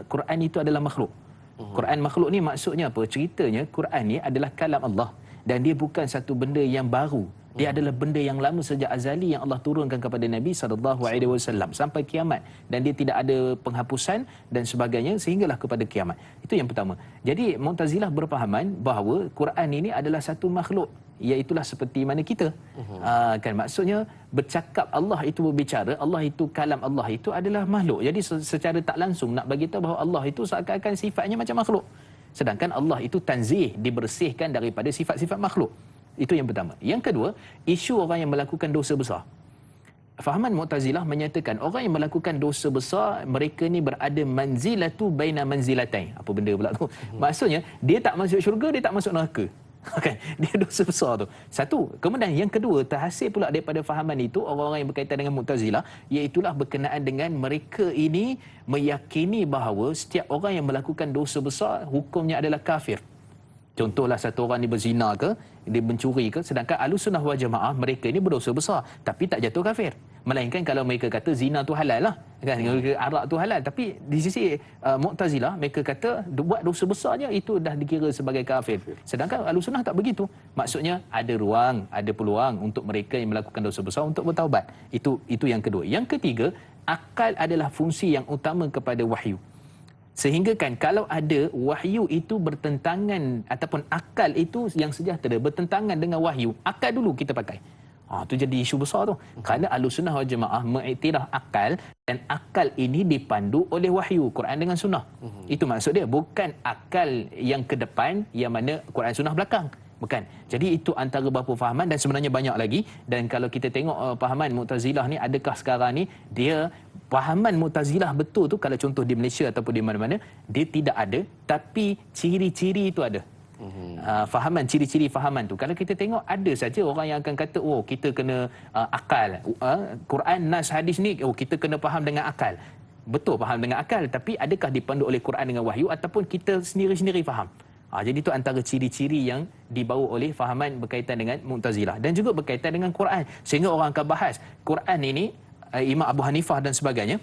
Quran itu adalah makhluk. Quran makhluk ni maksudnya apa? Ceritanya Quran ni adalah kalam Allah dan dia bukan satu benda yang baru Dia adalah benda yang lama sejak azali yang Allah turunkan kepada Nabi SAW sampai kiamat, dan dia tidak ada penghapusan dan sebagainya sehinggalah kepada kiamat. Itu yang pertama. Jadi Mu'tazilah berpahaman bahawa Quran ini adalah satu makhluk, iaitulah seperti mana kita. Kan maksudnya bercakap, Allah itu berbicara, Allah itu kalam, Allah itu adalah makhluk. Jadi secara tak langsung nak bagi tahu bahawa Allah itu seakan-akan sifatnya macam makhluk. Sedangkan Allah itu tanzih, dibersihkan daripada sifat-sifat makhluk. Itu yang pertama. Yang kedua, isu orang yang melakukan dosa besar. Fahaman Mu'tazilah menyatakan orang yang melakukan dosa besar, mereka ni berada manzilatu baina manzilatain. Apa benda pula tu? Maksudnya dia tak masuk syurga, dia tak masuk neraka. Kan? Dia dosa besar tu. Satu. Kemudian yang kedua, terhasil pula daripada fahaman itu orang-orang yang berkaitan dengan Mu'tazilah, iaitulah berkenaan dengan mereka ini meyakini bahawa setiap orang yang melakukan dosa besar hukumnya adalah kafir. Contohlah satu orang ni berzina ke, dia mencuri ke, sedangkan Ahlussunnah wal Jamaah mereka ni berdosa besar tapi tak jatuh kafir. Melainkan kalau mereka kata zina tu halal lah, kan, arak tu halal, tapi di sisi Mu'tazilah mereka kata buat dosa besar je itu dah dikira sebagai kafir. Sedangkan Ahlussunnah tak begitu. Maksudnya ada ruang, ada peluang untuk mereka yang melakukan dosa besar untuk bertaubat. Itu yang kedua. Yang ketiga, akal adalah fungsi yang utama kepada wahyu. Sehingga kan kalau ada wahyu itu bertentangan ataupun akal itu yang sejahtera bertentangan dengan wahyu, akal dulu kita pakai. Tu jadi isu besar tu. Kerana Ahlussunnah wal Jamaah mengiktiraf akal, dan akal ini dipandu oleh wahyu, Quran dengan sunnah. Itu maksud dia, bukan akal yang ke depan yang mana Quran sunnah belakang. Bukan. Jadi itu antara beberapa fahaman, dan sebenarnya banyak lagi. Dan kalau kita tengok fahaman Mu'tazilah ni, adakah sekarang ni dia fahaman Mu'tazilah betul tu, kalau contoh di Malaysia ataupun di mana-mana, dia tidak ada, tapi ciri-ciri itu ada. Fahaman, ciri-ciri fahaman tu, kalau kita tengok ada saja orang yang akan kata kita kena akal, Quran, nas, hadis ni kita kena faham dengan akal. Betul, faham dengan akal, tapi adakah dipandu oleh Quran dengan wahyu ataupun kita sendiri-sendiri faham? Jadi itu antara ciri-ciri yang dibawa oleh fahaman berkaitan dengan Mu'tazilah, dan juga berkaitan dengan Quran. Sehingga orang akan bahas Quran ini, Imam Abu Hanifah dan sebagainya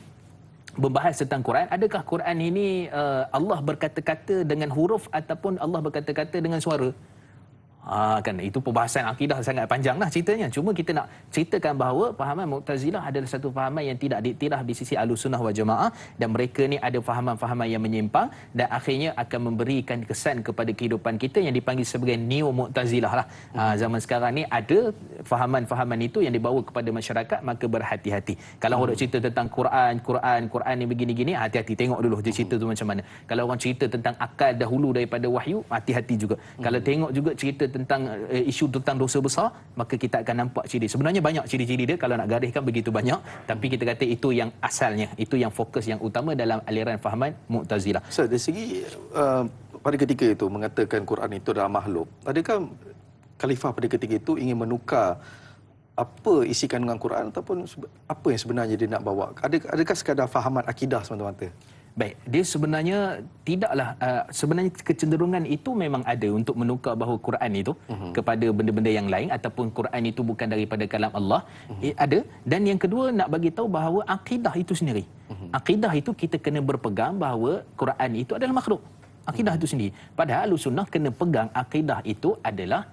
membahas tentang Quran. Adakah Quran ini Allah berkata-kata dengan huruf ataupun Allah berkata-kata dengan suara? Kan itu perbahasan akidah sangat panjanglah ceritanya. Cuma kita nak ceritakan bahawa fahaman Mu'tazilah adalah satu fahaman yang tidak diiktiraf di sisi Ahlussunnah wal Jamaah, dan mereka ni ada fahaman-fahaman yang menyimpang dan akhirnya akan memberikan kesan kepada kehidupan kita yang dipanggil sebagai neo Mu'tazilah lah. Zaman sekarang ni ada fahaman-fahaman itu yang dibawa kepada masyarakat, maka berhati-hati. Kalau orang cerita tentang Quran ni begini-gini, hati-hati, tengok dulu dia cerita tu macam mana. Kalau orang cerita tentang akal dahulu daripada wahyu, hati-hati juga. Kalau tengok juga cerita tentang isu tentang dosa besar, maka kita akan nampak ciri. Sebenarnya banyak ciri-ciri dia, kalau nak gariskan begitu banyak, tapi kita kata itu yang asalnya, itu yang fokus yang utama dalam aliran fahaman Mu'tazilah. So, dari segi pada ketika itu mengatakan Quran itu adalah makhluk, adakah khalifah pada ketika itu ingin menukar apa isi kandungan Quran ataupun apa yang sebenarnya dia nak bawa? Adakah sekadar fahaman akidah semata-mata? Baik, dia sebenarnya tidaklah, sebenarnya kecenderungan itu memang ada untuk menukar bahawa Quran itu kepada benda-benda yang lain ataupun Quran itu bukan daripada kalam Allah. Ada. Dan yang kedua, nak bagi tahu bahawa akidah itu sendiri. Akidah itu kita kena berpegang bahawa Quran itu adalah makhluk. Akidah itu sendiri. Padahal Ahlussunnah kena pegang akidah itu adalah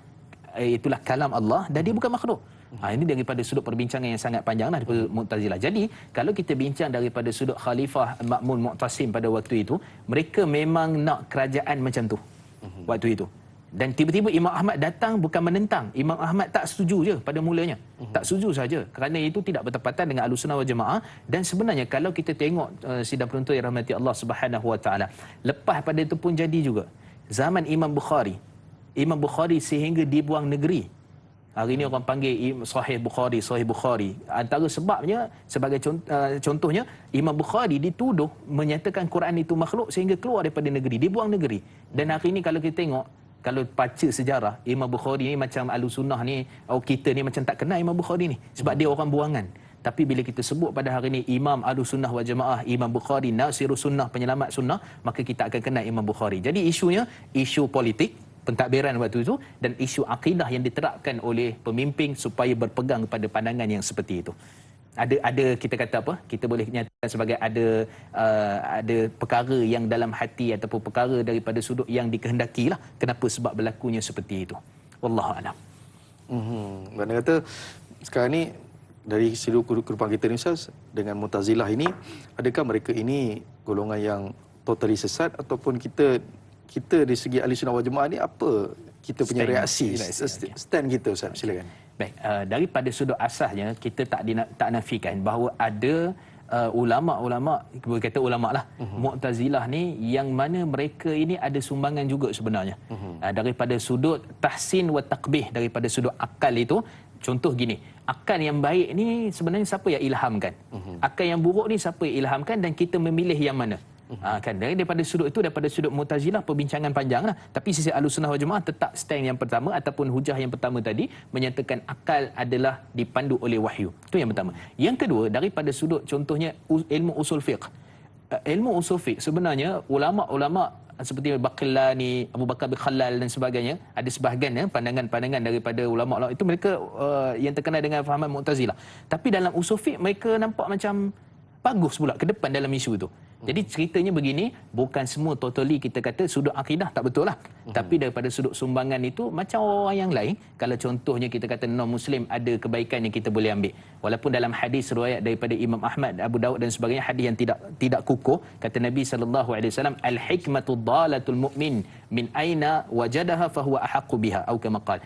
itulah kalam Allah dan dia bukan makhluk. Ini daripada sudut perbincangan yang sangat panjang lah daripada Mu'tazilah. Jadi kalau kita bincang daripada sudut Khalifah Ma'mun Mu'tasim pada waktu itu, mereka memang nak kerajaan macam tu waktu itu. Dan tiba-tiba Imam Ahmad datang bukan menentang. Imam Ahmad tak setuju je pada mulanya. Tak setuju saja kerana itu tidak bertepatan dengan Ahlussunnah wal Jamaah. Dan sebenarnya kalau kita tengok sidang penonton yang rahmati Allah Subhanahu wa taala, lepas pada itu pun jadi juga zaman Imam Bukhari sehingga dibuang negeri. Hari ini orang panggil Sahih Bukhari. Antara sebabnya, sebagai contohnya, Imam Bukhari dituduh menyatakan Quran itu makhluk sehingga keluar daripada negeri, dibuang negeri. Dan hari ini kalau kita tengok, kalau baca sejarah, Imam Bukhari ni macam Ahlussunnah ni, kita ni macam tak kenal Imam Bukhari ni. Sebab dia orang buangan. Tapi bila kita sebut pada hari ini Imam Ahlussunnah wal Jamaah, Imam Bukhari, Nasirus Sunnah, penyelamat sunnah, maka kita akan kenal Imam Bukhari. Jadi isunya, isu politik, pentadbiran waktu itu, dan isu akidah yang diterapkan oleh pemimpin supaya berpegang pada pandangan yang seperti itu. Ada kita kata apa? Kita boleh nyatakan sebagai ada perkara yang dalam hati ataupun perkara daripada sudut yang dikehendakilah. Kenapa sebab berlakunya seperti itu? Wallahu a'lam. Mana kata sekarang ni dari seluruh kehidupan kita ni Ustaz, dengan Mu'tazilah ini, adakah mereka ini golongan yang totally sesat, ataupun kita dari segi ahli sunnah wal jemaah ni apa kita punya reaksi, stand kita Ustaz? Silakan. Baik, daripada sudut asasnya kita tak nafikan bahawa ada ulama-ulama, kata ulama lah, Mu'tazilah ni yang mana mereka ini ada sumbangan juga sebenarnya. Daripada sudut tahsin wa taqbih, daripada sudut akal itu, contoh gini, akal yang baik ni sebenarnya siapa yang ilhamkan? Akal yang buruk ni siapa yang ilhamkan, dan kita memilih yang mana? Kan daripada sudut itu, daripada sudut Mu'tazilah perbincangan panjang lah, tapi sisi Ahlussunnah wal Jemaah tetap stand yang pertama ataupun hujah yang pertama tadi, menyatakan akal adalah dipandu oleh wahyu. Itu yang pertama. Yang kedua, daripada sudut contohnya ilmu usul fiqh. Ilmu usul fiqh sebenarnya ulama-ulama seperti Baqillani, Abu Bakar bin Khalal dan sebagainya, ada sebahagian pandangan-pandangan daripada ulama-ulama itu mereka yang terkenal dengan fahaman Mu'tazilah. Tapi dalam usul fiqh mereka nampak macam bagus pula ke depan dalam isu itu. Jadi ceritanya begini, bukan semua totally kita kata sudut akidah tak betul lah. Tapi daripada sudut sumbangan itu, macam orang yang lain, kalau contohnya kita kata non-Muslim ada kebaikan yang kita boleh ambil. Walaupun dalam hadis riwayat daripada Imam Ahmad, Abu Daud dan sebagainya, hadis yang tidak kukuh, kata Nabi SAW, al-hikmatu dhalatul mu'min min aina wajadaha fahuwa ahaqqu biha, atau kama qala.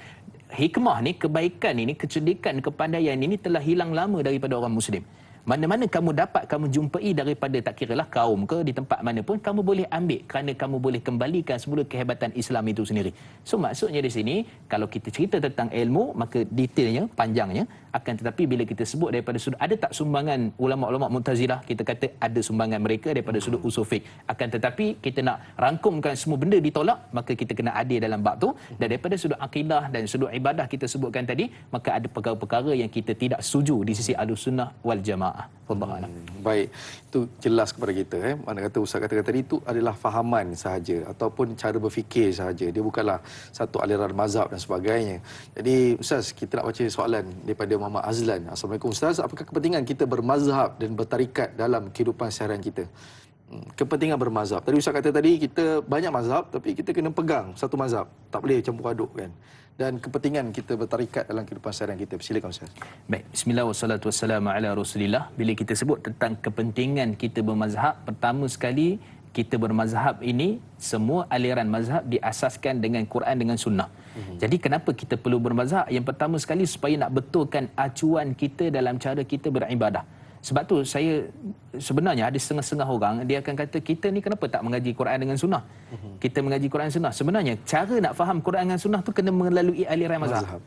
Hikmah ni, kebaikan ini, kecerdikan, kepandaian ini telah hilang lama daripada orang Muslim. Mana-mana kamu dapat, kamu jumpai daripada tak kiralah kaum ke, di tempat mana pun, kamu boleh ambil kerana kamu boleh kembalikan semula kehebatan Islam itu sendiri. So maksudnya di sini, kalau kita cerita tentang ilmu, maka detailnya, panjangnya, akan tetapi bila kita sebut daripada sudut, ada tak sumbangan ulama-ulama Mu'tazilah, kita kata ada sumbangan mereka daripada sudut usul fiqh. Akan tetapi kita nak rangkumkan semua benda ditolak, maka kita kena adil dalam bab tu. Dan daripada sudut akidah dan sudut ibadah kita sebutkan tadi, maka ada perkara-perkara yang kita tidak setuju di sisi Ahlussunnah wal Jemaah. Baik, itu jelas kepada kita. Mana kata Ustaz katakan tadi, itu adalah fahaman sahaja ataupun cara berfikir sahaja. Dia bukanlah satu aliran mazhab dan sebagainya. Jadi Ustaz, kita nak baca soalan daripada Muhammad Azlan. Assalamualaikum Ustaz, apakah kepentingan kita bermazhab dan bertarikat dalam kehidupan seharian kita? Kepentingan bermazhab. Tadi Ustaz kata tadi, kita banyak mazhab, tapi kita kena pegang satu mazhab. Tak boleh campur aduk kan. Dan kepentingan kita bertarikat dalam kehidupan seharian kita. Silakan Ustaz. Baik, bismillah wassalatu wassalamu ala Rasulillah. Bila kita sebut tentang kepentingan kita bermazhab, pertama sekali kita bermazhab ini, semua aliran mazhab diasaskan dengan Quran dengan sunnah. Jadi kenapa kita perlu bermazhab? Yang pertama sekali supaya nak betulkan acuan kita dalam cara kita beribadah. Sebab tu saya sebenarnya ada setengah-setengah orang dia akan kata kita ni kenapa tak mengaji Quran dengan sunnah? Kita mengaji Quran dan sunnah. Sebenarnya cara nak faham Quran dengan sunnah tu kena melalui aliran mazhab.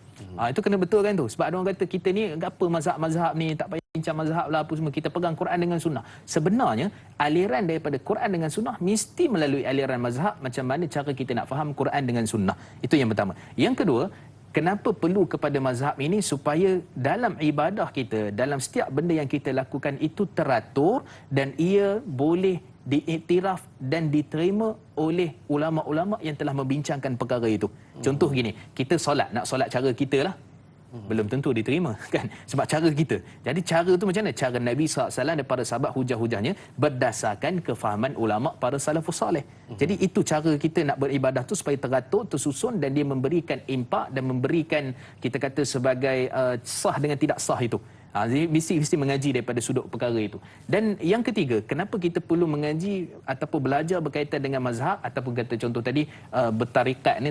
Itu kena betul kan tu. Sebab ada orang kata kita ni apa mazhab-mazhab ni, tak payah bincang mazhab lah apa semua, kita pegang Quran dengan sunnah. Sebenarnya aliran daripada Quran dengan sunnah mesti melalui aliran mazhab. Macam mana cara kita nak faham Quran dengan sunnah. Itu yang pertama. Yang kedua, kenapa perlu kepada mazhab ini? Supaya dalam ibadah kita, dalam setiap benda yang kita lakukan itu teratur dan ia boleh diiktiraf dan diterima oleh ulama-ulama yang telah membincangkan perkara itu. Contoh gini, kita solat, nak solat cara kita lah, belum tentu diterima kan, sebab cara kita. Jadi cara tu macam mana? Cara Nabi SAW dan para sahabat, hujah-hujahnya berdasarkan kefahaman ulama para salafus salih. Jadi itu cara kita nak beribadah tu supaya teratur, tersusun, dan dia memberikan impak dan memberikan, kita kata sebagai sah dengan tidak sah itu. Mesti mengaji daripada sudut perkara itu. Dan yang ketiga, kenapa kita perlu mengaji ataupun belajar berkaitan dengan mazhab, ataupun kata contoh tadi bertarikat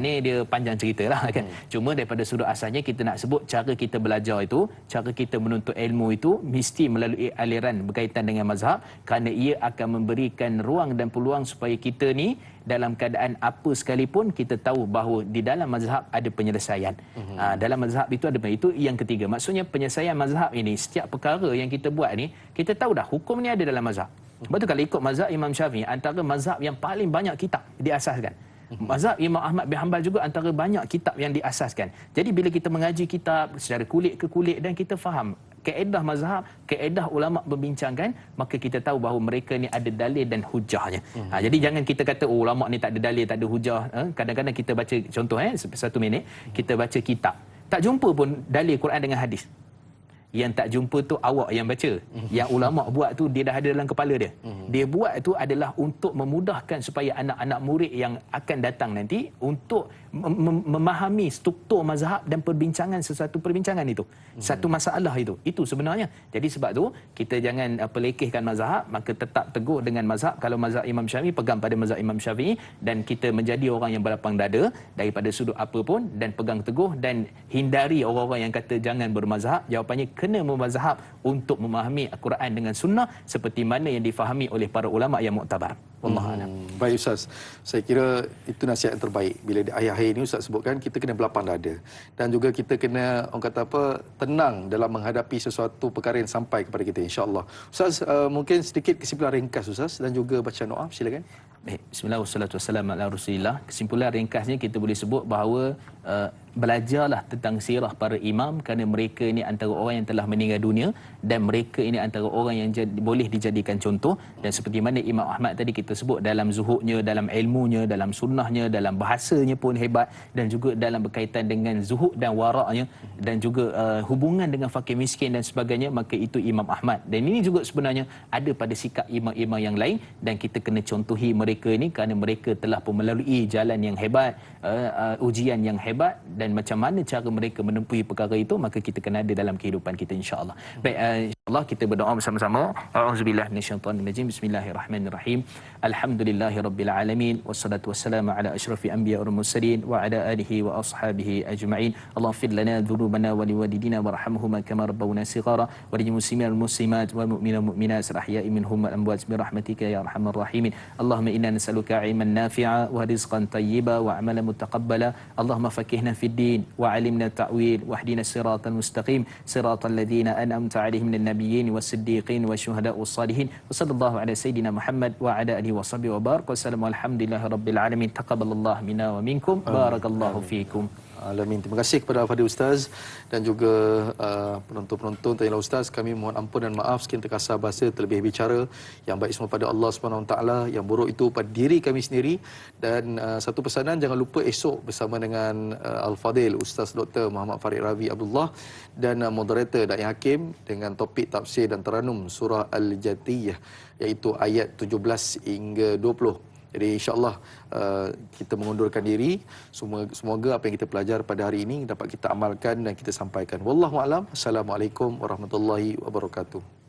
ni dia panjang cerita lah kan. Cuma daripada sudut asalnya kita nak sebut cara kita belajar itu, cara kita menuntut ilmu itu mesti melalui aliran berkaitan dengan mazhab, kerana ia akan memberikan ruang dan peluang supaya kita ni dalam keadaan apa sekalipun kita tahu bahawa di dalam mazhab ada penyelesaian. Dalam mazhab itu ada, itu yang ketiga. Maksudnya penyelesaian mazhab ini, setiap perkara yang kita buat ni, kita tahu dah hukum ni ada dalam mazhab. Sebab tu kalau ikut mazhab Imam Syafi'i, antara mazhab yang paling banyak kitab diasaskan. Mazhab Imam Ahmad bin Hanbal juga antara banyak kitab yang diasaskan. Jadi bila kita mengaji kitab secara kulit ke kulit dan kita faham kaedah mazhab, kaedah ulama berbincangkan, maka kita tahu bahawa mereka ni ada dalil dan hujahnya. Jadi jangan kita kata ulama ni tak ada dalil, tak ada hujah. Kadang-kadang kita baca, contoh 1 minit, kita baca kitab, tak jumpa pun dalil Quran dengan hadis. yang tak jumpa tu awak yang baca. Yang ulama buat tu dia dah ada dalam kepala dia. Dia buat tu adalah untuk memudahkan supaya anak-anak murid yang akan datang nanti untuk memahami struktur mazhab dan perbincangan sesuatu perbincangan itu. Satu masalah itu. Itu sebenarnya. Jadi sebab tu kita jangan pelekehkan mazhab, maka tetap teguh dengan mazhab. Kalau mazhab Imam Syafi'i, pegang pada mazhab Imam Syafi'i, dan kita menjadi orang yang berlapang dada daripada sudut apa pun, dan pegang teguh dan hindari orang-orang yang kata jangan bermazhab. Jawapannya kena bermazhab untuk memahami Al-Quran dengan sunnah seperti mana yang difahami oleh para ulama yang muktabar. Wallahu a'lam. Baik Ustaz, saya kira itu nasihat yang terbaik. Bila di akhir-akhir ini Ustaz sebutkan kita kena berlapang dada dan juga kita kena orang kata apa, tenang dalam menghadapi sesuatu perkara yang sampai kepada kita, insya-Allah. Ustaz, mungkin sedikit kesimpulan ringkas Ustaz dan juga bacaan doa, silakan. Baik, bismillah wassalatu wassalamu ala Rasulillah. Kesimpulan ringkasnya kita boleh sebut bahawa belajarlah tentang sirah para imam kerana mereka ini antara orang yang telah meninggal dunia dan mereka ini antara orang yang boleh dijadikan contoh. Dan seperti mana Imam Ahmad tadi kita sebut, dalam zuhudnya, dalam ilmunya, dalam sunnahnya, dalam bahasanya pun hebat, dan juga dalam berkaitan dengan zuhud dan waraknya, dan juga hubungan dengan fakir miskin dan sebagainya, maka itu Imam Ahmad. Dan ini juga sebenarnya ada pada sikap imam-imam yang lain, dan kita kena contohi mereka ini kerana mereka telah pun melalui jalan yang hebat, ujian yang hebat, dan macam mana cara mereka menempuhi perkara itu, maka kita kena ada dalam kehidupan kita, insya-Allah. Baik, insya-Allah kita berdoa bersama-sama. A'udzubillahi minasyaitonirrajim. Bismillahirrahmanirrahim. Alhamdulillahirabbil alamin, wassalatu wassalamu ala asyrafil anbiya'i wal mursalin wa ala alihi wa ashabihi ajma'in. Allahumma lana dhunubana wa liwalidina warhamhuma kama rabbawna shighara wa lil muslimina wal muslimat wal mu'minina wal mu'minat ahya'i minhum wal amwat bi rahmatika ya arhamar rahimin. Allahumma inna nas'aluka 'ilman nafi'a wa rizqan tayyiba wa 'amalan mutaqabbala. Allahumma faqihna fid din wa 'allimna ta'wil wahdina siratal mustaqim siratal ladzina an'amta 'alaihim minan nabiyyin was-siddiqin wasyuhada'i was-salihin. Wa sallallahu ala sayidina Muhammad wa ala alihi wa sahbihi wa barak. Wassalamu alhamdulillahi rabbil alamin. Taqabbalallahu minna wa minkum. Barakallahu fiikum. Alamin. Terima kasih kepada Al-Fadhil Ustaz dan juga penonton-penonton. Tanya Ustaz, kami mohon ampun dan maaf sekiranya terkasar bahasa, terlebih bicara. Yang baik semua pada Allah Subhanahu Wa Taala, yang buruk itu pada diri kami sendiri. Dan satu pesanan, jangan lupa esok bersama dengan Al-Fadhil Ustaz Dr. Muhammad Farid Ravi Abdullah dan moderator Da'i Hakim dengan topik tafsir dan teranum surah Al-Jathiyah, iaitu ayat 17 hingga 20. Jadi insya-Allah kita mengundurkan diri. Semoga apa yang kita pelajar pada hari ini dapat kita amalkan dan kita sampaikan. Wallahu a'lam. Assalamualaikum warahmatullahi wabarakatuh.